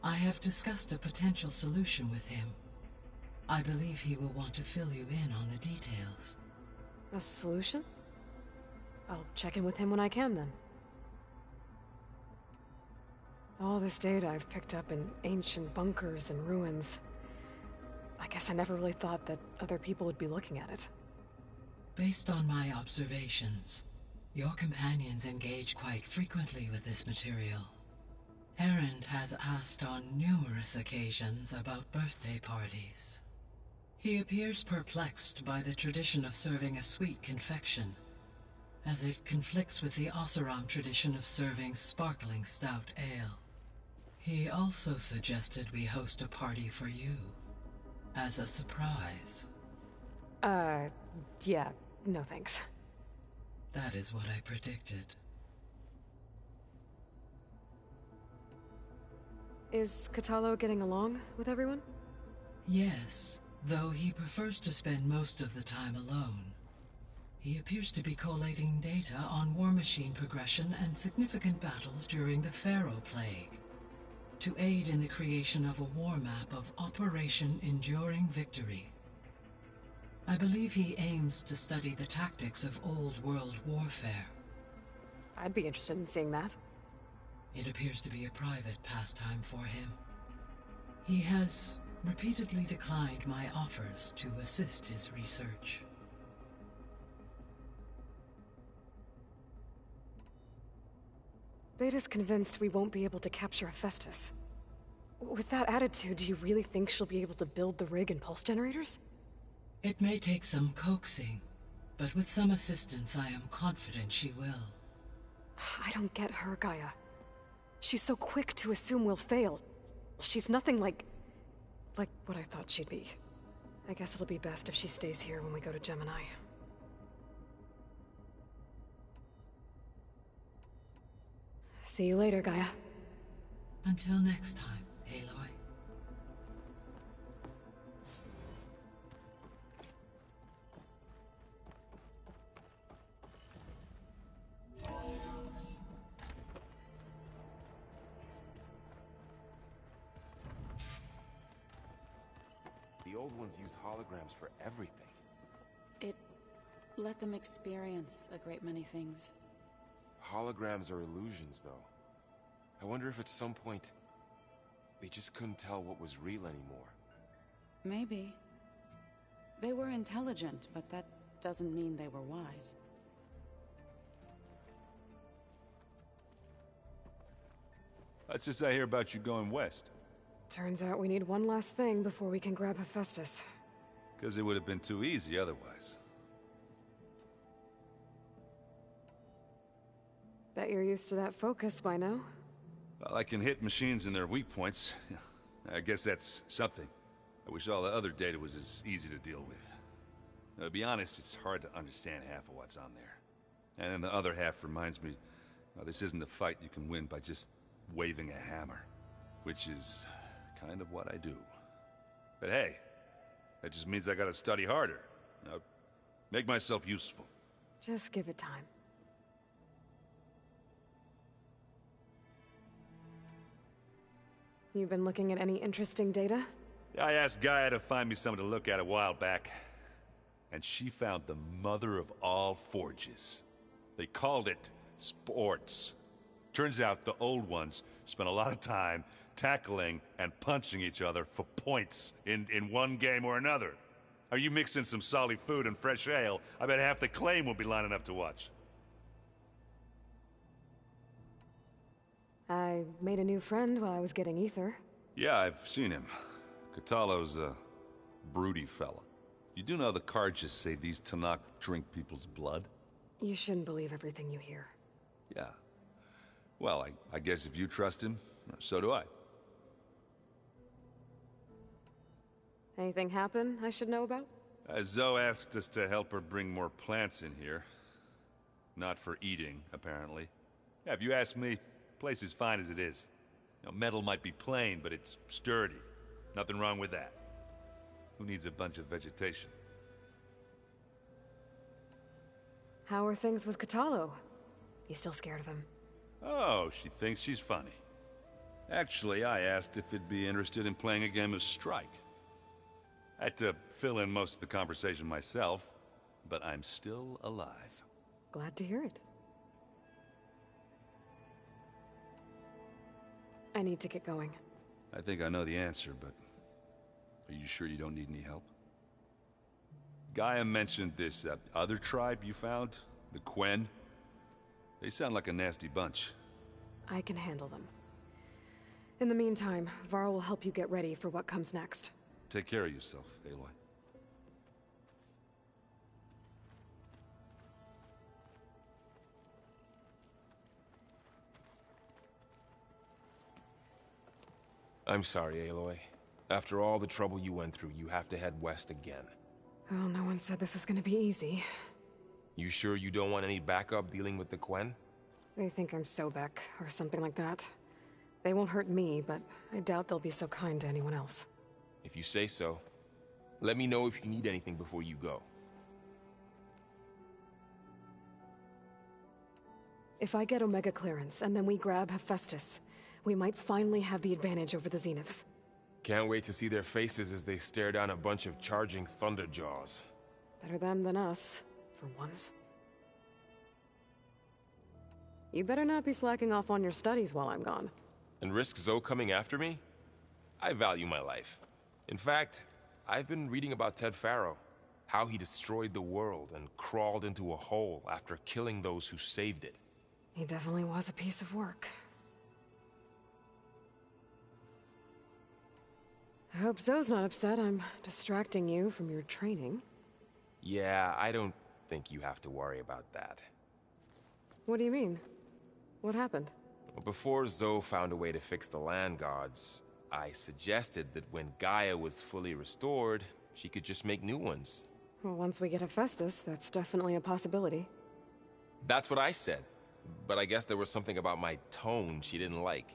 I have discussed a potential solution with him. I believe he will want to fill you in on the details. A solution? I'll check in with him when I can, then. All this data I've picked up in ancient bunkers and ruins. I guess I never really thought that other people would be looking at it. Based on my observations, your companions engage quite frequently with this material. Erend has asked on numerous occasions about birthday parties. He appears perplexed by the tradition of serving a sweet confection, as it conflicts with the Oseram tradition of serving sparkling stout ale. He also suggested we host a party for you, as a surprise. Yeah, no thanks. That is what I predicted. Is Kotallo getting along with everyone? Yes, though he prefers to spend most of the time alone. He appears to be collating data on war machine progression and significant battles during the Pharaoh Plague, to aid in the creation of a war map of Operation Enduring Victory. I believe he aims to study the tactics of old world warfare. I'd be interested in seeing that. It appears to be a private pastime for him. He has repeatedly declined my offers to assist his research. Beta's convinced we won't be able to capture Hephaestus. With that attitude, do you really think she'll be able to build the rig and pulse generators? It may take some coaxing, but with some assistance I am confident she will. I don't get her, Gaia. She's so quick to assume we'll fail. She's nothing like what I thought she'd be. I guess it'll be best if she stays here when we go to Gemini. See you later, Gaia. Until next time, Aloy. The old ones used holograms for everything. It let them experience a great many things. Holograms are illusions, though. I wonder if at some point they just couldn't tell what was real anymore. Maybe. They were intelligent, but that doesn't mean they were wise. What's this I hear about you going west? Turns out we need one last thing before we can grab Hephaestus. Because it would have been too easy otherwise. Bet you're used to that focus by now. Well, I can hit machines in their weak points. I guess that's something. I wish all the other data was as easy to deal with. Now, to be honest, it's hard to understand half of what's on there. And then the other half reminds me, well, this isn't a fight you can win by just waving a hammer. Which is kind of what I do. But hey, that just means I gotta study harder. Now, make myself useful. Just give it time. You've been looking at any interesting data? I asked Gaia to find me something to look at a while back, and she found the mother of all forges. They called it sports. Turns out the old ones spent a lot of time tackling and punching each other for points in one game or another. Are you mixing some solid food and fresh ale? I bet half the claim will be lining up to watch. I made a new friend while I was getting Aether. Yeah, I've seen him. Catalo's a broody fella. You do know the cards just say these Tenakth drink people's blood? You shouldn't believe everything you hear. Yeah. Well, I guess if you trust him, so do I. Anything happen I should know about? Zoe asked us to help her bring more plants in here. Not for eating, apparently. Yeah, if you ask me, the place is fine as it is. You know, metal might be plain, but it's sturdy. Nothing wrong with that. Who needs a bunch of vegetation? How are things with Catalo? You still scared of him? Oh, she thinks she's funny. Actually, I asked if it'd be interested in playing a game of Strike. I had to fill in most of the conversation myself, but I'm still alive. Glad to hear it. I need to get going. I think I know the answer, but are you sure you don't need any help? Gaia mentioned this other tribe you found, the Quen. They sound like a nasty bunch. I can handle them. In the meantime, Varl will help you get ready for what comes next. Take care of yourself, Aloy. I'm sorry, Aloy. After all the trouble you went through, you have to head west again. Well, no one said this was gonna be easy. You sure you don't want any backup dealing with the Quen? They think I'm Sobek, or something like that. They won't hurt me, but I doubt they'll be so kind to anyone else. If you say so. Let me know if you need anything before you go. If I get Omega clearance, and then we grab Hephaestus, we might finally have the advantage over the Zeniths. Can't wait to see their faces as they stare down a bunch of charging Thunderjaws. Better them than us, for once. You better not be slacking off on your studies while I'm gone. And risk Zoe coming after me? I value my life. In fact, I've been reading about Tedfaro, how he destroyed the world and crawled into a hole after killing those who saved it. He definitely was a piece of work. I hope Zoe's not upset I'm distracting you from your training. Yeah, I don't think you have to worry about that. What do you mean? What happened? Before Zoe found a way to fix the land gods, I suggested that when Gaia was fully restored, she could just make new ones. Well, once we get Hephaestus, that's definitely a possibility. That's what I said, but I guess there was something about my tone she didn't like.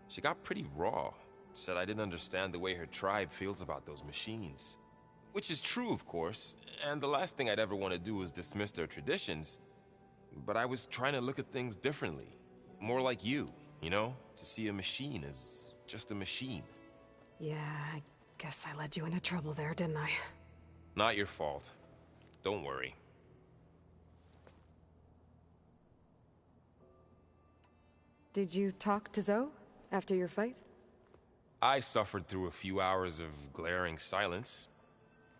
She got pretty raw, said I didn't understand the way her tribe feels about those machines. Which is true, of course, and the last thing I'd ever want to do is dismiss their traditions. But I was trying to look at things differently. More like you know? To see a machine as just a machine. Yeah, I guess I led you into trouble there, didn't I? Not your fault. Don't worry. Did you talk to Zoe after your fight? I suffered through a few hours of glaring silence.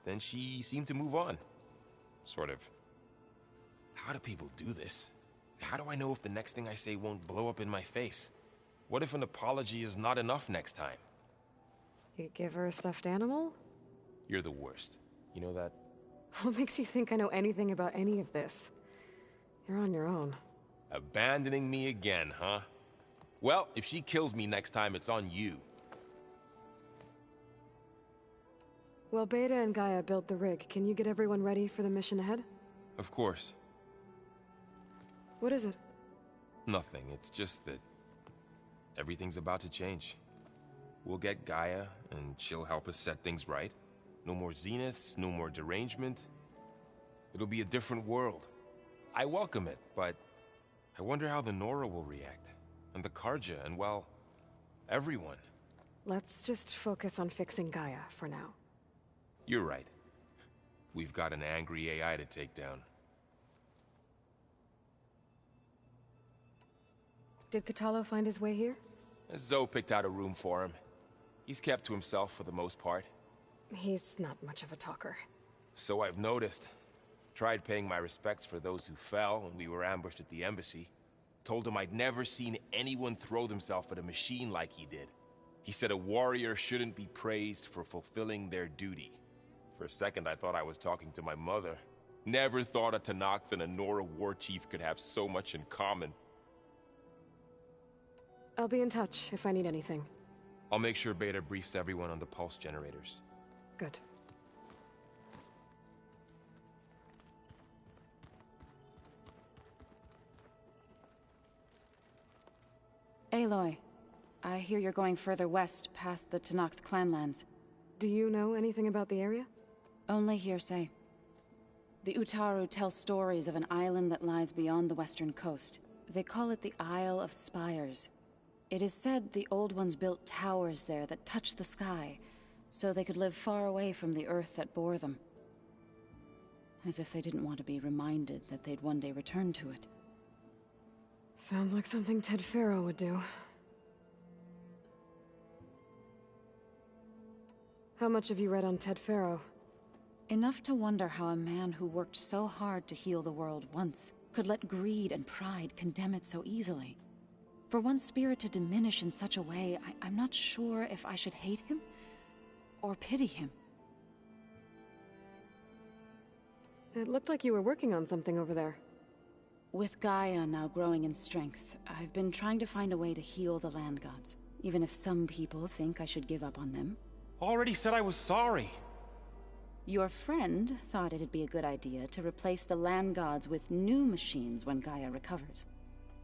Then she seemed to move on. Sort of. How do people do this? How do I know if the next thing I say won't blow up in my face? What if an apology is not enough next time? You give her a stuffed animal? You're the worst. You know that? What makes you think I know anything about any of this? You're on your own. Abandoning me again, huh? Well, if she kills me next time, it's on you. Well, Beta and Gaia built the rig. Can you get everyone ready for the mission ahead? Of course. What is it? Nothing. It's just that everything's about to change. We'll get Gaia, and she'll help us set things right. No more zeniths, no more derangement. It'll be a different world. I welcome it, but I wonder how the Nora will react. And the Karja, and well, everyone. Let's just focus on fixing Gaia for now. You're right. We've got an angry AI to take down. Did Kotallo find his way here? Zoe picked out a room for him. He's kept to himself for the most part. He's not much of a talker. So I've noticed. Tried paying my respects for those who fell when we were ambushed at the embassy. Told him I'd never seen anyone throw themselves at a machine like he did. He said a warrior shouldn't be praised for fulfilling their duty. For a second I thought I was talking to my mother. Never thought a Tenakth and a Nora war chief could have so much in common. I'll be in touch if I need anything. I'll make sure Beta briefs everyone on the pulse generators. Good. Aloy, I hear you're going further west past the Tenakth clanlands. Do you know anything about the area? Only hearsay. The Utaru tell stories of an island that lies beyond the western coast. They call it the Isle of Spires. It is said the Old Ones built towers there that touch the sky, so they could live far away from the earth that bore them. As if they didn't want to be reminded that they'd one day return to it. Sounds like something Tepharo would do. How much have you read on Tepharo? Enough to wonder how a man who worked so hard to heal the world once could let greed and pride condemn it so easily. For one spirit to diminish in such a way, I'm not sure if I should hate him or pity him. It looked like you were working on something over there. With Gaia now growing in strength, I've been trying to find a way to heal the land gods, even if some people think I should give up on them. Already said I was sorry. Your friend thought it'd be a good idea to replace the land gods with new machines when Gaia recovers.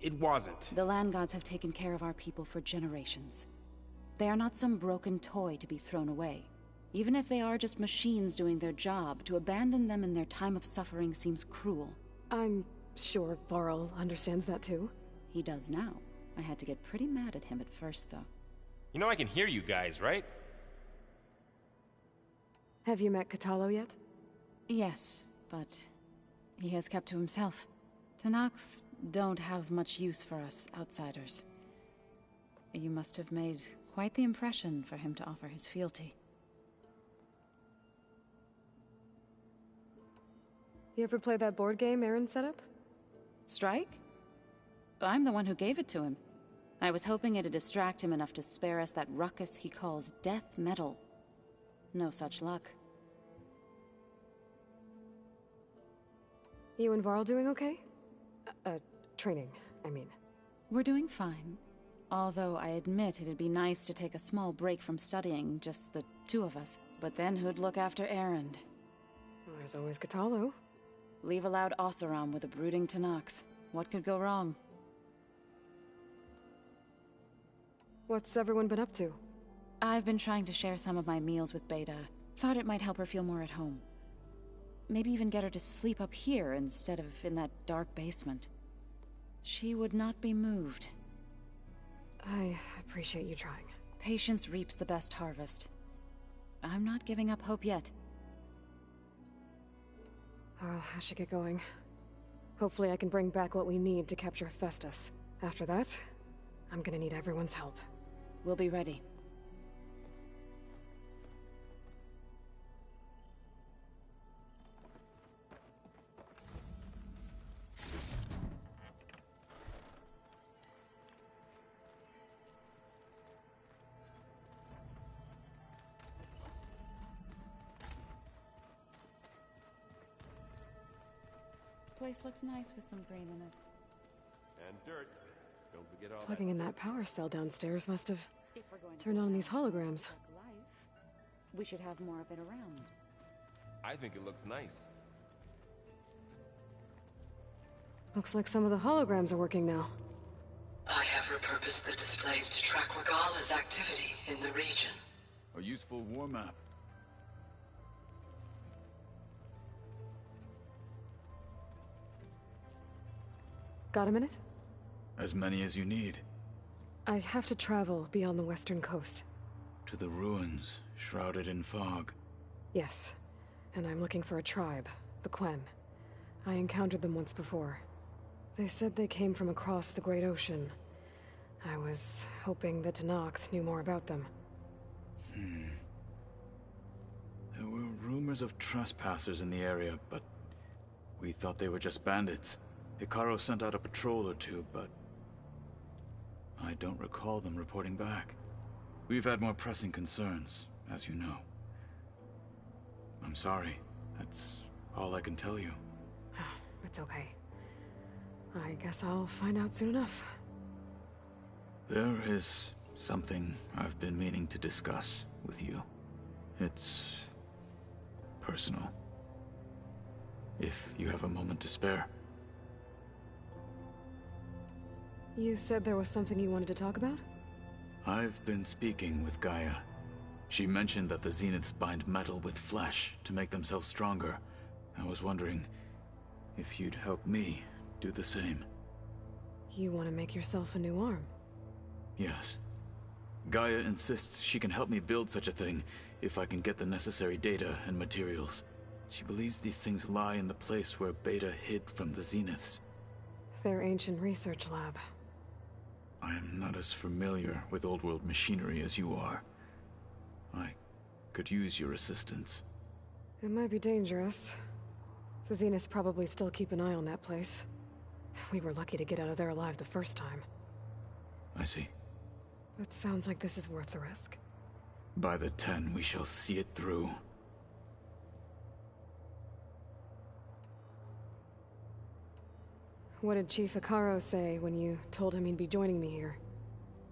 It wasn't. The land gods have taken care of our people for generations. They are not some broken toy to be thrown away. Even if they are just machines doing their job, to abandon them in their time of suffering seems cruel. I'm sure Varl understands that too. He does now. I had to get pretty mad at him at first, though. You know I can hear you guys, right? Have you met Kotallo yet? Yes, but he has kept to himself. Tenakth don't have much use for us outsiders. You must have made quite the impression for him to offer his fealty. You ever play that board game Aaron set up? Strike? I'm the one who gave it to him. I was hoping it'd distract him enough to spare us that ruckus he calls death metal. No such luck. You and Varl doing okay? Training, I mean. We're doing fine. Although I admit it'd be nice to take a small break from studying, just the two of us. But then who'd look after Erend? Well, there's always Katalo. Leave a loud Oseram with a brooding Tenakth. What could go wrong? What's everyone been up to? I've been trying to share some of my meals with Beta. Thought it might help her feel more at home. Maybe even get her to sleep up here instead of in that dark basement. She would not be moved. I appreciate you trying. Patience reaps the best harvest. I'm not giving up hope yet. Well, I should get going. Hopefully I can bring back what we need to capture Hephaestus. After that, I'm gonna need everyone's help. We'll be ready. Place looks nice with some green in it. And dirt. Don't forget all Plugging in that power cell downstairs must have turned on these holograms. We should have more of it around. I think it looks nice. Looks like some of the holograms are working now. I have repurposed the displays to track Regala's activity in the region. A useful war map. Got a minute? As many as you need. I have to travel beyond the western coast. To the ruins, shrouded in fog. Yes, and I'm looking for a tribe, the Quen. I encountered them once before. They said they came from across the Great Ocean. I was hoping that Tenakth knew more about them. There were rumors of trespassers in the area, but we thought they were just bandits. Hekkaro sent out a patrol or two, but I don't recall them reporting back. We've had more pressing concerns, as you know. I'm sorry. That's all I can tell you. It's okay. I guess I'll find out soon enough. There is something I've been meaning to discuss with you. It's personal. If you have a moment to spare. You said there was something you wanted to talk about? I've been speaking with Gaia. She mentioned that the Zeniths bind metal with flesh to make themselves stronger. I was wondering if you'd help me do the same. You want to make yourself a new arm? Yes. Gaia insists she can help me build such a thing if I can get the necessary data and materials. She believes these things lie in the place where Beta hid from the Zeniths. Their ancient research lab. I am not as familiar with old-world machinery as you are. I could use your assistance. It might be dangerous. The Zeniths probably still keep an eye on that place. We were lucky to get out of there alive the first time. I see. It sounds like this is worth the risk. By the 10, we shall see it through. What did Chief Hekkaro say when you told him he'd be joining me here?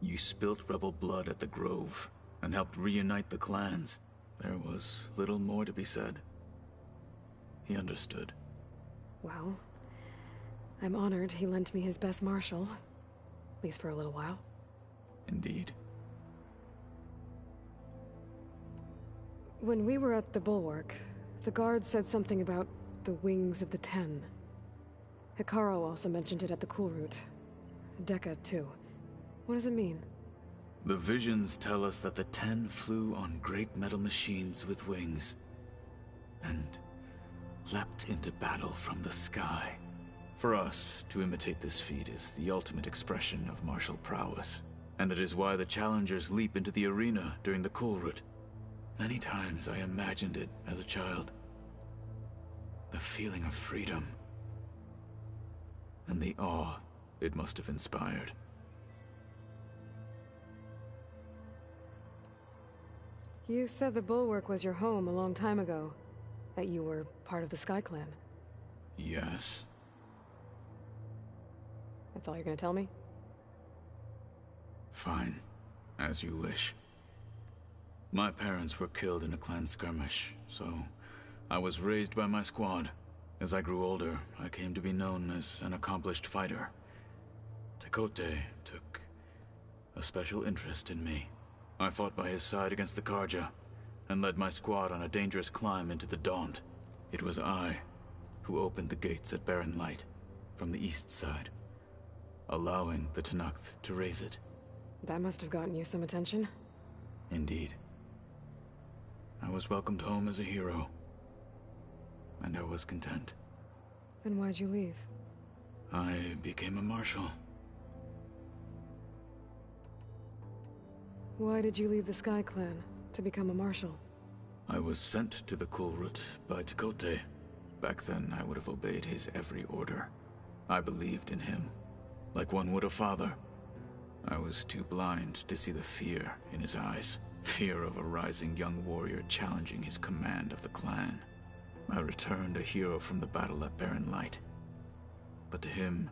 You spilt rebel blood at the Grove, and helped reunite the clans. There was little more to be said. He understood. Well, I'm honored he lent me his best marshal. At least for a little while. Indeed. When we were at the Bulwark, the guard said something about the Wings of the Ten. Hekkaro also mentioned it at the Cool Route. Dekka, too. What does it mean? The visions tell us that the 10 flew on great metal machines with wings, and leapt into battle from the sky. For us, to imitate this feat is the ultimate expression of martial prowess, and it is why the challengers leap into the arena during the Cool Route. Many times I imagined it as a child. The feeling of freedom, and the awe it must have inspired. You said the Bulwark was your home a long time ago. That you were part of the Sky Clan. Yes. That's all you're gonna tell me? Fine. As you wish. My parents were killed in a clan skirmish, so I was raised by my squad. As I grew older, I came to be known as an accomplished fighter. Tenakth took a special interest in me. I fought by his side against the Karja, and led my squad on a dangerous climb into the Daunt. It was I who opened the gates at Barren Light from the east side, allowing the Tenakth to raise it. That must have gotten you some attention. Indeed. I was welcomed home as a hero, and I was content. Then why'd you leave? I became a marshal. Why did you leave the Sky Clan to become a marshal? I was sent to the Kulrut by Tenakth. Back then, I would have obeyed his every order. I believed in him, like one would a father. I was too blind to see the fear in his eyes. Fear of a rising young warrior challenging his command of the clan. I returned a hero from the battle at Barren Light. But to him,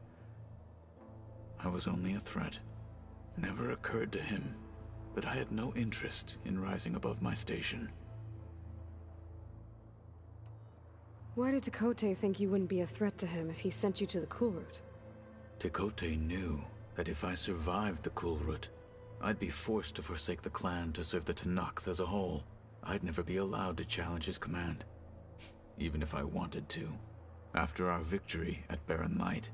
I was only a threat. Never occurred to him that I had no interest in rising above my station. Why did Tenakth think you wouldn't be a threat to him if he sent you to the Kulrut? Tenakth knew that if I survived the Kulrut, I'd be forced to forsake the clan to serve the Tenakth as a whole. I'd never be allowed to challenge his command, even if I wanted to. After our victory at Barren Light,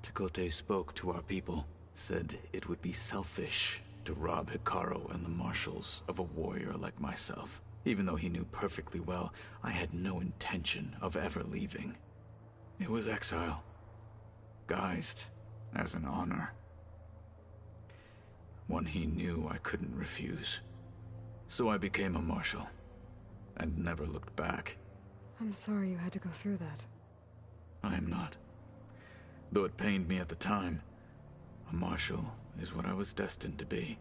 Tenakth spoke to our people, said it would be selfish to rob Hekkaro and the marshals of a warrior like myself. Even though he knew perfectly well I had no intention of ever leaving. It was exile, guised as an honor. One he knew I couldn't refuse. So I became a marshal, and never looked back. I'm sorry you had to go through that. I am not. Though it pained me at the time, a marshal is what I was destined to be.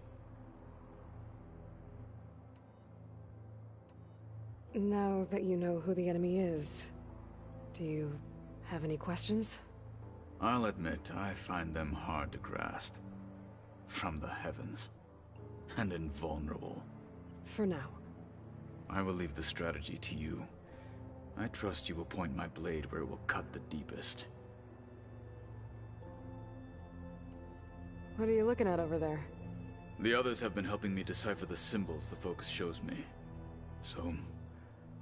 Now that you know who the enemy is, do you have any questions? I'll admit, I find them hard to grasp. From the heavens. And invulnerable. For now. I will leave the strategy to you. I trust you will point my blade where it will cut the deepest. What are you looking at over there? The others have been helping me decipher the symbols the focus shows me. So,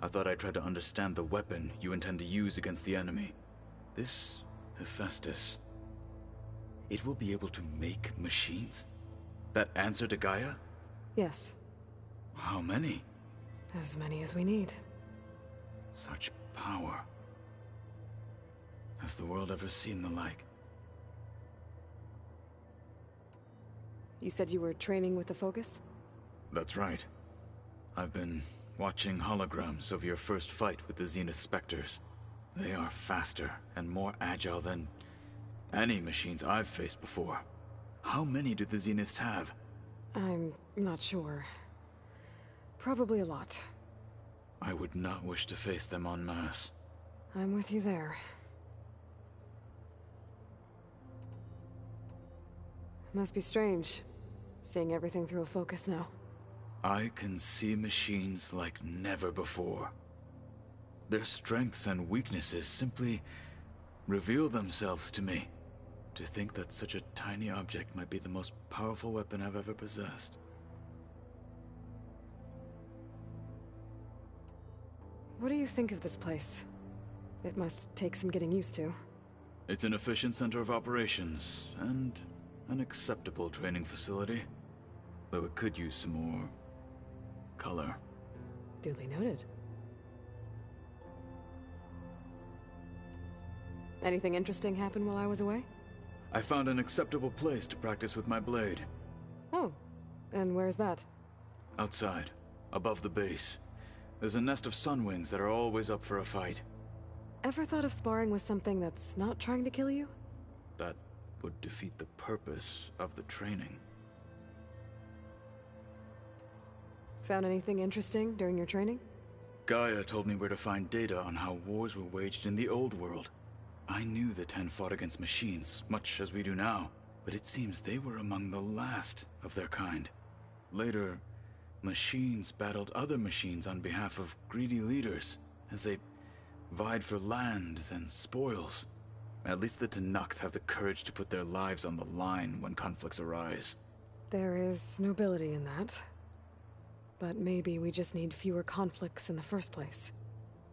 I thought I'd try to understand the weapon you intend to use against the enemy. This Hephaestus, it will be able to make machines? That answer to Gaia? Yes. How many? As many as we need. Such power. Has the world ever seen the like? You said you were training with the Focus? That's right. I've been watching holograms of your first fight with the Zenith Spectres. They are faster and more agile than any machines I've faced before. How many do the Zeniths have? I'm not sure. Probably a lot. I would not wish to face them en masse. I'm with you there. Must be strange, seeing everything through a focus now. I can see machines like never before. Their strengths and weaknesses simply reveal themselves to me. To think that such a tiny object might be the most powerful weapon I've ever possessed. What do you think of this place? It must take some getting used to. It's an efficient center of operations, and an acceptable training facility. Though it could use some more color. Duly noted. Anything interesting happen while I was away? I found an acceptable place to practice with my blade. Oh, and where's that? Outside, above the base. There's a nest of sunwings that are always up for a fight. Ever thought of sparring with something that's not trying to kill you? That would defeat the purpose of the training. Found anything interesting during your training? Gaia told me where to find data on how wars were waged in the old world. I knew the Ten fought against machines, much as we do now, but it seems they were among the last of their kind. Later, machines battled other machines on behalf of greedy leaders, as they vied for lands and spoils. At least the Tenakth have the courage to put their lives on the line when conflicts arise. There is nobility in that. But maybe we just need fewer conflicts in the first place.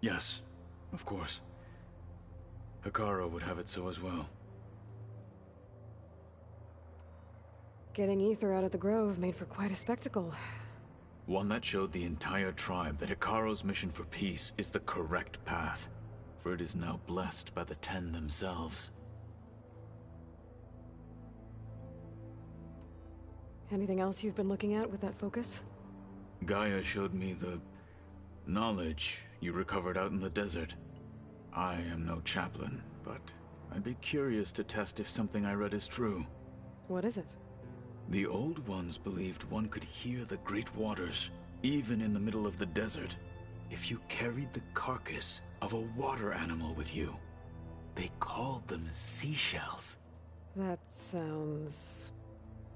Yes, of course. Hekkaro would have it so as well. Getting Aether out of the Grove made for quite a spectacle. One that showed the entire tribe that Hekkaro's mission for peace is the correct path, for it is now blessed by the Ten themselves. Anything else you've been looking at with that focus? Gaia showed me the knowledge you recovered out in the desert. I am no chaplain, but I'd be curious to test if something I read is true. What is it? The Old Ones believed one could hear the great waters, even in the middle of the desert, if you carried the carcass of a water animal with you. They called them seashells. That sounds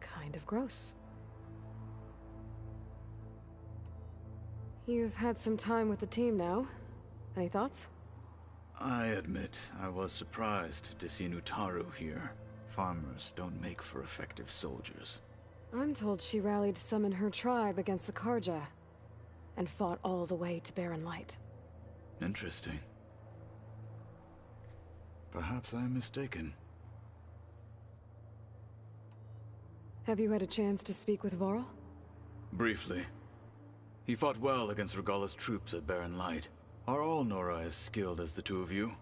kind of gross. You've had some time with the team now. Any thoughts? I admit I was surprised to see Utaru here. Farmers don't make for effective soldiers. I'm told she rallied some in her tribe against the Karja, and fought all the way to Barren Light. Interesting. Perhaps I'm mistaken. Have you had a chance to speak with Varl? Briefly. He fought well against Regalla's troops at Barren Light. Are all Nora as skilled as the two of you?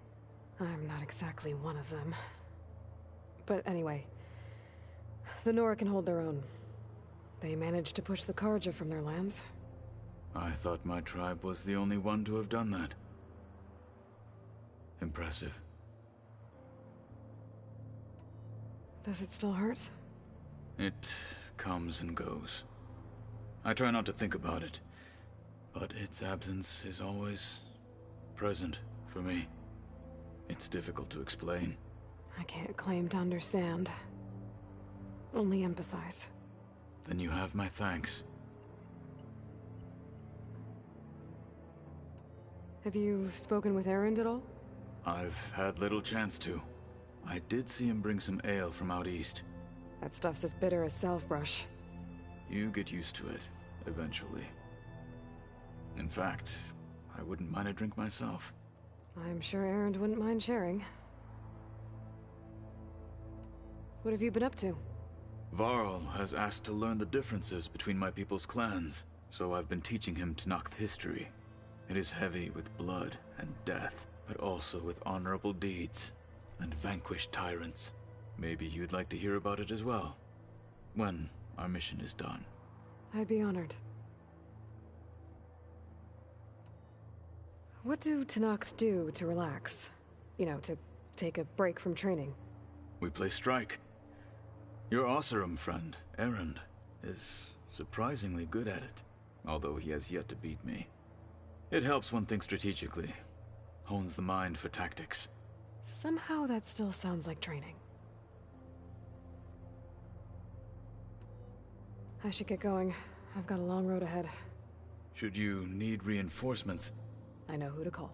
I'm not exactly one of them. But anyway, the Nora can hold their own. They managed to push the Karja from their lands. I thought my tribe was the only one to have done that. Impressive. Does it still hurt? It comes and goes. I try not to think about it, but its absence is always present for me. It's difficult to explain. I can't claim to understand. Only empathize. Then you have my thanks. Have you spoken with Erend at all? I've had little chance to. I did see him bring some ale from out east. That stuff's as bitter as salve-brush. You get used to it, eventually. In fact, I wouldn't mind a drink myself. I'm sure Erend wouldn't mind sharing. What have you been up to? Varl has asked to learn the differences between my people's clans, so I've been teaching him Tenakth history. It is heavy with blood and death, but also with honorable deeds and vanquished tyrants. Maybe you'd like to hear about it as well, when our mission is done. I'd be honored. What do Tenakth do to relax? You know, to take a break from training? We play strike. Your Oseram friend, Erend, is surprisingly good at it, although he has yet to beat me. It helps one think strategically, hones the mind for tactics. Somehow that still sounds like training. I should get going. I've got a long road ahead. Should you need reinforcements, I know who to call.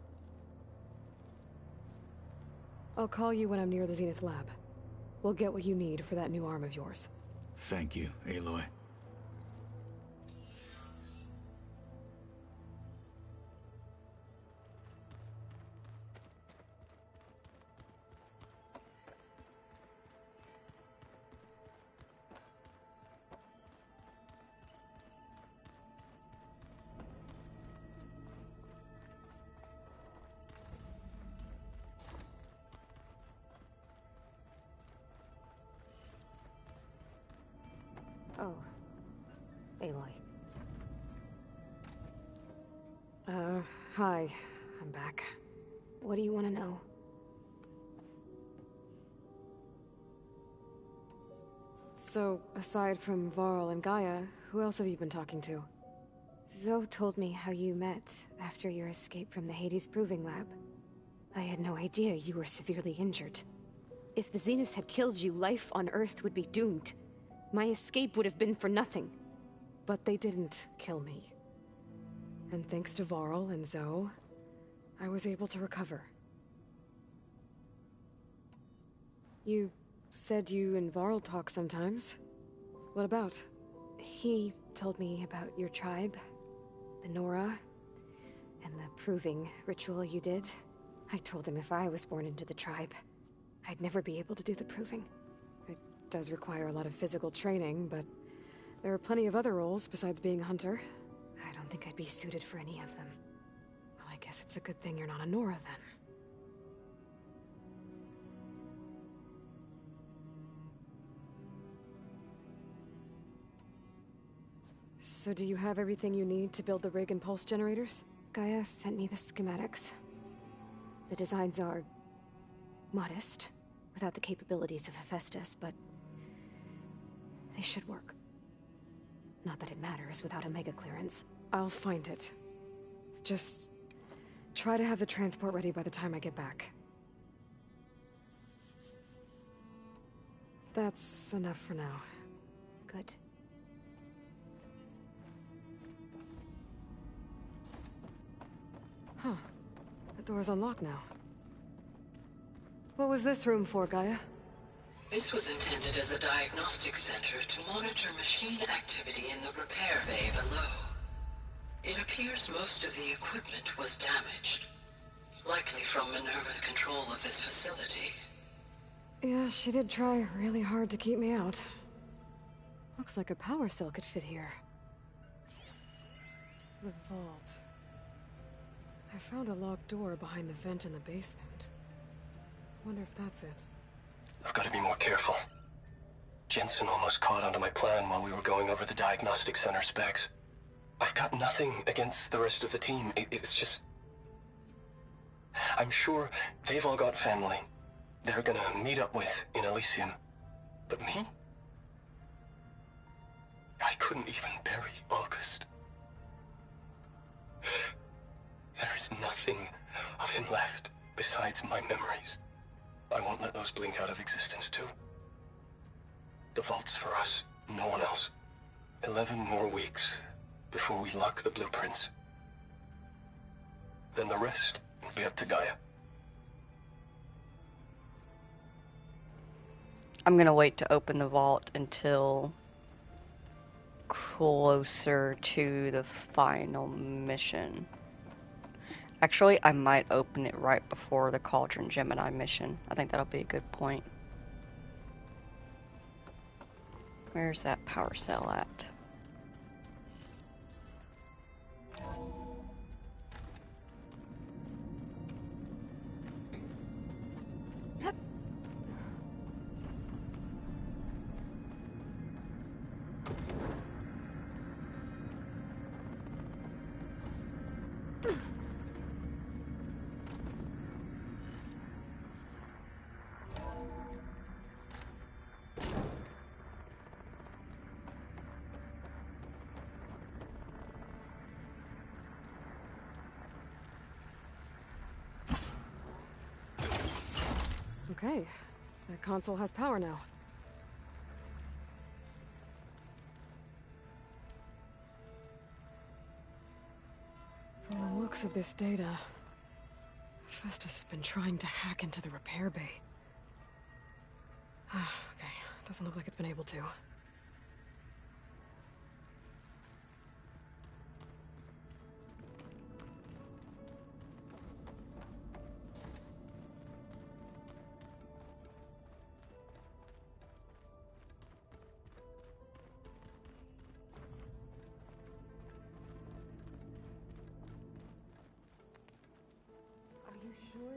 I'll call you when I'm near the Zenith lab. We'll get what you need for that new arm of yours. Thank you, Aloy. Oh. Aloy. Hi. I'm back. What do you want to know? So, aside from Varl and Gaia, who else have you been talking to? Zoe told me how you met after your escape from the Hades Proving Lab. I had no idea you were severely injured. If the Zeniths had killed you, life on Earth would be doomed. My escape would have been for nothing. But they didn't kill me. And thanks to Varl and Zoe, I was able to recover. You said you and Varl talk sometimes. What about? He told me about your tribe, the Nora, and the proving ritual you did. I told him if I was born into the tribe, I'd never be able to do the proving. It does require a lot of physical training, but there are plenty of other roles besides being a hunter. I don't think I'd be suited for any of them. Well, I guess it's a good thing you're not a Nora, then. So do you have everything you need to build the rig and pulse generators? Gaia sent me the schematics. The designs are modest, without the capabilities of Hephaestus, but they should work. Not that it matters without a mega clearance. I'll find it. Just try to have the transport ready by the time I get back. That's enough for now. Good. Huh. The door's unlocked now. What was this room for, Gaia? This was intended as a diagnostic center to monitor machine activity in the repair bay below. It appears most of the equipment was damaged, likely from Minerva's control of this facility. Yeah, she did try really hard to keep me out. Looks like a power cell could fit here. The vault. I found a locked door behind the vent in the basement. Wonder if that's it. I've got to be more careful. Jensen almost caught onto my plan while we were going over the diagnostic center specs. I've got nothing against the rest of the team. It's just... I'm sure they've all got family they're gonna meet up with in Elysium. But me? I couldn't even bury August. There is nothing of him left besides my memories. I won't let those blink out of existence too. The vault's for us, no one else. 11 more weeks before we lock the blueprints. Then the rest will be up to Gaia. I'm gonna wait to open the vault until closer to the final mission. Actually, I might open it right before the Cauldron Gemini mission. I think that'll be a good point. Where's that power cell at? Okay, that console has power now. From the looks of this data, Hephaestus has been trying to hack into the repair bay. Okay, doesn't look like it's been able to.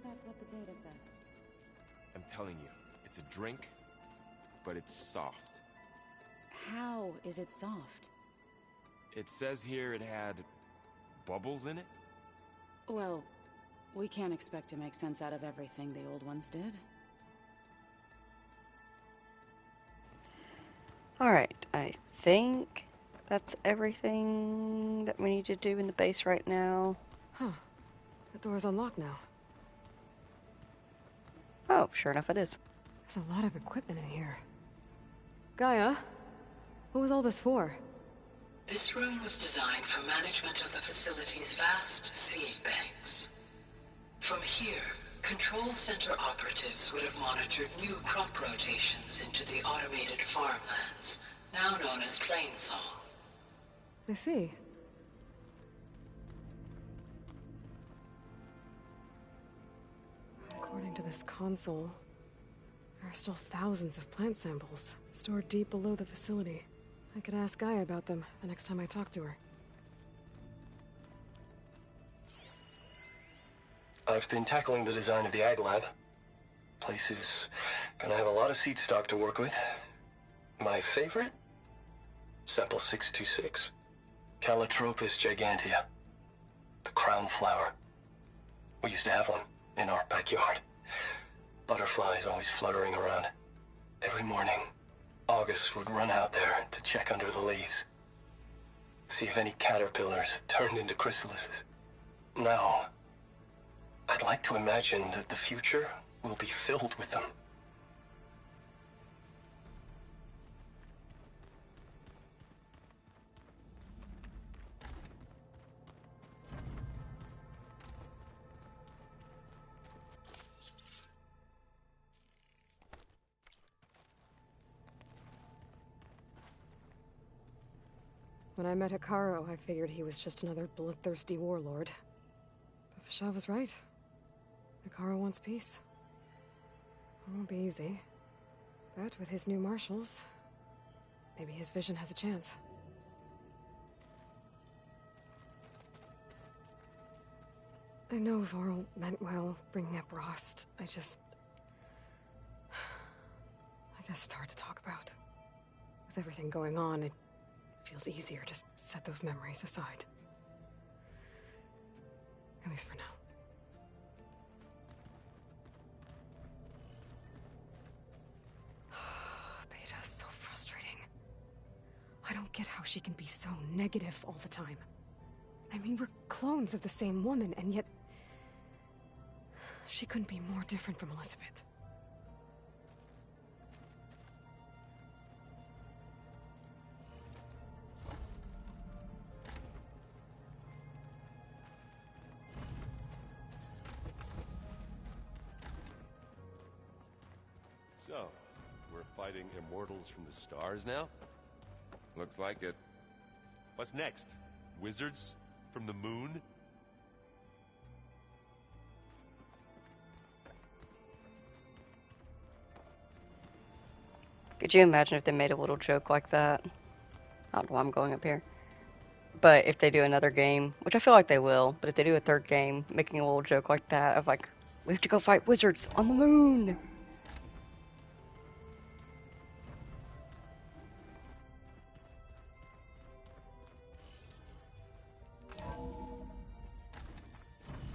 That's what the data says. I'm telling you, it's a drink, but it's soft. How is it soft? It says here it had bubbles in it? Well, we can't expect to make sense out of everything the old ones did. Alright, I think That's everything that we need to do in the base right now. Huh. The door's unlocked now. Oh, sure enough it is. There's a lot of equipment in here. Gaia, what was all this for? This room was designed for management of the facility's vast seed banks. From here, Control Center operatives would have monitored new crop rotations into the automated farmlands, now known as Plainsong. I see. According to this console, there are still thousands of plant samples stored deep below the facility. I could ask Gaia about them the next time I talk to her. I've been tackling the design of the Ag Lab. Place is gonna have a lot of seed stock to work with. My favorite? Sample 626. Calotropis gigantea. The crown flower. We used to have one in our backyard. Butterflies always fluttering around. Every morning, August would run out there to check under the leaves. See if any caterpillars turned into chrysalises. Now, I'd like to imagine that the future will be filled with them. When I met Hekkaro, I figured he was just another bloodthirsty warlord. But Fashav was right. Hekkaro wants peace. It won't be easy. But with his new marshals, maybe his vision has a chance. I know Varl meant well, bringing up Rost. I guess it's hard to talk about. With everything going on, it feels easier to set those memories aside. At least for now. Beta's so frustrating. I don't get how she can be so negative all the time. I mean, we're clones of the same woman, and yet she couldn't be more different from Elizabeth. So, we're fighting immortals from the stars now? Looks like it. What's next? Wizards from the moon? Could you imagine if they made a little joke like that? I don't know why I'm going up here. But if they do another game, which I feel like they will, but if they do a third game, making a little joke like that of like, we have to go fight wizards on the moon!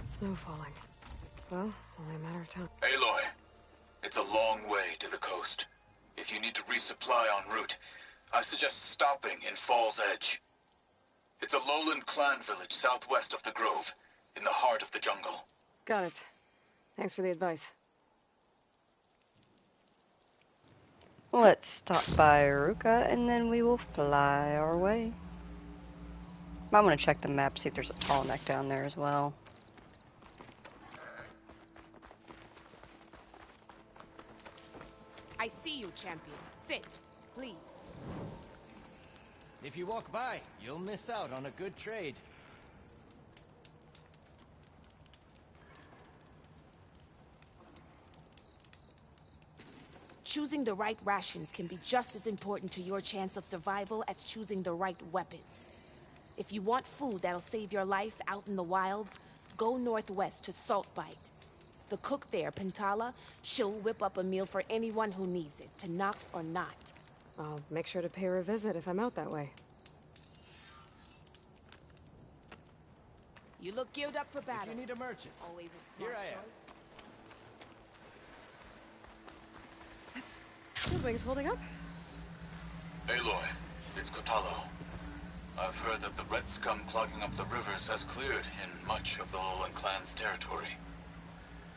Snow falling. Well, only a matter of time. Aloy, it's a long way to the coast. If you need to resupply en route, I suggest stopping in Fall's Edge. It's a lowland clan village southwest of the Grove, in the heart of the jungle. Got it. Thanks for the advice. Let's stop by Ruka, and then we will fly our way. I want to check the map, see if there's a tall neck down there as well. I see you, champion. Sit, please. If you walk by, you'll miss out on a good trade. Choosing the right rations can be just as important to your chance of survival as choosing the right weapons. If you want food that'll save your life out in the wilds, go northwest to Saltbite. The cook there, Pentala, she'll whip up a meal for anyone who needs it, Tenakth or not. I'll make sure to pay her a visit if I'm out that way. You look geared up for battle. If you need a merchant, always a here I am. Fieldwing's holding up? Aloy, it's Kotalo. I've heard that the red scum clogging up the rivers has cleared in much of the Lowland clan's territory.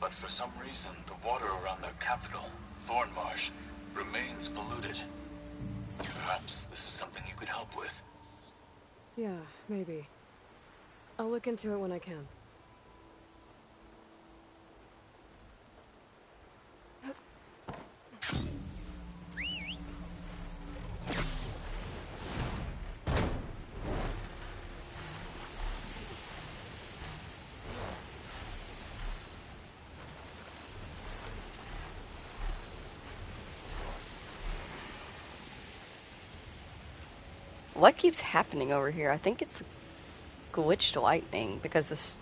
But for some reason, the water around their capital, Thornmarsh, remains polluted. Perhaps this is something you could help with. Yeah, maybe. I'll look into it when I can. What keeps happening over here? I think it's glitched lightning because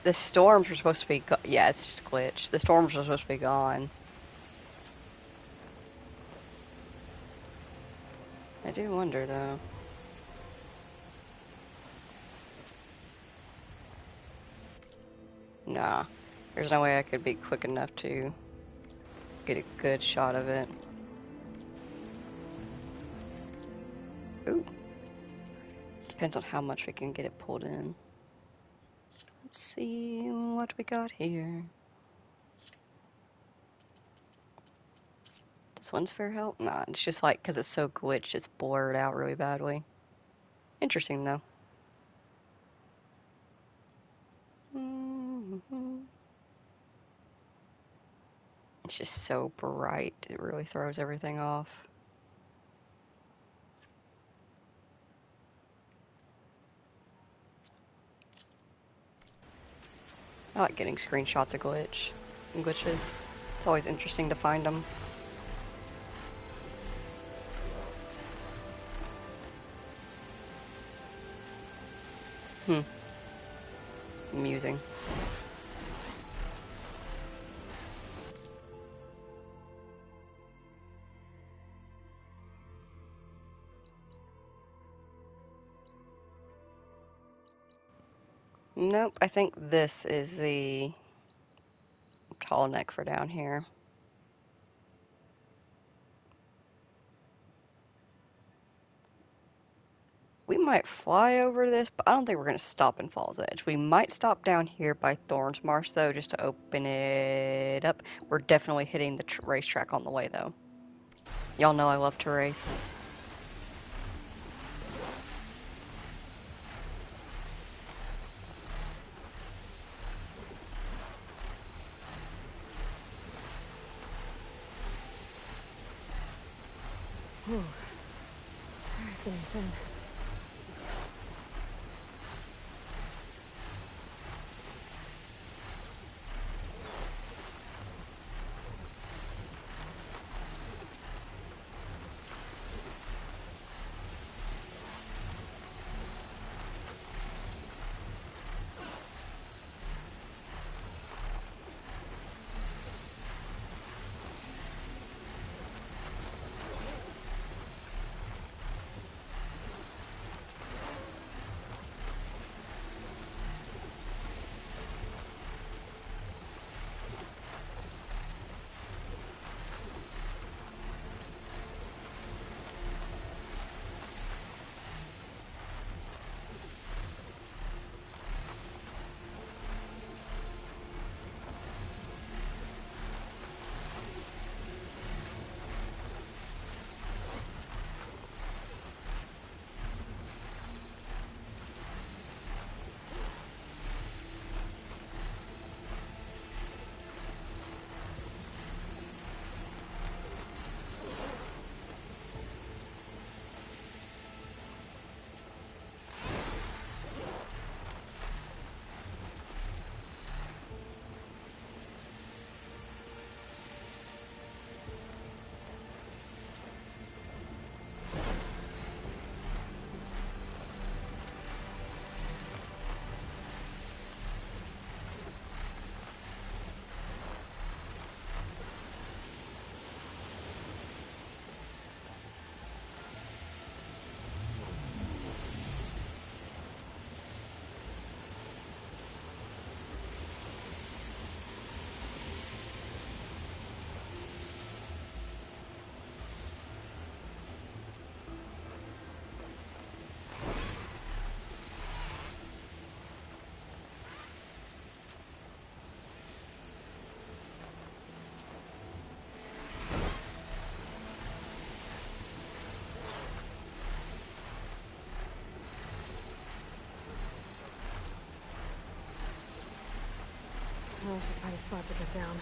the storms were supposed to be yeah, it's just a glitch. The storms were supposed to be gone. I do wonder though. Nah, there's no way I could be quick enough to get a good shot of it. Ooh. Depends on how much we can get it pulled in. Let's see what we got here. This one's fair help? Nah, it's just like, because it's so glitched, it's blurred out really badly. Interesting though. It's just so bright, it really throws everything off. I like getting screenshots of glitches. It's always interesting to find them. Amusing. Nope, I think this is the tall neck for down here. We might fly over this, but I don't think we're going to stop in Falls Edge. We might stop down here by Thornsmarsh, though, just to open it up. We're definitely hitting the racetrack on the way, though. Y'all know I love to race. Whew. It's getting thin. I should find a spot to get down.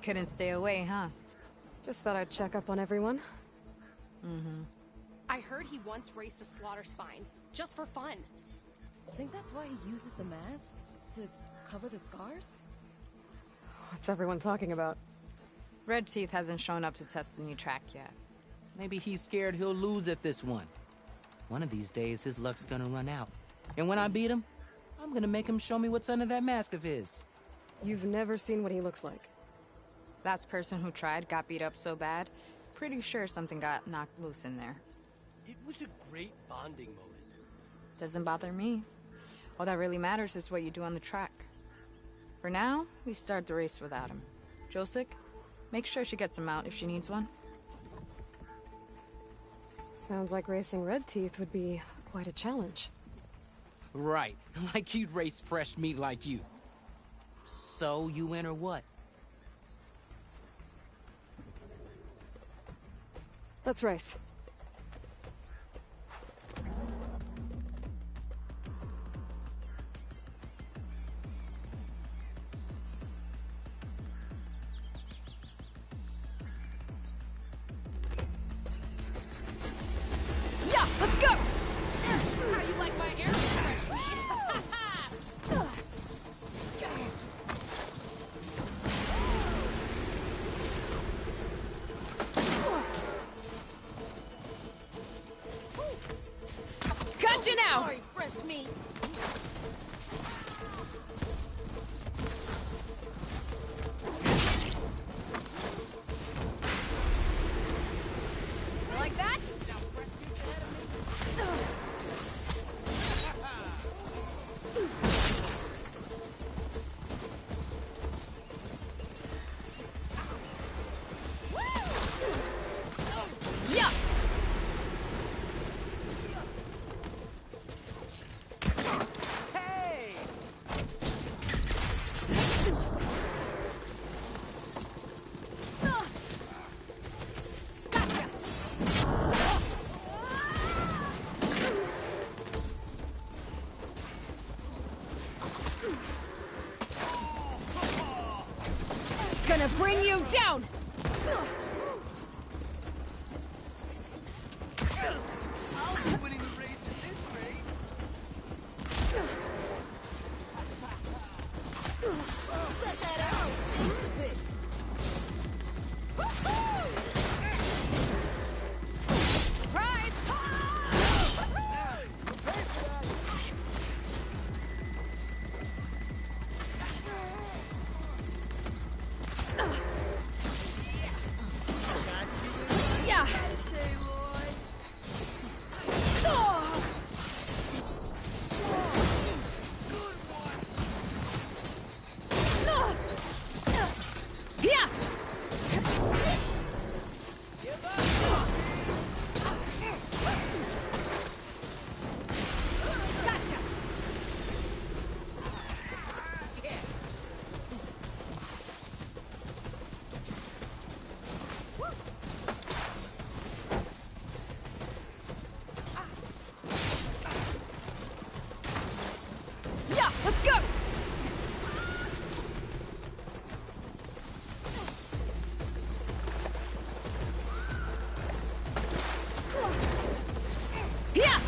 Couldn't stay away, huh? Just thought I'd check up on everyone. Mm-hmm. I heard he once raced a slaughter spine, just for fun. Think that's why he uses the mask? To cover the scars? What's everyone talking about? Red Teeth hasn't shown up to test the new track yet. Maybe he's scared he'll lose at this one. One of these days, his luck's gonna run out. And when I beat him, I'm gonna make him show me what's under that mask of his. You've never seen what he looks like. Last person who tried got beat up so bad, pretty sure something got knocked loose in there. It was a great bonding moment. Doesn't bother me. All that really matters is what you do on the track. For now, we start the race without him. Josik, make sure she gets him out if she needs one. Sounds like racing Red Teeth would be quite a challenge. Right, like he'd race fresh meat like you. So, you win or what? Let's race. Yeah, let's go! How you like my air fresh meat? you now! Sorry, fresh meat. Like that? Yeah. Hey! Gonna bring you down! I'll be winning the race at this rate. Let that arrow sting a bit. Surprise! Yeah. Yeah. Gotcha. Yeah, let's go. Yeah.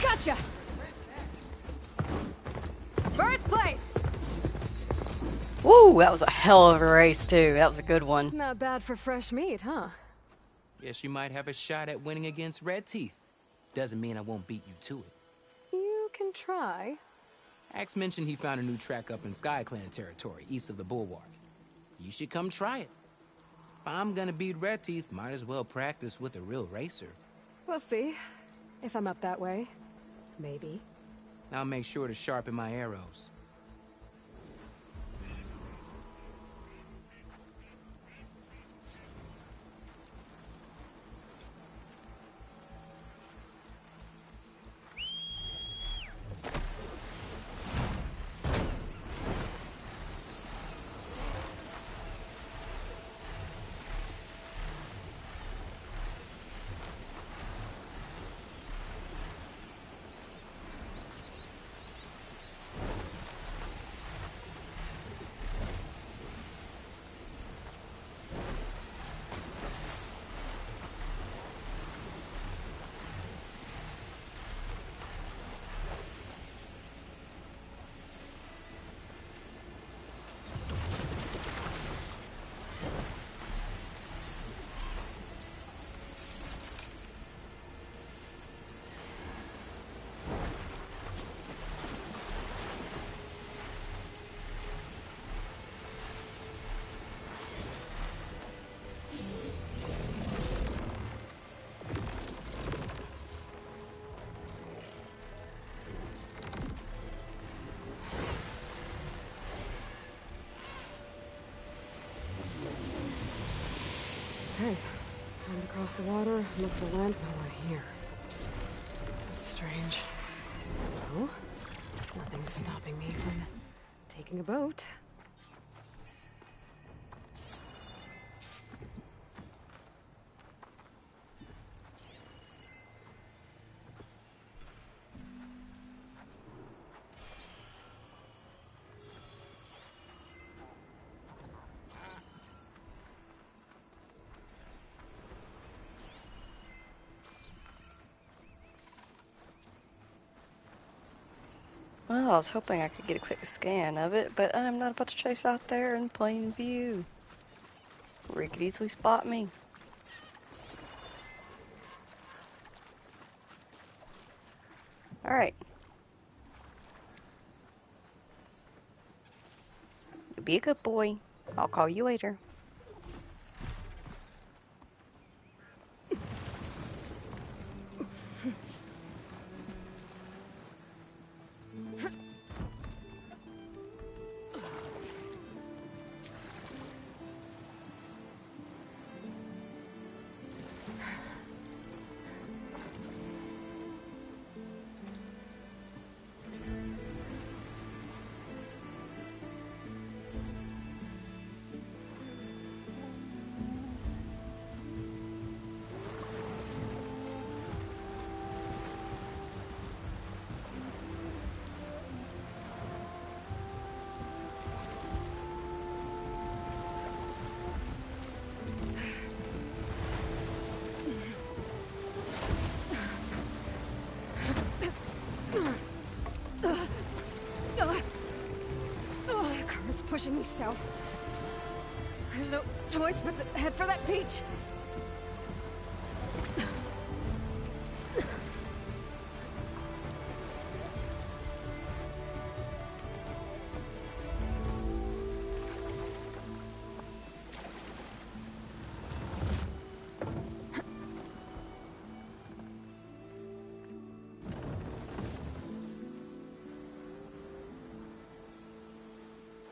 Gotcha! First place! Woo, that was a hell of a race, too. That was a good one. Not bad for fresh meat, huh? Guess you might have a shot at winning against Red Teeth. Doesn't mean I won't beat you to it. You can try. Axe mentioned he found a new track up in Sky Clan territory, east of the Bulwark. You should come try it. If I'm gonna beat Red Teeth, might as well practice with a real racer. We'll see. If I'm up that way. Maybe. I'll make sure to sharpen my arrows. Okay, time to cross the water, look for land. No one here. That's strange. No, nothing's stopping me from taking a boat. Well, I was hoping I could get a quick scan of it, but I'm not about to chase out there in plain view. Where he could easily spot me. Alright. Be a good boy. I'll call you later. Pushing me south. There's no choice but to head for that beach.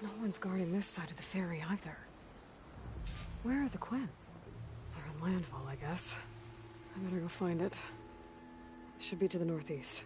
No one's guarding this side of the ferry either. Where are the Quen? They're in landfall, I guess. I better go find it. Should be to the northeast.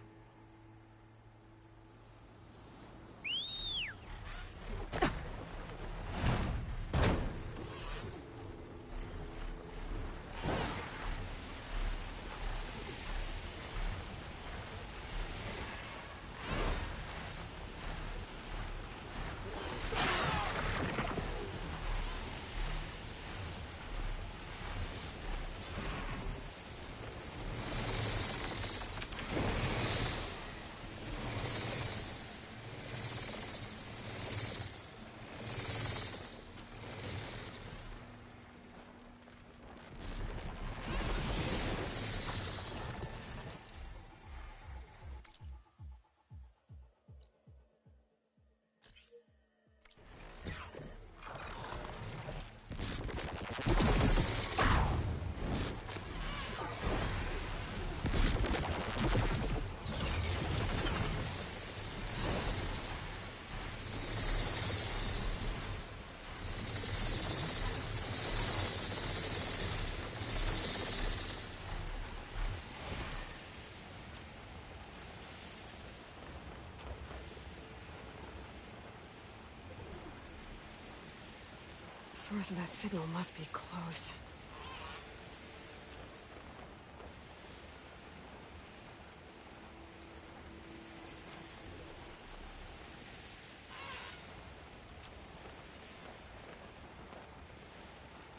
The source of that signal must be close.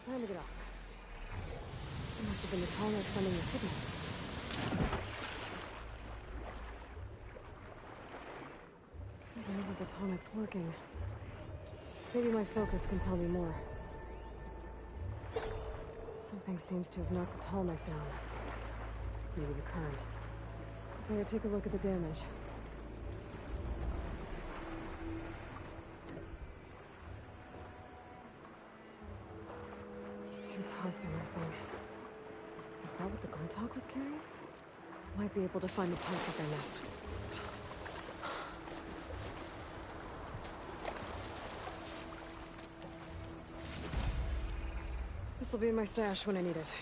Time to get off. It must have been the Tenakth sending the signal. Doesn't look like the Tenakth's working. Maybe my focus can tell me more. Something seems to have knocked the Tenakth down. Maybe the current. Better take a look at the damage. Two parts are missing. Is that what the Glintok was carrying? Might be able to find the parts of their nest. This'll be in my stash when I need it.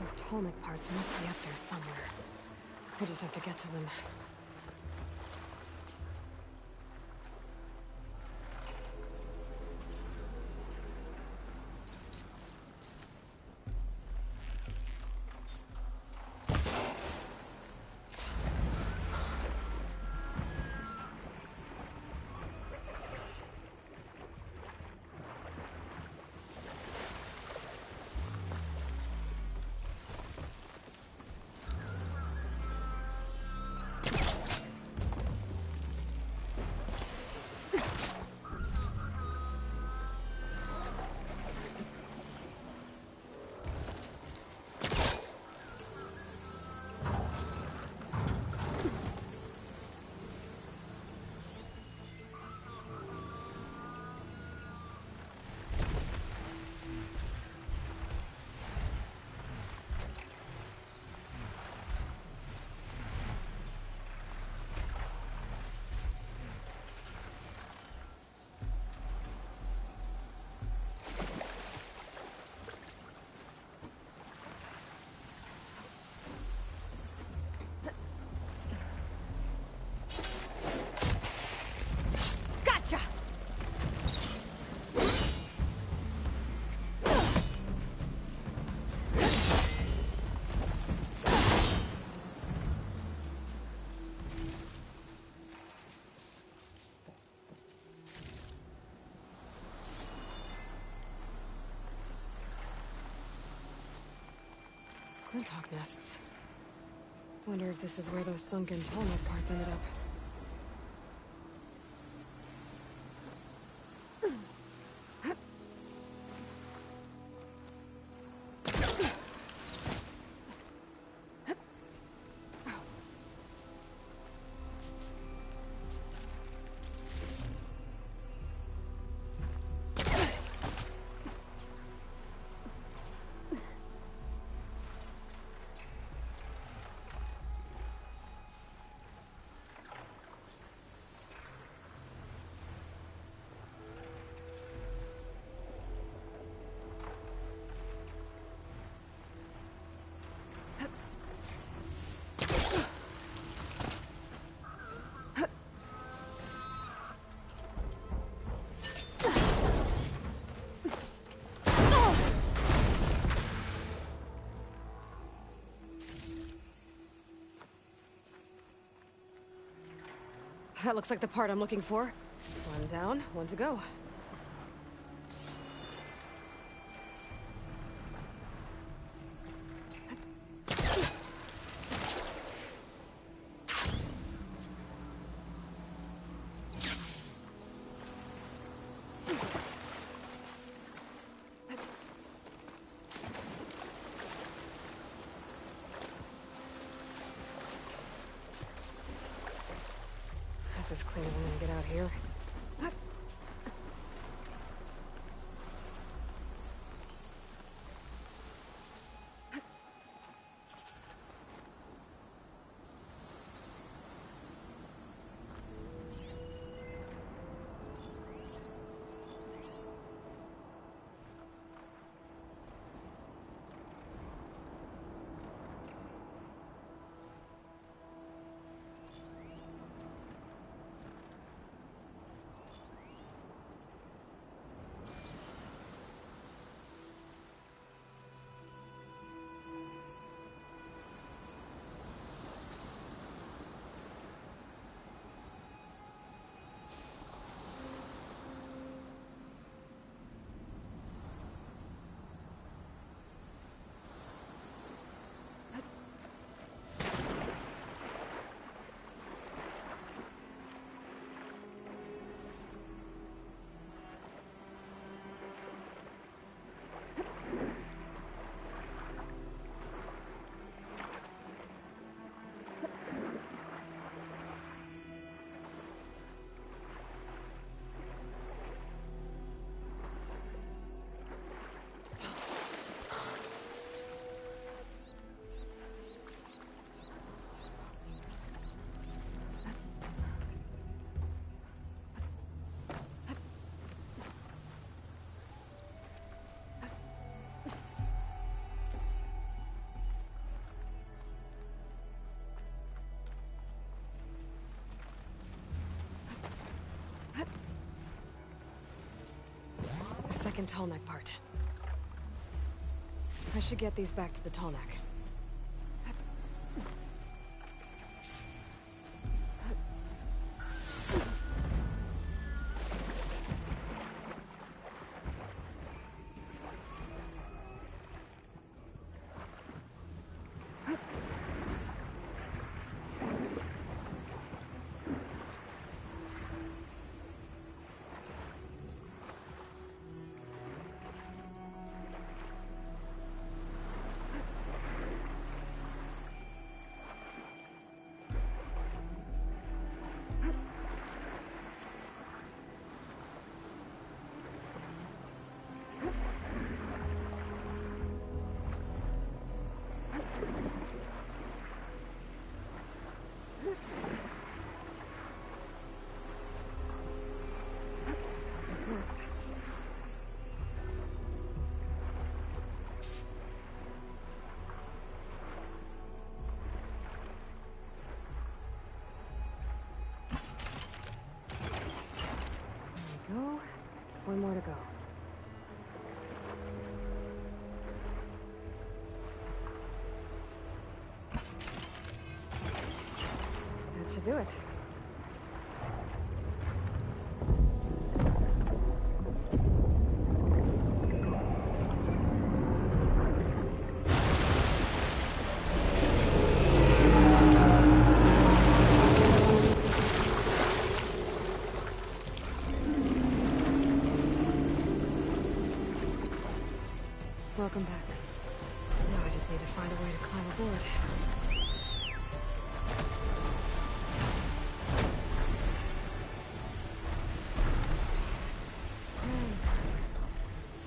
Those Tolmec parts must be up there somewhere. I just have to get to them. Gotcha! Glinthawk nests. Wonder if this is where those sunken Tolmec parts ended up. That looks like the part I'm looking for. One down, one to go. That's as clean as I'm gonna get out here. second tall neck part. I should get these back to the tall neck. One more to go. That should do it. Welcome back. Now I just need to find a way to climb aboard.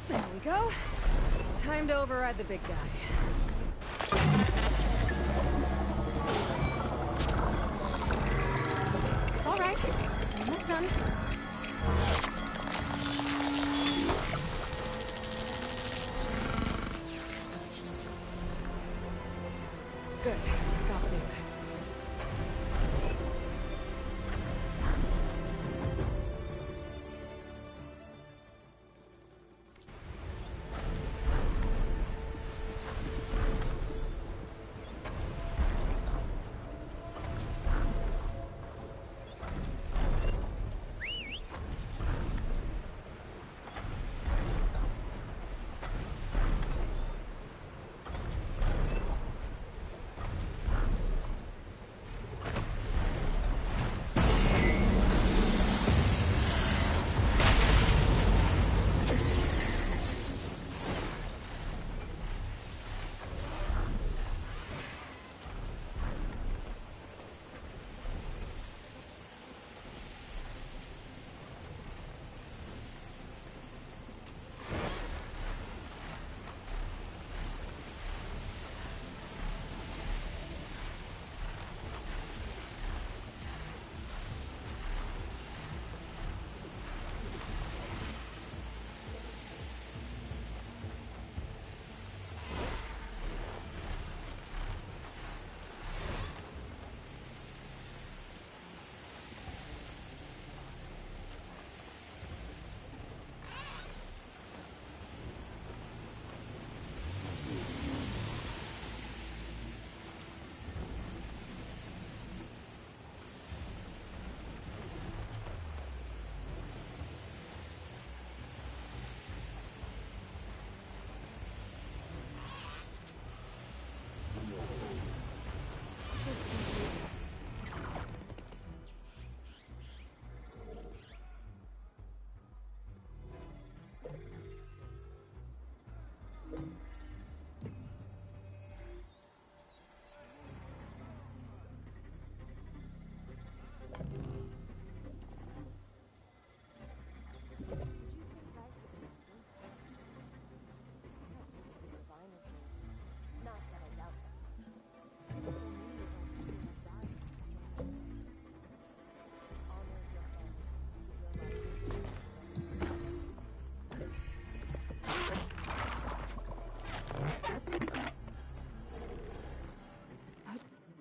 There we go. Time to override the big guy. It's all right. Almost done. Good. That'll do it.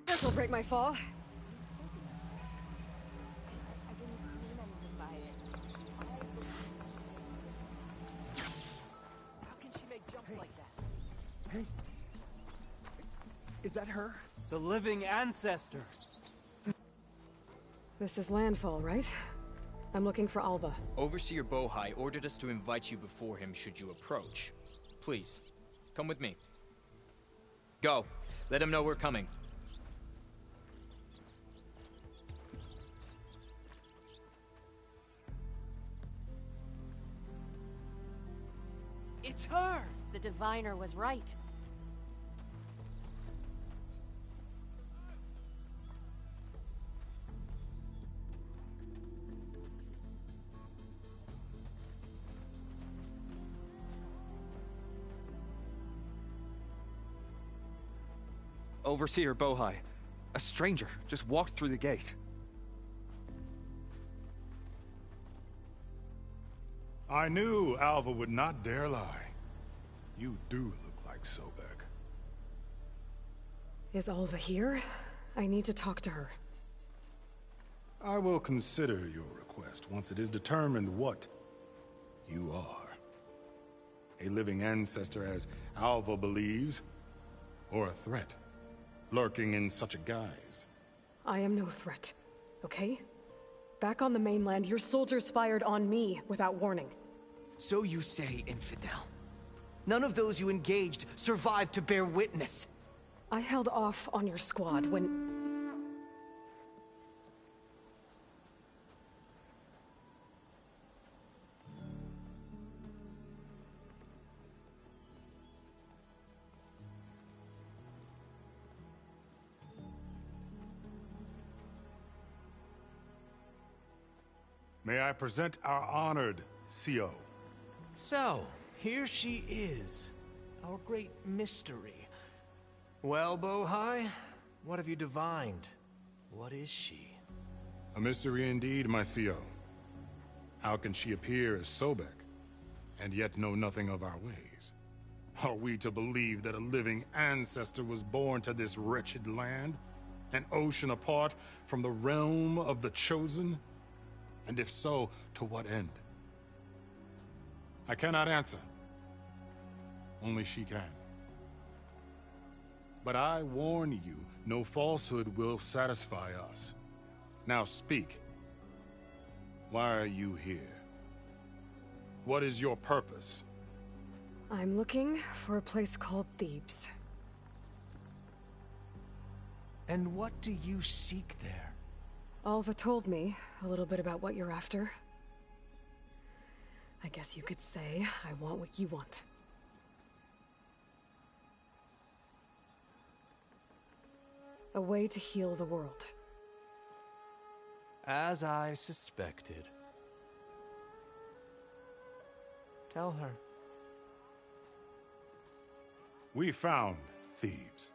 This'll break my fall. Is that her? The living ancestor. This is landfall, right? I'm looking for Alva. Overseer Bohai ordered us to invite you before him should you approach. Please, come with me. Go. Let him know we're coming. It's her! The diviner was right. Overseer Bohai. A stranger just walked through the gate. I knew Alva would not dare lie. You do look like Sobek. Is Alva here? I need to talk to her. I will consider your request once it is determined what you are. A living ancestor, as Alva believes, or a threat, lurking in such a guise. I am no threat, okay? Back on the mainland, your soldiers fired on me without warning. So you say, infidel. None of those you engaged survived to bear witness. I held off on your squad when... May I present our honored CO. So, here she is. Our great mystery. Well, Bohai, what have you divined? What is she? A mystery indeed, my CO. How can she appear as Sobek, and yet know nothing of our ways? Are we to believe that a living ancestor was born to this wretched land? An ocean apart from the realm of the Chosen? And if so, to what end? I cannot answer. Only she can. But I warn you, no falsehood will satisfy us. Now speak. Why are you here? What is your purpose? I'm looking for a place called Thebes. And what do you seek there? Alva told me a little bit about what you're after. I guess you could say I want what you want. A way to heal the world. As I suspected. Tell her. We found Thebes,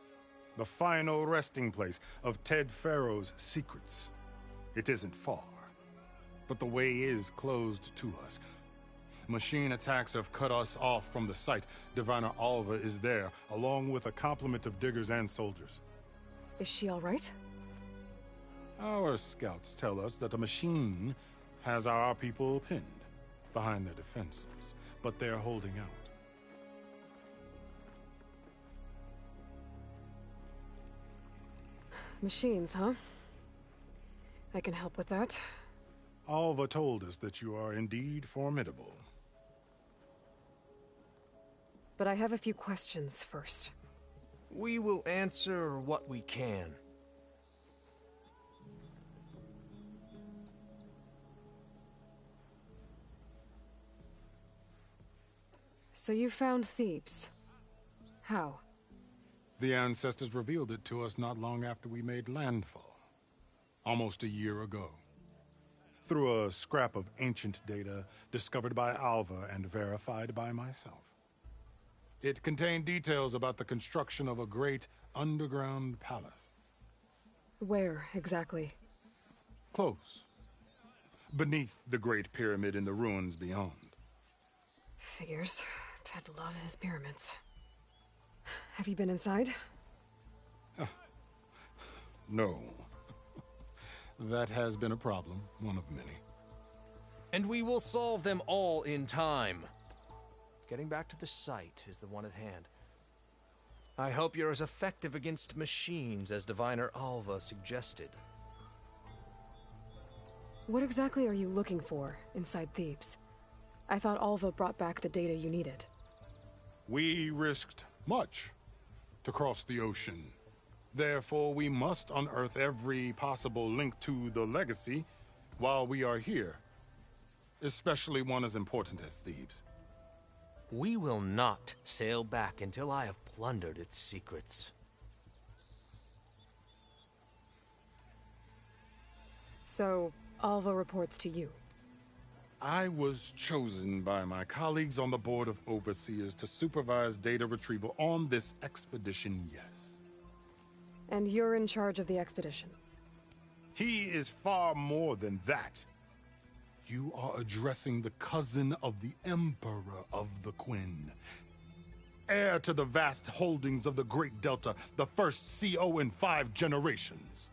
the final resting place of Ted Pharaoh's secrets. It isn't far, but the way is closed to us. Machine attacks have cut us off from the site. Diviner Alva is there, along with a complement of diggers and soldiers. Is she all right? Our scouts tell us that a machine has our people pinned behind their defenses, but they're holding out. Machines, huh? I can help with that. Alva told us that you are indeed formidable. But I have a few questions first. We will answer what we can. So you found Thebes. How? The ancestors revealed it to us not long after we made landfall. Almost a year ago. Through a scrap of ancient data discovered by Alva and verified by myself. It contained details about the construction of a great underground palace. Where, exactly? Close. Beneath the Great Pyramid in the ruins beyond. Figures. Ted loves his pyramids. Have you been inside? No. That has been a problem, one of many. And we will solve them all in time. Getting back to the site is the one at hand. I hope you're as effective against machines as Diviner Alva suggested. What exactly are you looking for inside Thebes? I thought Alva brought back the data you needed. We risked much to cross the ocean. Therefore, we must unearth every possible link to the legacy while we are here. Especially one as important as Thebes. We will not sail back until I have plundered its secrets. So, Alva reports to you. I was chosen by my colleagues on the Board of Overseers to supervise data retrieval on this expedition, yes. And you're in charge of the expedition? He is far more than that. You are addressing the cousin of the Emperor of the Quinn. Heir to the vast holdings of the Great Delta, the first CO in 5 generations.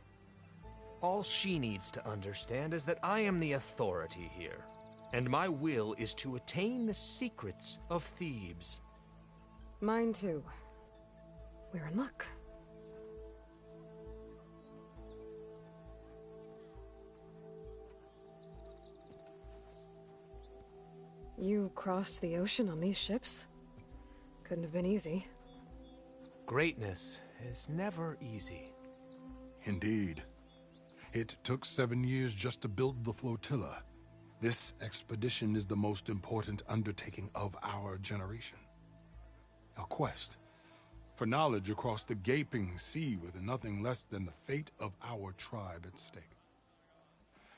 All she needs to understand is that I am the authority here, and my will is to attain the secrets of Thebes. Mine too. We're in luck. You crossed the ocean on these ships? Couldn't have been easy. Greatness is never easy. Indeed. It took 7 years just to build the flotilla. This expedition is the most important undertaking of our generation. A quest for knowledge across the gaping sea with nothing less than the fate of our tribe at stake.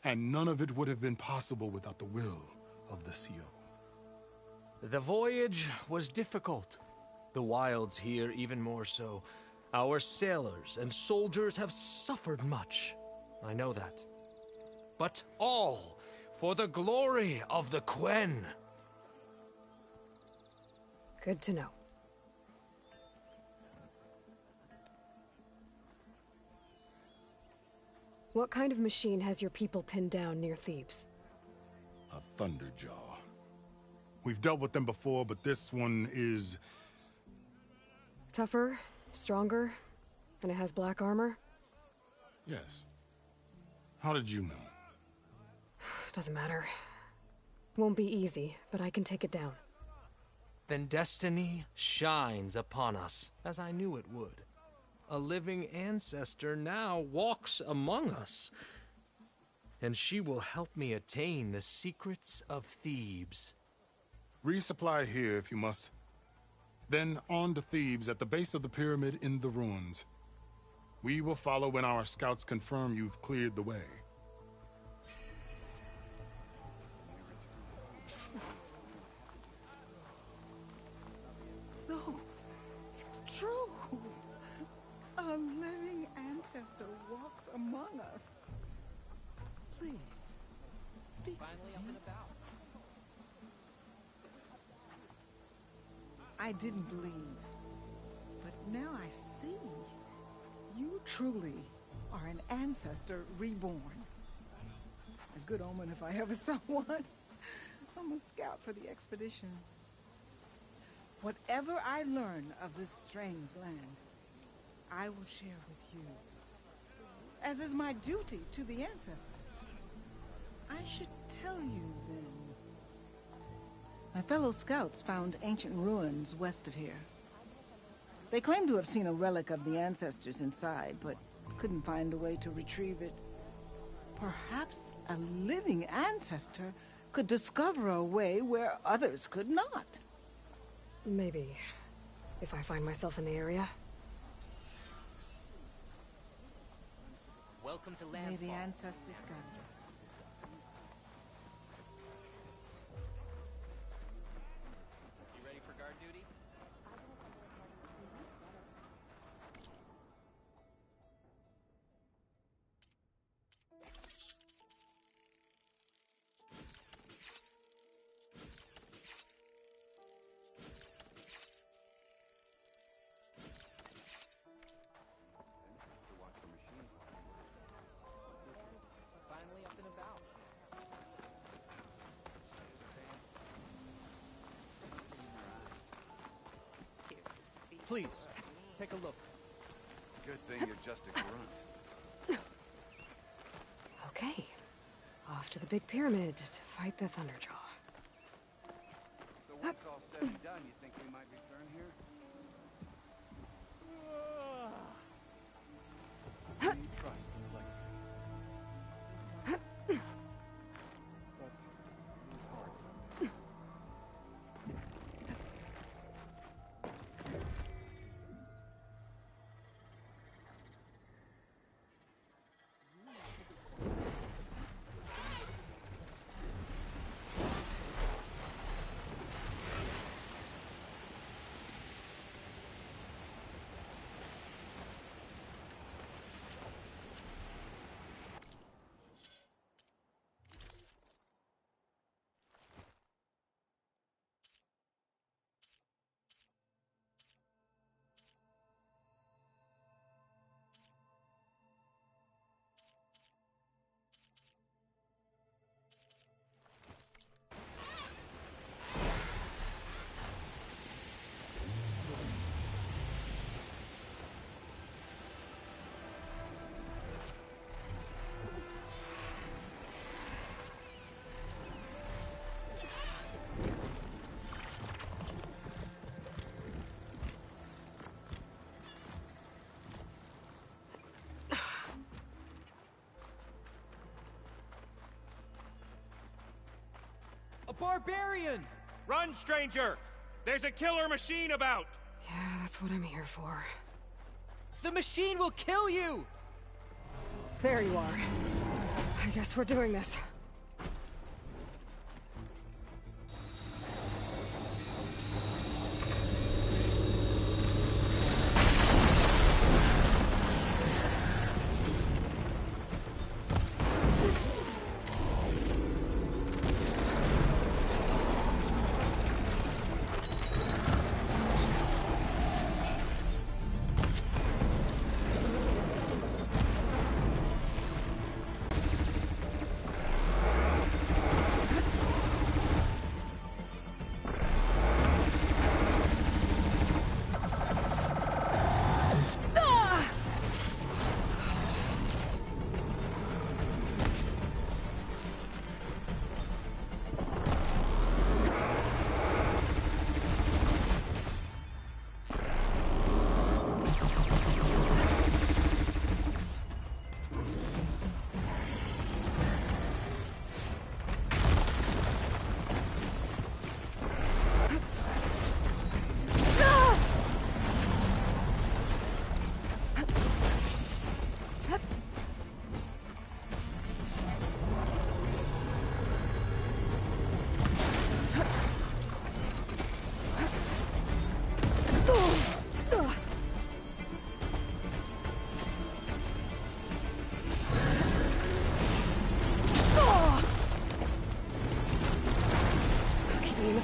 And none of it would have been possible without the will of the CO. The voyage was difficult. The wilds here even more so. Our sailors and soldiers have suffered much. I know that. But all for the glory of the Quen. Good to know. What kind of machine has your people pinned down near Thebes? A Thunderjaw. We've dealt with them before, but this one is... Tougher, stronger, and it has black armor? Yes. How did you know? Doesn't matter. Won't be easy, but I can take it down. Then destiny shines upon us, as I knew it would. A living ancestor now walks among us, and she will help me attain the secrets of Thebes. Resupply here if you must. Then on to Thebes at the base of the pyramid in the ruins. We will follow when our scouts confirm you've cleared the way. So, it's true. A living ancestor walks among us. Please, speak. Finally up and about. I didn't believe, but now I see. You truly are an ancestor reborn. A good omen if I ever saw one. I'm a scout for the expedition. Whatever I learn of this strange land, I will share with you, as is my duty to the ancestors. I should tell you then. My fellow scouts found ancient ruins west of here. They claim to have seen a relic of the ancestors inside, but couldn't find a way to retrieve it. Perhaps a living ancestor could discover a way where others could not. Maybe, if I find myself in the area. Welcome to Landfall. May the ancestors guide you. You ready for guard duty? Finally up and about. Please, take a look. Good thing you're just a grunt. Okay. Off to the big pyramid to fight the Thunderjaw. So once all said and done, you think we might return here? We trust in the legacy. But it is hard sometimes. A barbarian! Run, stranger! There's a killer machine about! Yeah, that's what I'm here for. The machine will kill you! There you are. I guess we're doing this.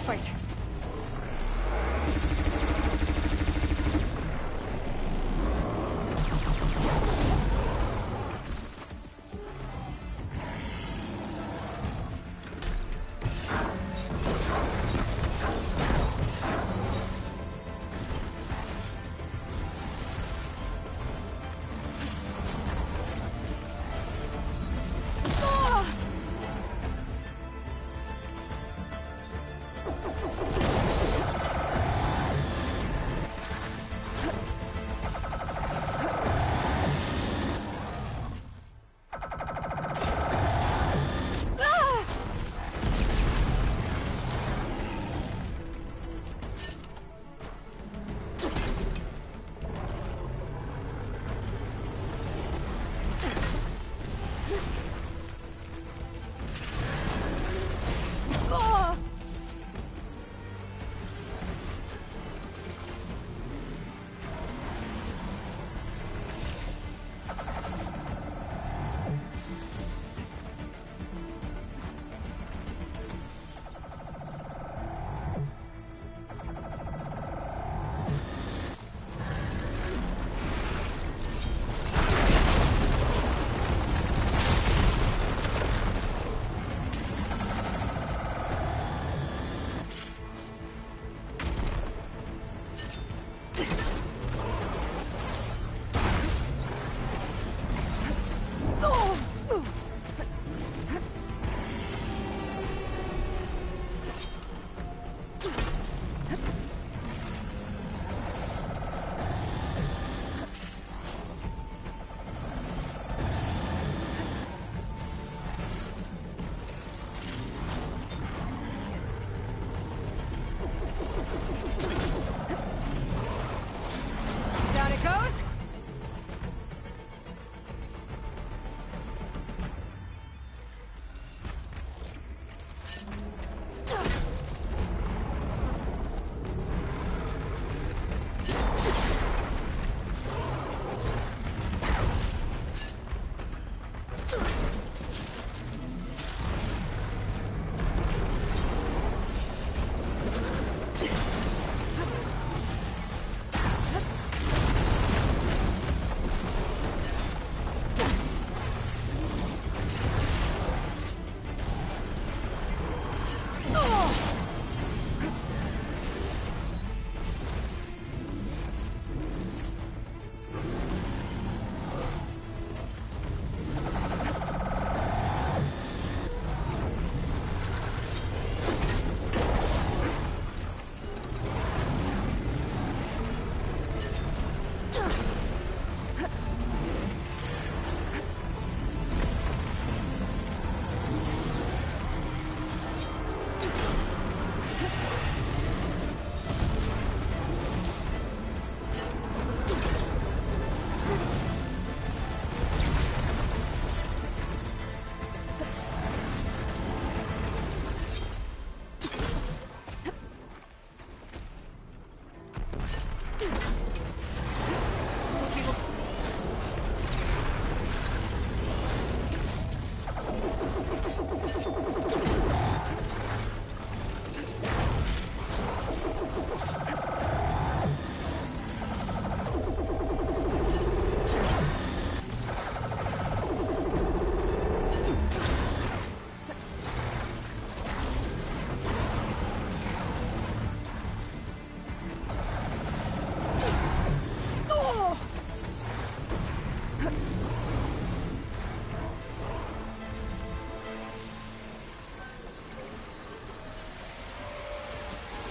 Fight.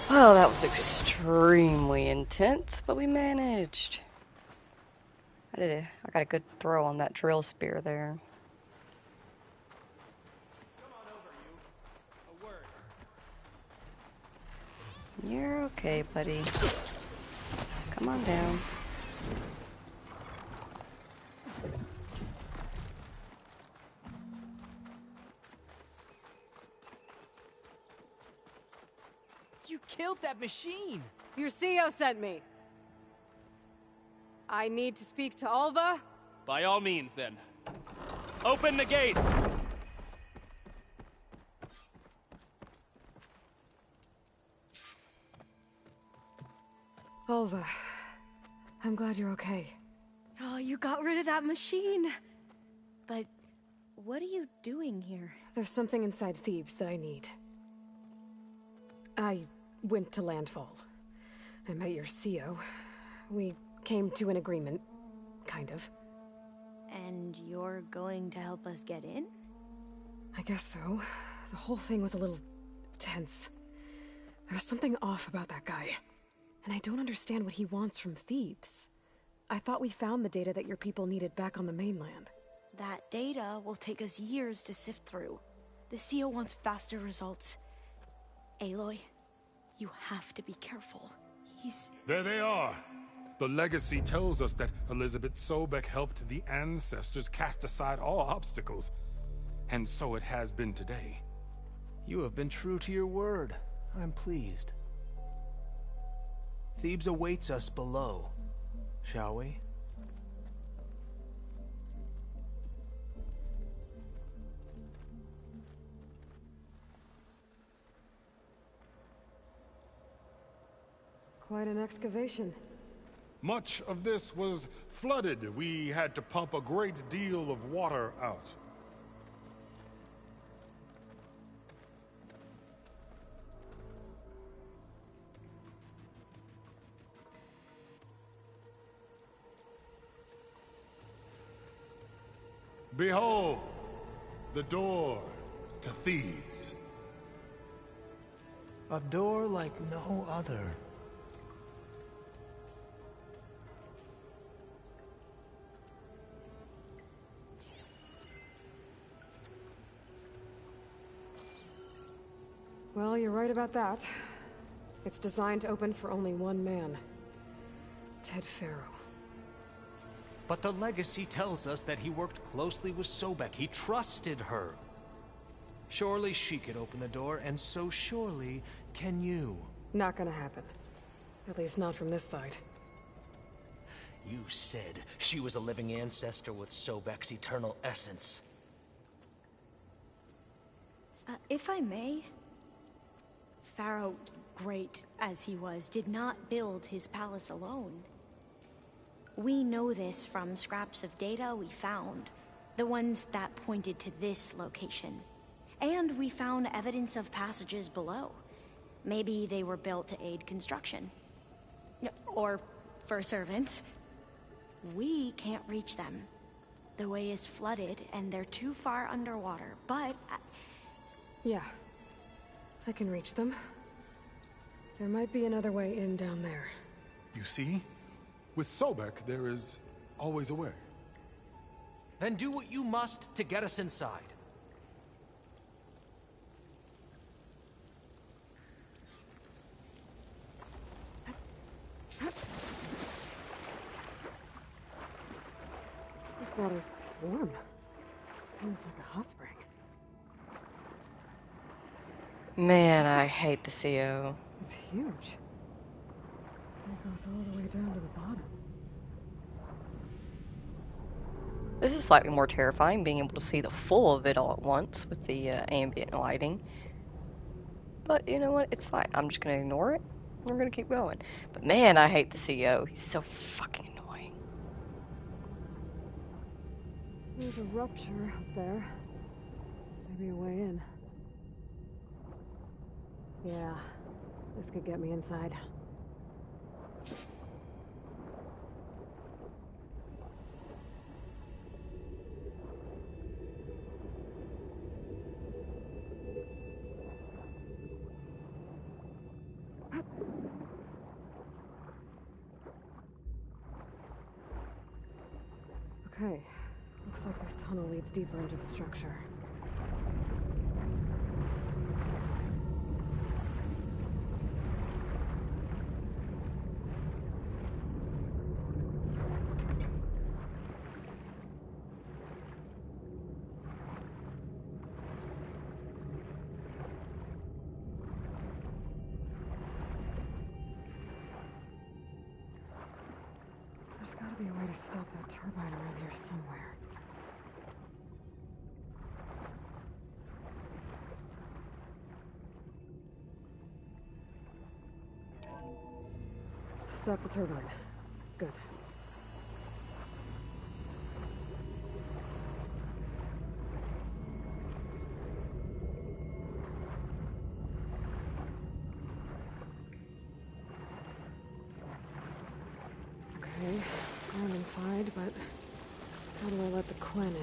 Well, that was extremely intense, but we managed. I got a good throw on that drill spear there. You're okay, buddy. Come on down. You killed that machine! Your CEO sent me. I need to speak to Alva. By all means, then. Open the gates! Alva, I'm glad you're okay. Oh, you got rid of that machine. But what are you doing here? There's something inside Thebes that I need. I went to Landfall. I met your CEO. We came to an agreement, kind of. And you're going to help us get in? I guess so. The whole thing was a little tense. There's something off about that guy. And I don't understand what he wants from Thebes. I thought we found the data that your people needed back on the mainland. That data will take us years to sift through. The CEO wants faster results. Aloy, you have to be careful. There they are! The legacy tells us that Elizabeth Sobek helped the ancestors cast aside all obstacles. And so it has been today. You have been true to your word. I'm pleased. Thebes awaits us below, shall we? Quite an excavation. Much of this was flooded. We had to pump a great deal of water out. Behold, the door to Thebes. A door like no other. Well, you're right about that. It's designed to open for only one man. Tedfaro. But the legacy tells us that he worked closely with Sobek. He trusted her. Surely she could open the door, and so surely can you. Not gonna happen. At least not from this side. You said she was a living ancestor with Sobek's eternal essence. If I may, Pharaoh, great as he was, did not build his palace alone. We know this from scraps of data we found, the ones that pointed to this location. And we found evidence of passages below. Maybe they were built to aid construction. Or for servants. We can't reach them. The way is flooded and they're too far underwater, but... Yeah. I can reach them. There might be another way in down there. You see? With Sobek, there is always a way. Then do what you must to get us inside. This water's warm. Seems like a hot spring. Man, I hate the CO. It's huge. It goes all the way down to the bottom. This is slightly more terrifying, being able to see the full of it all at once with the ambient lighting. But you know what? It's fine. I'm just going to ignore it. We're going to keep going. But man, I hate the CO. He's so fucking annoying. There's a rupture up there. Maybe a way in. Yeah, this could get me inside. Okay. Looks like this tunnel leads deeper into the structure. There's gotta be a way to stop that turbine around here somewhere. Stop the turbine. Good. Okay, I'm inside, but how do I let the Quen in?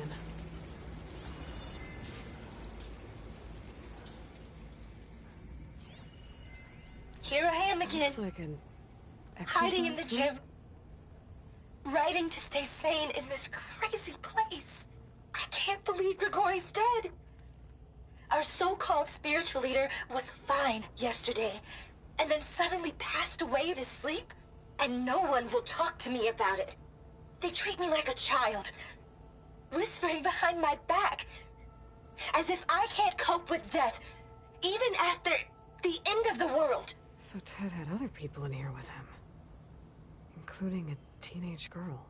Here I am again. Looks like an Hiding in the exercise room? gym. Writing to stay sane in this crazy place. I can't believe Grigori's dead. Our so-called spiritual leader was fine yesterday, and then suddenly passed away in his sleep, and no one will talk to me about it. They treat me like a child, whispering behind my back, as if I can't cope with death, even after the end of the world. So Ted had other people in here with him, including a teenage girl.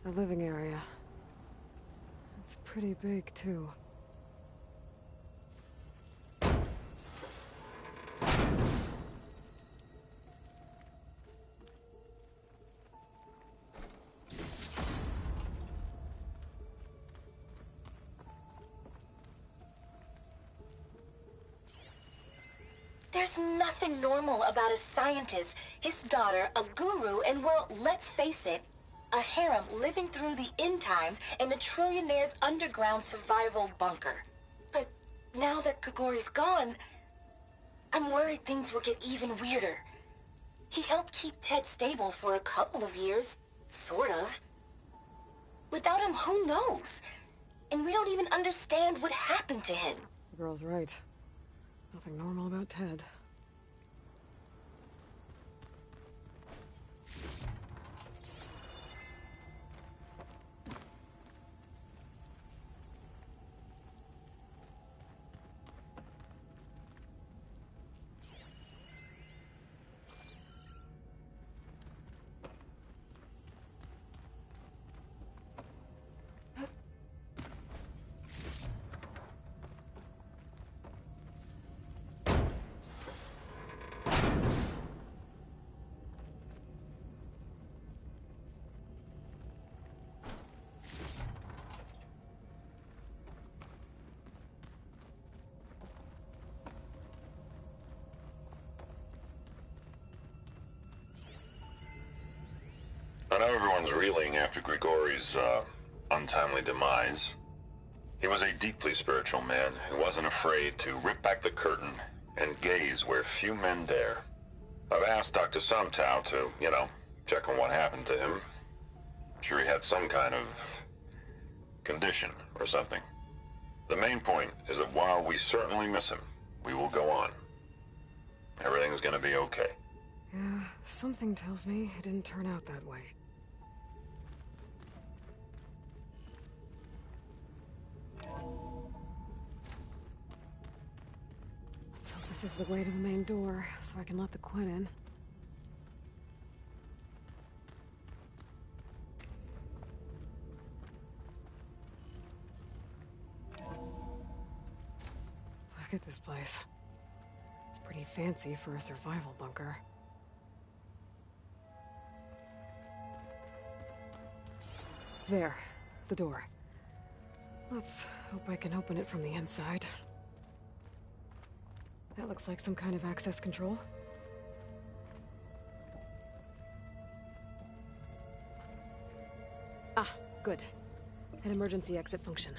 The living area. It's pretty big, too. There's nothing normal about a scientist, his daughter, a guru, and well, let's face it, a harem living through the end times in a trillionaire's underground survival bunker. But now that Grigori's gone, I'm worried things will get even weirder. He helped keep Ted stable for a couple of years, sort of. Without him, who knows? And we don't even understand what happened to him. The girl's right. Nothing normal about Ted. I know everyone's reeling after Grigori's, untimely demise. He was a deeply spiritual man who wasn't afraid to rip back the curtain and gaze where few men dare. I've asked Dr. Sumtow to, check on what happened to him. I'm sure he had some kind of condition or something. The main point is that while we certainly miss him, we will go on. Everything's gonna be okay. Yeah, something tells me it didn't turn out that way. Let's hope this This is the way to the main door, so I can let the Quinn in. Look at this place. It's pretty fancy for a survival bunker. There, the door. Let's hope I can open it from the inside. That looks like some kind of access control. Ah, good. An emergency exit function.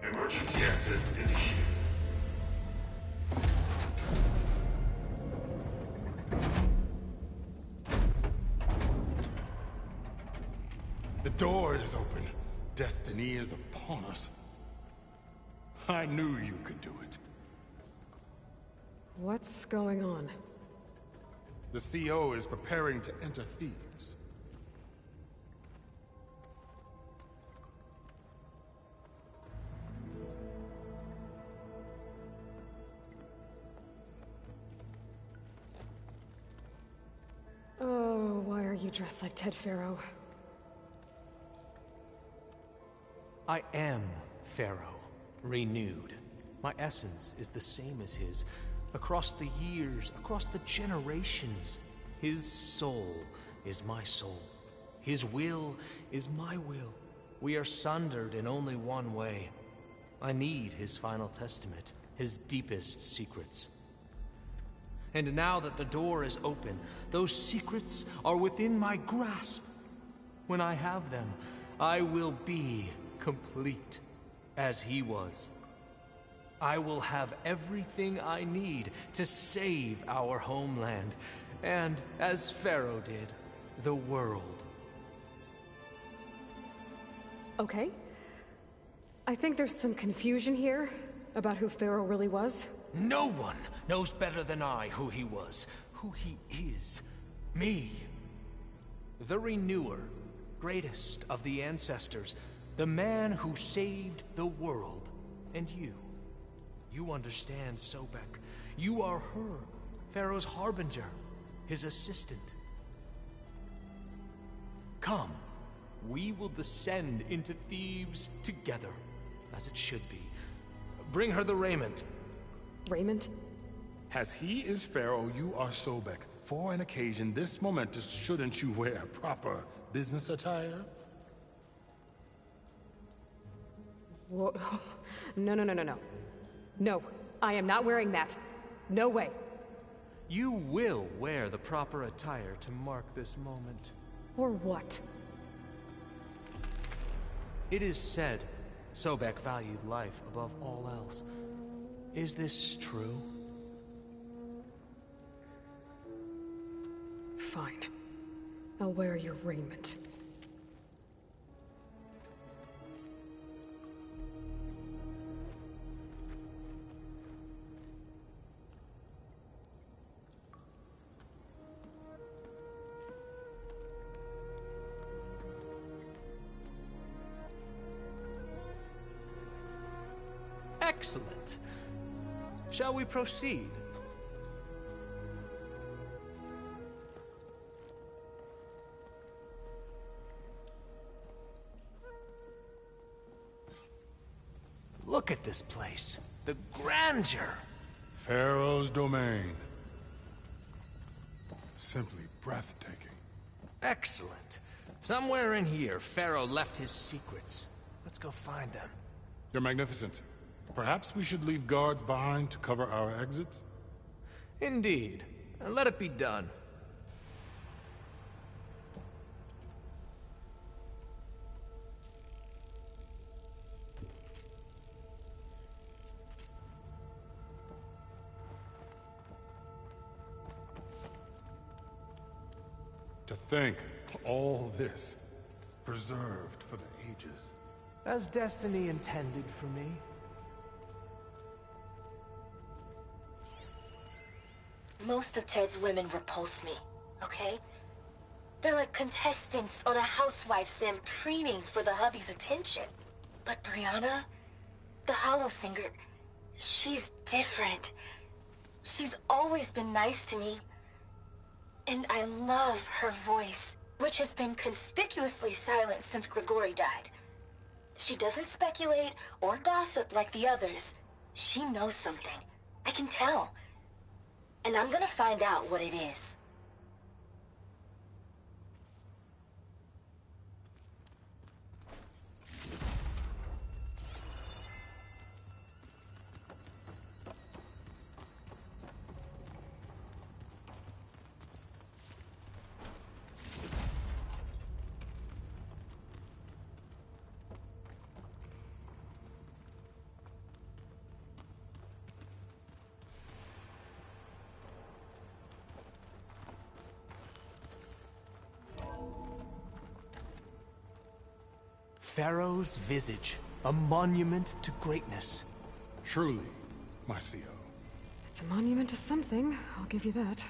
Emergency exit initiated. The door is open. Destiny is upon us. I knew you could do it. What's going on? The CO is preparing to enter Thebes. Oh, why are you dressed like Ted Pharaoh? I am Pharaoh, renewed. My essence is the same as his. Across the years, across the generations, his soul is my soul. His will is my will. We are sundered in only one way. I need his final testament, his deepest secrets. And now that the door is open, those secrets are within my grasp. When I have them, I will be complete, as he was. I will have everything I need to save our homeland, and, as Pharaoh did, the world. Okay. I think there's some confusion here about who Pharaoh really was. No one knows better than I who he was, who he is. Me. The Renewer, greatest of the ancestors, the man who saved the world. And you. You understand, Sobek. You are her, Pharaoh's harbinger, his assistant. Come, we will descend into Thebes together, as it should be. Bring her the raiment. Raiment? As he is Pharaoh, you are Sobek. For an occasion this momentous, shouldn't you wear proper business attire? Whoa. No. No, I am not wearing that. No way. You will wear the proper attire to mark this moment. Or what? It is said Sobek valued life above all else. Is this true? Fine. I'll wear your raiment. Excellent. Shall we proceed? Look at this place. The grandeur. Pharaoh's domain. Simply breathtaking. Excellent. Somewhere in here, Pharaoh left his secrets. Let's go find them. Your Magnificence. Perhaps we should leave guards behind to cover our exits? Indeed. Let it be done. To think, all this, preserved for the ages. As destiny intended for me. Most of Ted's women repulse me, okay? They're like contestants on a housewife sim preening for the hubby's attention. But Brianna, the Hollow Singer, She's different. She's always been nice to me. And I love her voice, which has been conspicuously silent since Grigori died. She doesn't speculate or gossip like the others. She knows something. I can tell. And I'm gonna find out what it is. Pharaoh's visage, a monument to greatness. Truly, my CO. It's a monument to something, I'll give you that.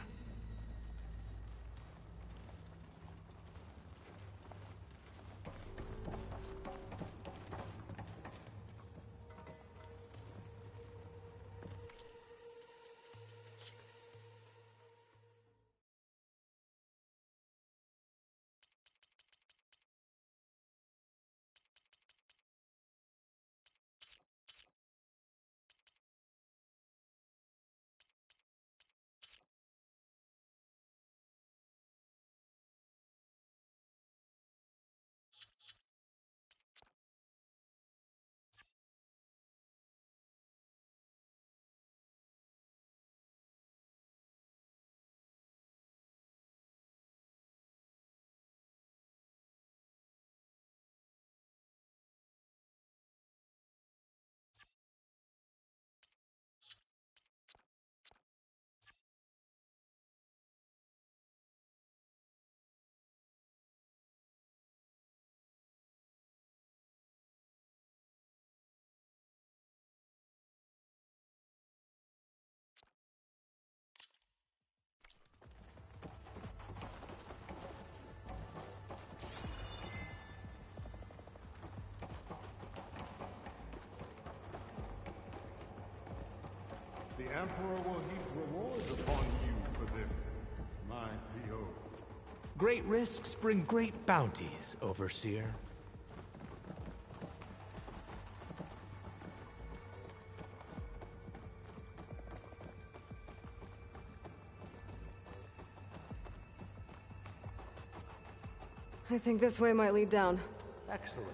The Emperor will heap rewards upon you for this, my CO. Great risks bring great bounties, Overseer. I think this way might lead down. Excellent.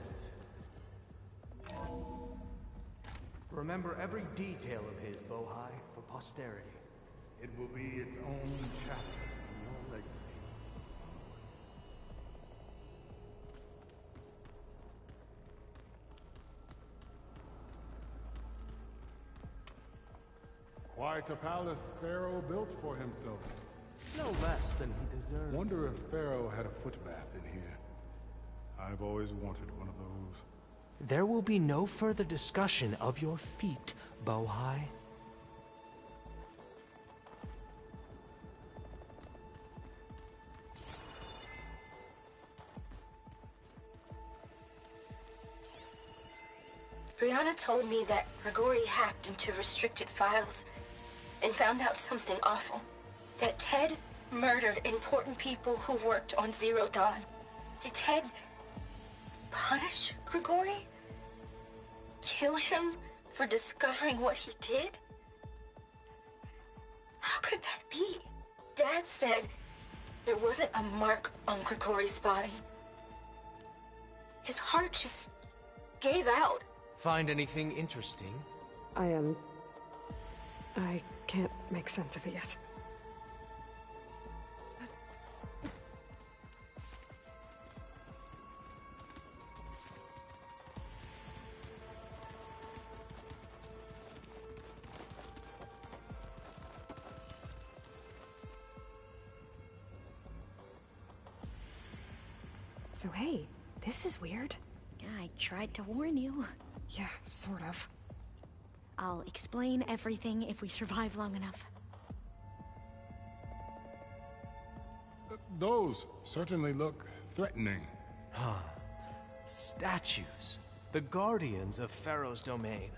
Remember every detail of his, Bohai, for posterity. It will be its own chapter in your legacy. Quite a palace Pharaoh built for himself. No less than he deserved. Wonder if Pharaoh had a footbath in here. I've always wanted one of those. There will be no further discussion of your feet, Bohai. Brianna told me that Grigori hacked into restricted files and found out something awful. That Ted murdered important people who worked on Zero Dawn. Did Ted punish Grigori? Kill him for discovering what he did? How could that be? Dad said there wasn't a mark on Grigori's body. His heart just gave out. Find anything interesting? I can't make sense of it yet. So hey, this is weird. I tried to warn you. Yeah, sort of. I'll explain everything if we survive long enough. Those certainly look threatening. Huh. Statues. The guardians of Pharaoh's domain.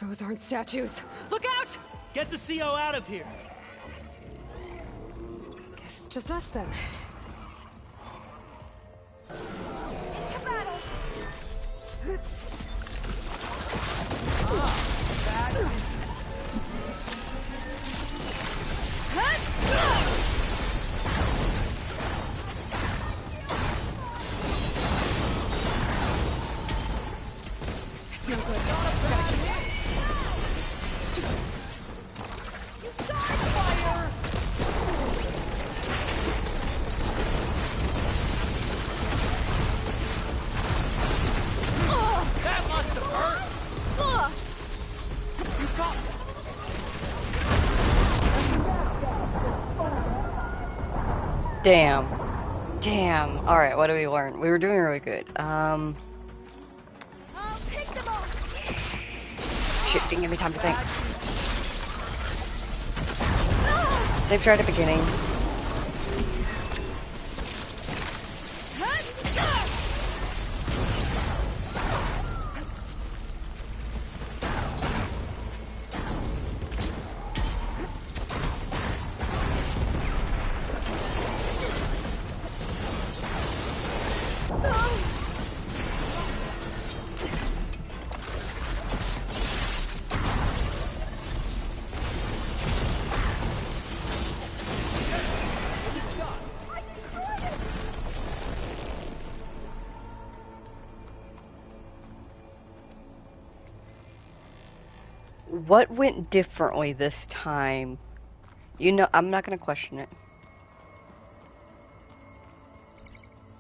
Those aren't statues. Look out! Get the CO out of here. Guess it's just us then. To battle! Bad. It's no good. That must have hurt. You got. Damn. Damn. Alright, what do we learn? We were doing really good. Shit, didn't give me time to think. Save try at the beginning. What went differently this time? You know, I'm not gonna question it.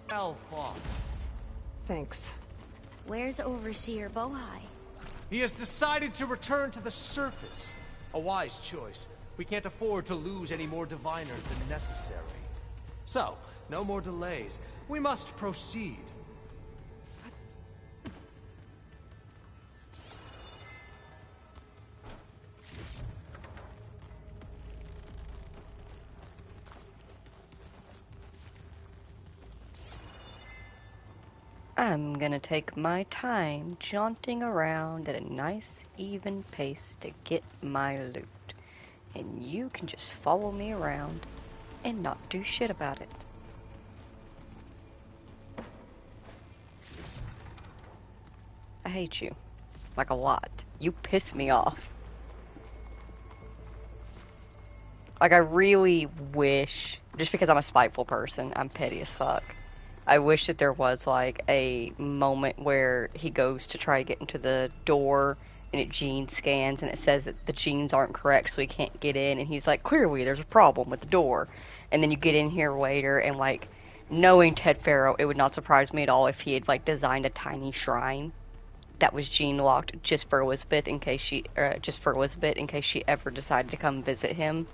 Alpha. Thanks. Where's Overseer Bohai? He has decided to return to the surface. A wise choice. We can't afford to lose any more diviners than necessary. So, no more delays. We must proceed. I'm gonna take my time jaunting around at a nice, even pace to get my loot. And you can just follow me around and not do shit about it. I hate you. Like a lot. You piss me off. Like, I really wish, just because I'm a spiteful person, I'm petty as fuck. I wish that there was, like, a moment where he goes to try to get into the door, and it gene scans, and it says that the genes aren't correct, so he can't get in, and he's like, clearly, there's a problem with the door. And then you get in here later, and, like, knowing Ted Faro, it would not surprise me at all if he had, like, designed a tiny shrine that was gene locked just for Elizabeth, in case she ever decided to come visit him.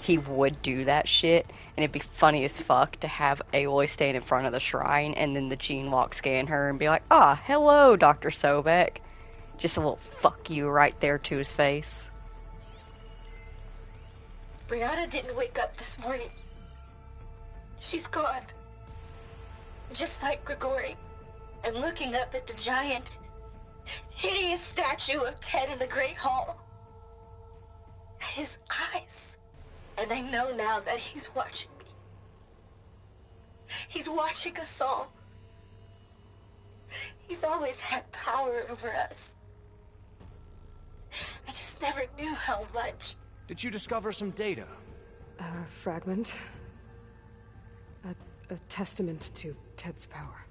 He would do that shit, and it'd be funny as fuck to have Aloy stand in front of the shrine, and then the gene lock scan her and be like, ah, hello, Dr. Sobek. Just a little fuck you right there to his face. Brianna didn't wake up this morning. She's gone. Just like Grigori. I'm looking up at the giant, hideous statue of Ted in the Great Hall. His eyes. And I know now that he's watching me. He's watching us all. He's always had power over us. I just never knew how much. Did you discover some data? A fragment. A testament to Ted's power.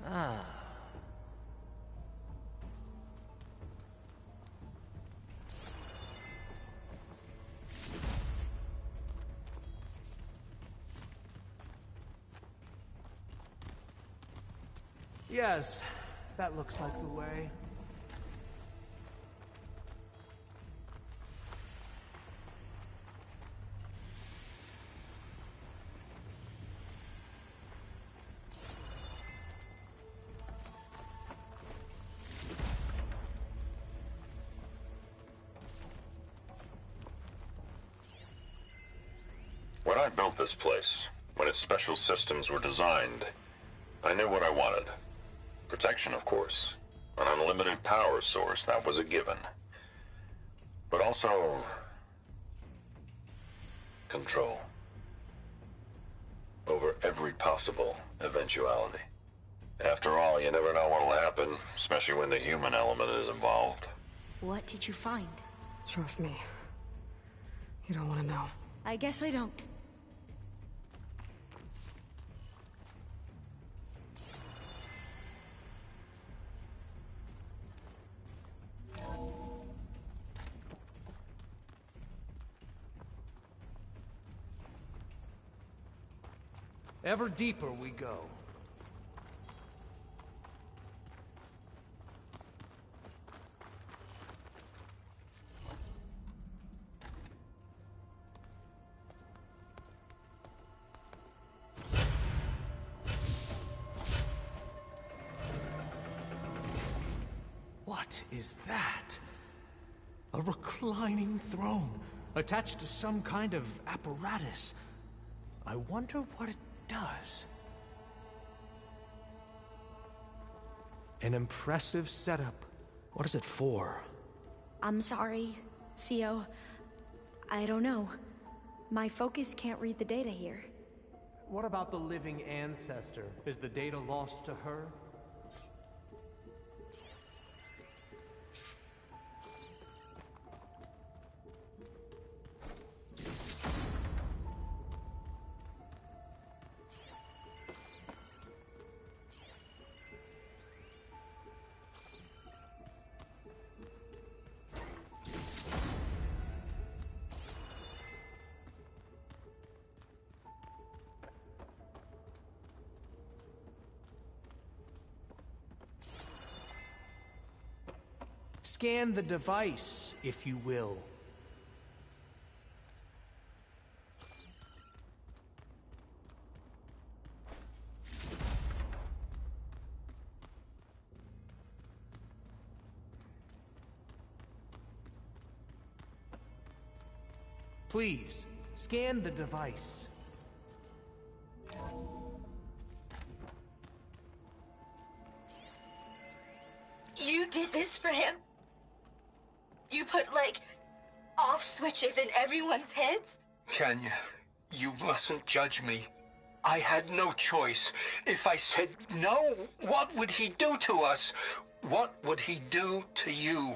Ah. Yes, that looks like the way. When I built this place, when its special systems were designed, I knew what I wanted. Protection, of course. An unlimited power source, that was a given. but also control over every possible eventuality. After all, you never know what'll happen, especially when the human element is involved. What did you find? Trust me. You don't want to know. I guess I don't. Ever deeper we go. What is that? A reclining throne, attached to some kind of apparatus. I wonder what it does. An impressive setup. What is it for? I'm sorry, CO. I don't know. My focus can't read the data here. What about the living ancestor? Is the data lost to her? Scan the device, if you will. Please, scan the device. You did this for him? You put, like, off switches in everyone's heads? Kenya, you mustn't judge me. I had no choice. If I said no, what would he do to us? What would he do to you?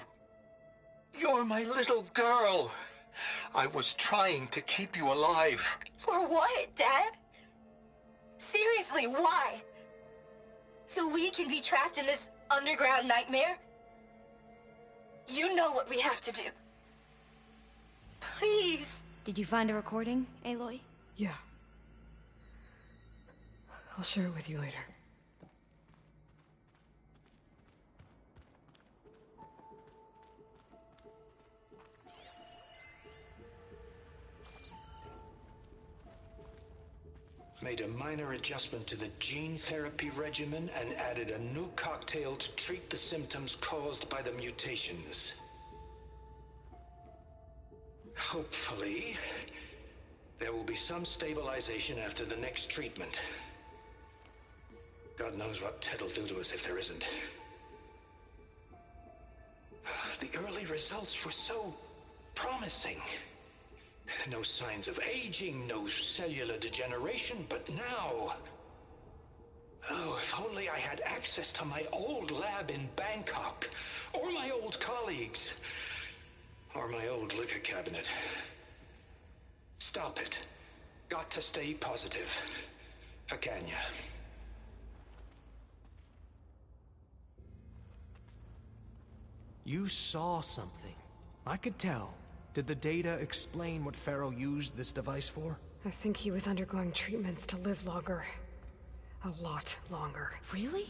You're my little girl. I was trying to keep you alive. For what, Dad? Seriously, why? So we can be trapped in this underground nightmare? You know what we have to do. Please. Did you find a recording, Aloy? Yeah. I'll share it with you later. Made a minor adjustment to the gene therapy regimen and added a new cocktail to treat the symptoms caused by the mutations. Hopefully, there will be some stabilization after the next treatment. God knows what Ted'll do to us if there isn't. The early results were so promising. No signs of aging, no cellular degeneration, but now... Oh, if only I had access to my old lab in Bangkok, or my old colleagues, or my old liquor cabinet. Stop it. Got to stay positive. For Kenya. You saw something. I could tell. Did the data explain what Pharaoh used this device for? I think he was undergoing treatments to live longer. A lot longer. Really?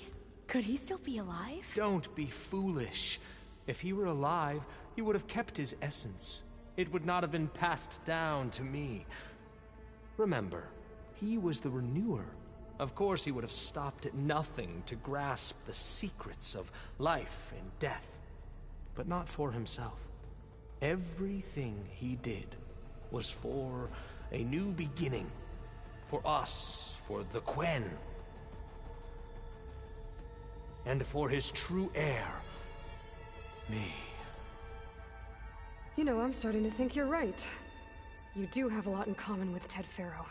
Could he still be alive? Don't be foolish. If he were alive, he would have kept his essence. It would not have been passed down to me. Remember, he was the renewer. Of course he would have stopped at nothing to grasp the secrets of life and death. But not for himself. Everything he did was for a new beginning. For us, for the Quen. And for his true heir, me. You know, I'm starting to think you're right. You do have a lot in common with Ted Faro.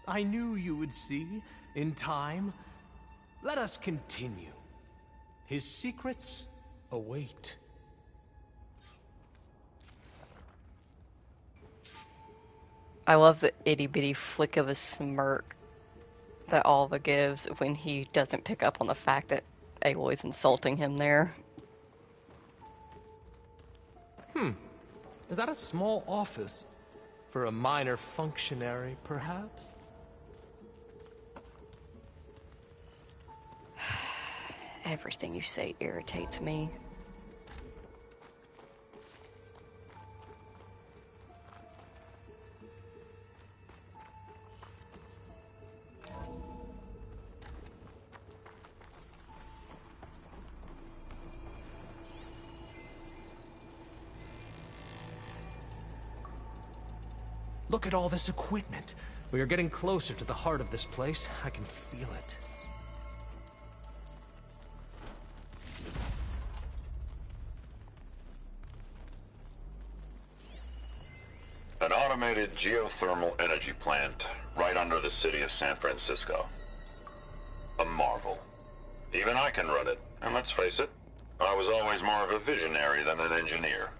I knew you would see, in time. Let us continue. His secrets await. I love the itty-bitty flick of a smirk that Alva gives when he doesn't pick up on the fact that Aloy's insulting him there. Is that a small office? For a minor functionary, perhaps? Everything you say irritates me. Look at all this equipment. We are getting closer to the heart of this place. I can feel it. An automated geothermal energy plant right under the city of San Francisco. A marvel. Even I can run it, and let's face it, I was always more of a visionary than an engineer.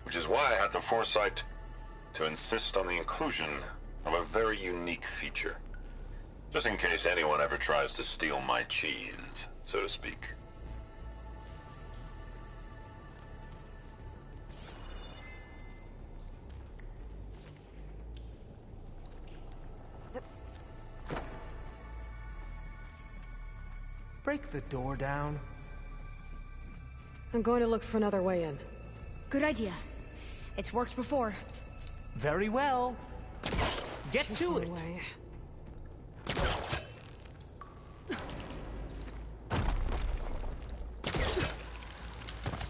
Which is why I had the foresight to insist on the inclusion of a very unique feature. Just in case anyone ever tries to steal my cheese, so to speak. Break the door down. I'm going to look for another way in. Good idea. It's worked before. Very well. Get to it. Away.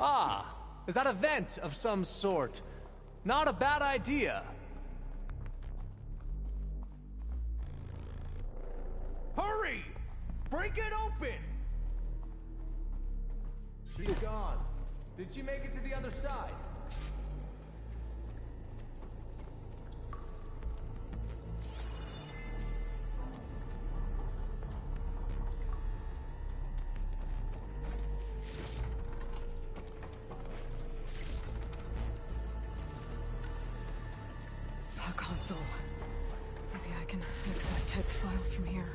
Ah, is that a vent of some sort? Not a bad idea. Hurry! Break it open! She's gone. Did she make it to the other side? A console. Maybe I can access Ted's files from here.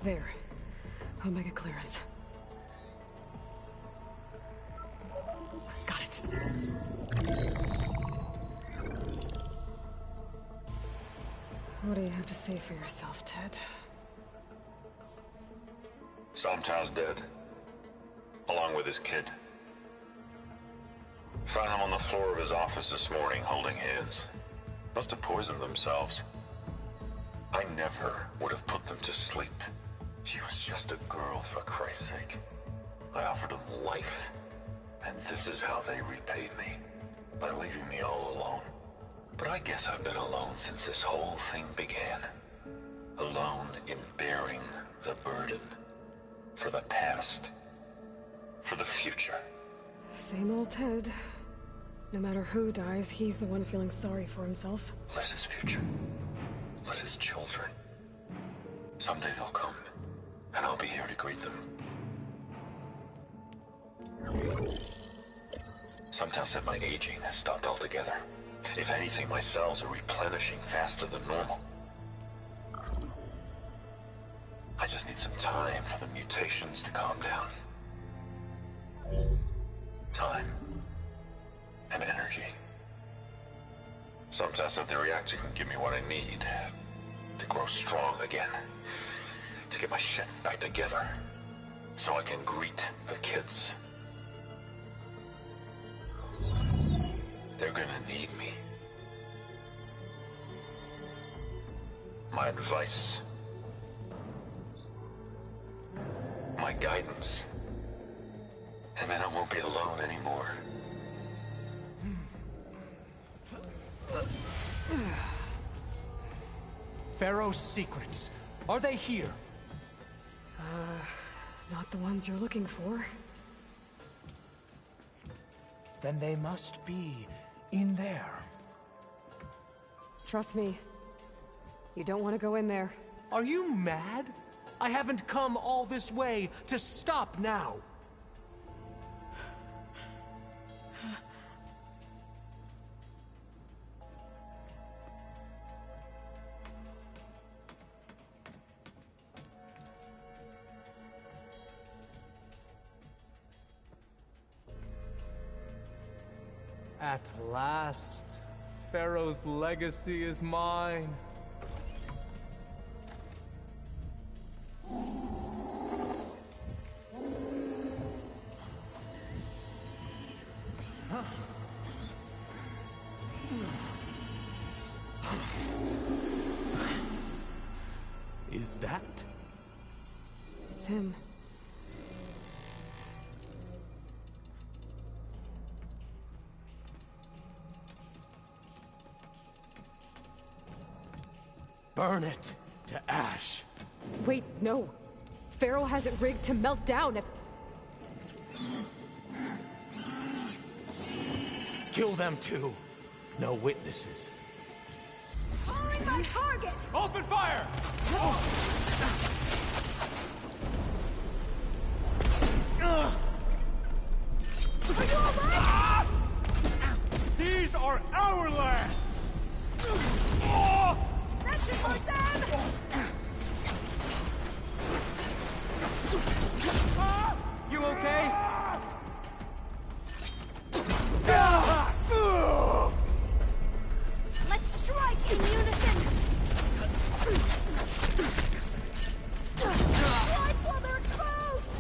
There. Omega clearance. Got it. What do you have to say for yourself, Ted? Somtow's dead. Along with his kid. Found him on the floor of his office this morning, holding hands. Must have poisoned themselves. I never would have put them to sleep. She was just a girl, for Christ's sake. I offered them life, and this is how they repaid me, by leaving me all alone. But I guess I've been alone since this whole thing began. Alone in bearing the burden. For the past. For the future. Same old Ted. No matter who dies, he's the one feeling sorry for himself. Liz's future. Liz's children. Someday they'll come. And I'll be here to greet them. Sometimes said my aging has stopped altogether. If anything, my cells are replenishing faster than normal. I just need some time for the mutations to calm down. Time. And energy. Sometimes said the reactor can give me what I need to grow strong again. To get my shit back together, so I can greet the kids. They're gonna need me. my advice, my guidance. And then I won't be alone anymore. Pharaoh's secrets. Are they here? Not the ones you're looking for. Then they must be in there. Trust me. You don't want to go in there. Are you mad? I haven't come all this way to stop now. At last, Pharaoh's legacy is mine. Is that? It's him. Burn it to ash. Wait, no. Pharaoh has it rigged to melt down if... Kill them too. No witnesses. Calling my target! Open fire! Are you alright? These are our lands! That should hurt them! You okay? Let's strike in unison! Strike while they're exposed!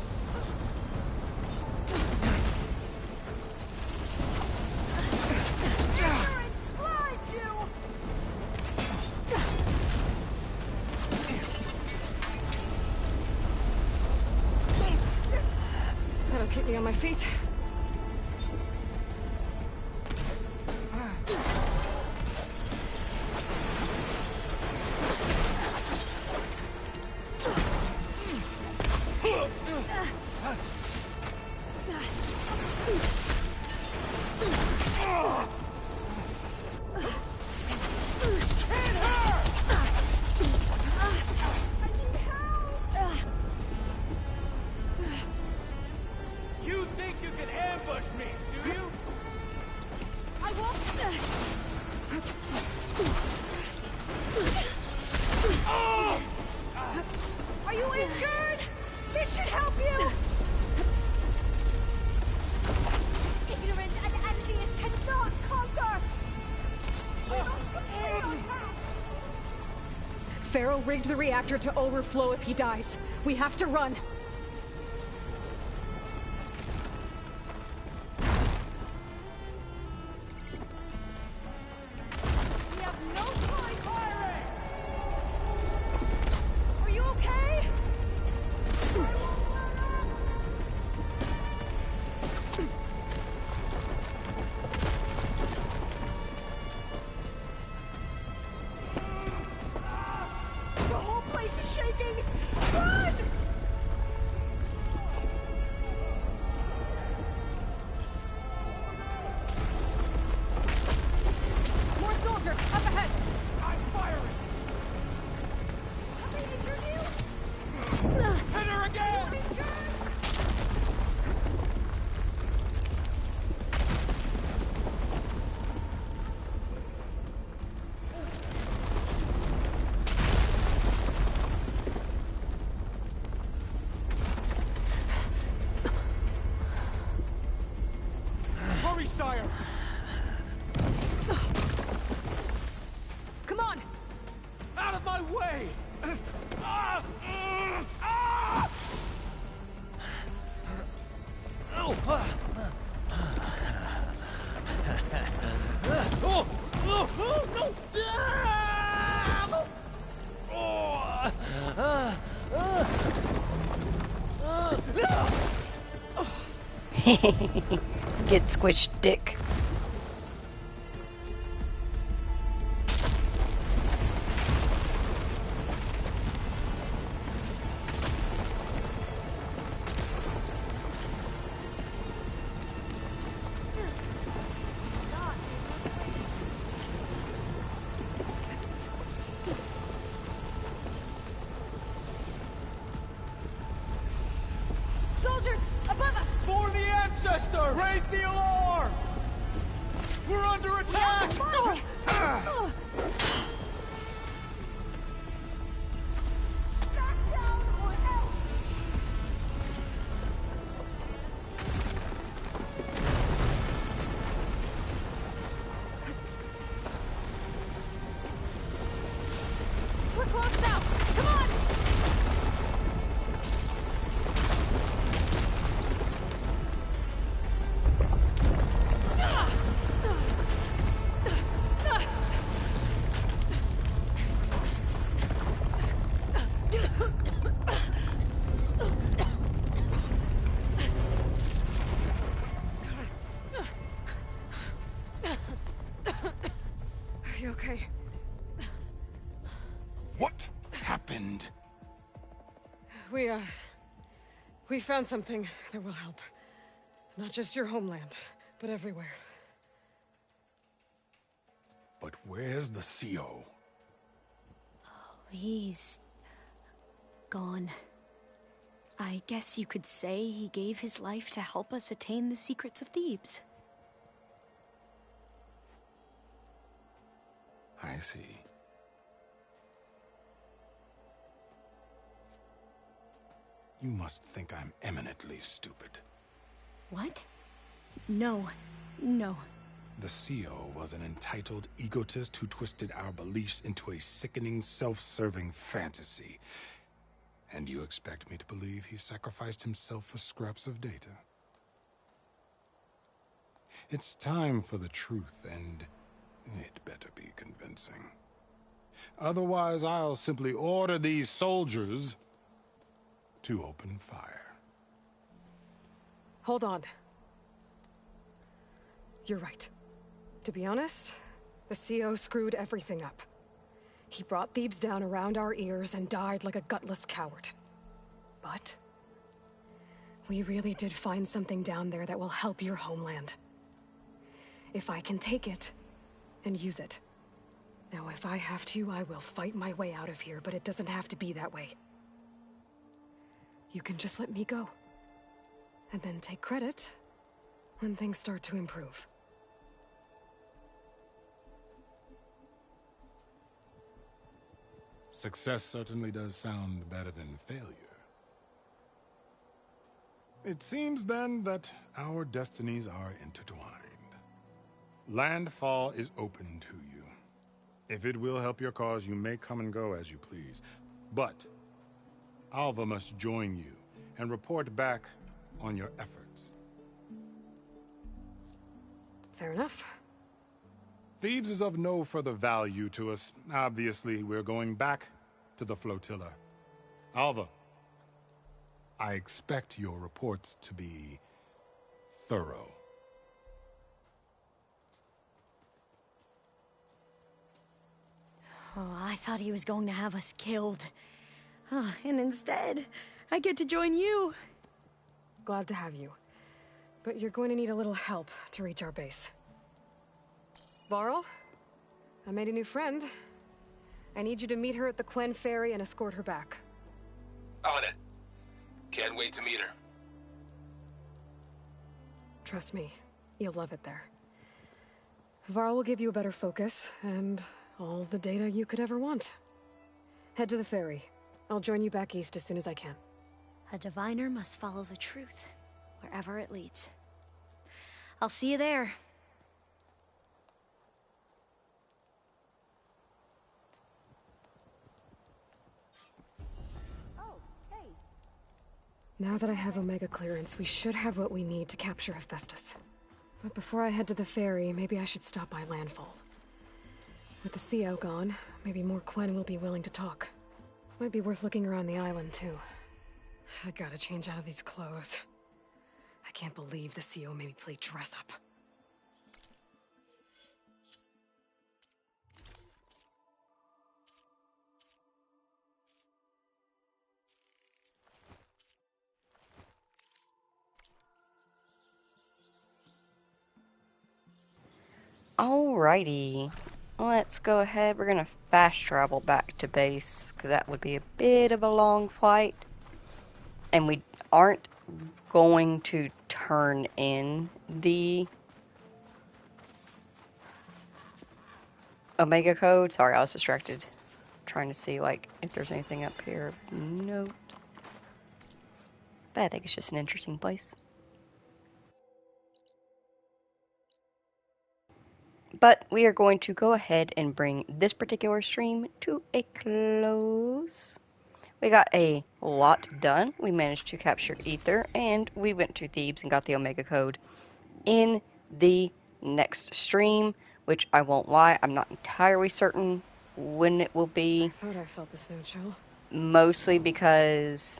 Ignorance blinds you! That'll keep me on my feet. You think you can ambush me, do you? I won't... Are you injured? This should help you! Ignorant and envious cannot conquer! We must complete our task! Pharaoh rigged the reactor to overflow if he dies. We have to run. We have no time firing! Are you okay? The whole place is shaking! Run! More soldier, up ahead! I'm firing! Have they injured you? Hit her again! Hurry, sire! Come on! Out of my way! Get squished, dick. Soldiers, above us! For the ancestors! Raise the alarm! We're under attack! We're close now! Come on! Are you okay? What happened? We found something that will help. Not just your homeland, but everywhere. But where's the CO? He's gone. I guess you could say he gave his life to help us attain the secrets of Thebes. I see. You must think I'm eminently stupid. What? No. The CO was an entitled egotist who twisted our beliefs into a sickening, self-serving fantasy. And you expect me to believe he sacrificed himself for scraps of data? It's time for the truth, and it better be convincing. Otherwise, I'll simply order these soldiers to open fire. Hold on. You're right. To be honest, the CO screwed everything up. He brought Thebes down around our ears and died like a gutless coward. But we really did find something down there that will help your homeland. If I can take it and use it. Now, if I have to, I will fight my way out of here, but it doesn't have to be that way. You can just let me go. And then take credit when things start to improve. Success certainly does sound better than failure. It seems then that our destinies are intertwined. Landfall is open to you. If it will help your cause, you may come and go as you please. But Alva must join you and report back on your efforts. Fair enough. Thebes is of no further value to us. Obviously, we're going back to the flotilla. Alva, I expect your reports to be thorough. Oh, I thought he was going to have us killed. And instead, I get to join you. Glad to have you. But you're going to need a little help to reach our base. Varl, I made a new friend. I need you to meet her at the Quen Ferry and escort her back. On it. Can't wait to meet her. Trust me, you'll love it there. Varl will give you a better focus, and all the data you could ever want. Head to the ferry. I'll join you back east as soon as I can. A diviner must follow the truth, wherever it leads. I'll see you there. Now that I have Omega clearance, we should have what we need to capture Hephaestus. But before I head to the ferry, maybe I should stop by Landfall. With the CO gone, maybe more Quen will be willing to talk. Might be worth looking around the island, too. I gotta change out of these clothes. I can't believe the CO made me play dress up. Alrighty. Let's go ahead. We're gonna fast travel back to base, because that would be a bit of a long flight. And we aren't going to turn in the Omega code. Sorry, I was distracted. Trying to see, like, if there's anything up here. Nope. But I think it's just an interesting place. But we are going to go ahead and bring this particular stream to a close. We got a lot done. We managed to capture Aether, and we went to Thebes and got the Omega code. In the next stream, which I won't lie, I'm not entirely certain when it will be. I thought I felt the snow chill. Mostly because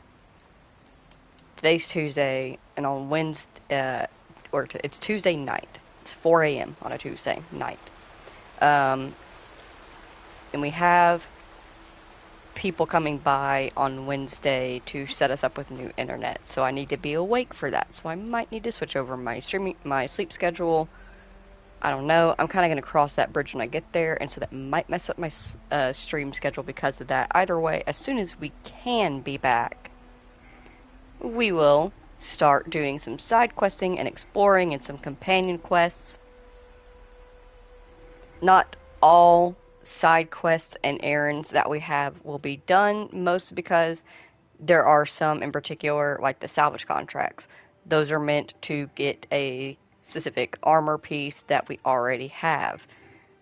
today's Tuesday, and on Wednesday, it's Tuesday night. It's 4 a.m. on a Tuesday night. And we have people coming by on Wednesday to set us up with new internet, so I need to be awake for that. So I might need to switch over my sleep schedule. I don't know. I'm kind of going to cross that bridge when I get there, and so that might mess up my stream schedule because of that. Either way, as soon as we can be back, we will start doing some side questing and exploring and some companion quests. Not all side quests and errands that we have will be done, mostly because there are some in particular, like the salvage contracts. Those are meant to get a specific armor piece that we already have.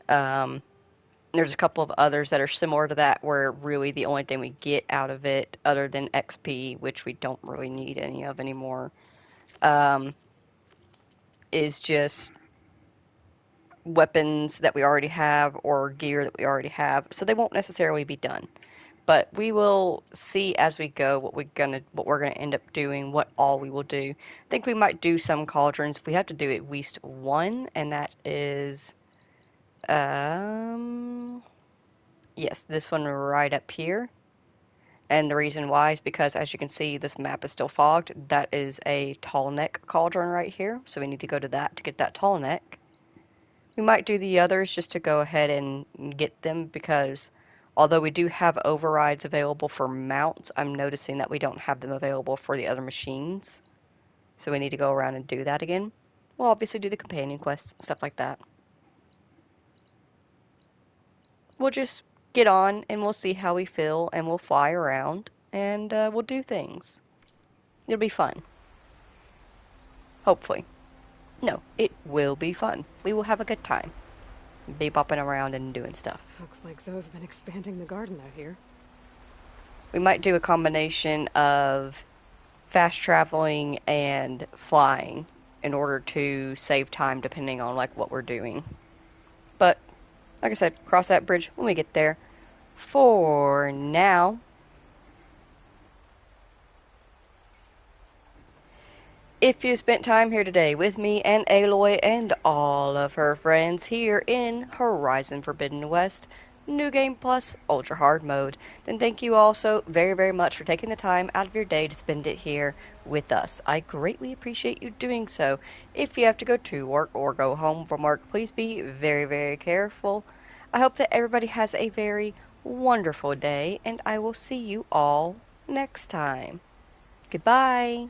There's a couple of others that are similar to that, where really the only thing we get out of it, other than XP, which we don't really need any of anymore, is just weapons that we already have or gear that we already have. So they won't necessarily be done. But we will see as we go what we're gonna end up doing, what all we will do. I think we might do some cauldrons. We have to do at least one, and that is yes, this one right up here. And the reason why is because, as you can see, this map is still fogged. That is a tall neck cauldron right here, so we need to go to that to get that tall neck. We might do the others just to go ahead and get them, because although we do have overrides available for mounts, I'm noticing that we don't have them available for the other machines. So we need to go around and do that again. We'll obviously do the companion quests, stuff like that. We'll just get on and we'll see how we feel, and we'll fly around and we'll do things. It'll be fun. Hopefully. No, it will be fun. We will have a good time. Be bopping around and doing stuff. Looks like Zoe's been expanding the garden out here. We might do a combination of fast traveling and flying in order to save time depending on like what we're doing. But like I said, cross that bridge when we get there. For now, if you spent time here today with me and Aloy and all of her friends here in Horizon Forbidden West, New Game Plus Ultra Hard Mode, then thank you all so very, very much for taking the time out of your day to spend it here with us. I greatly appreciate you doing so. If you have to go to work or go home from work, please be very, very careful. I hope that everybody has a very wonderful day, and I will see you all next time. Goodbye.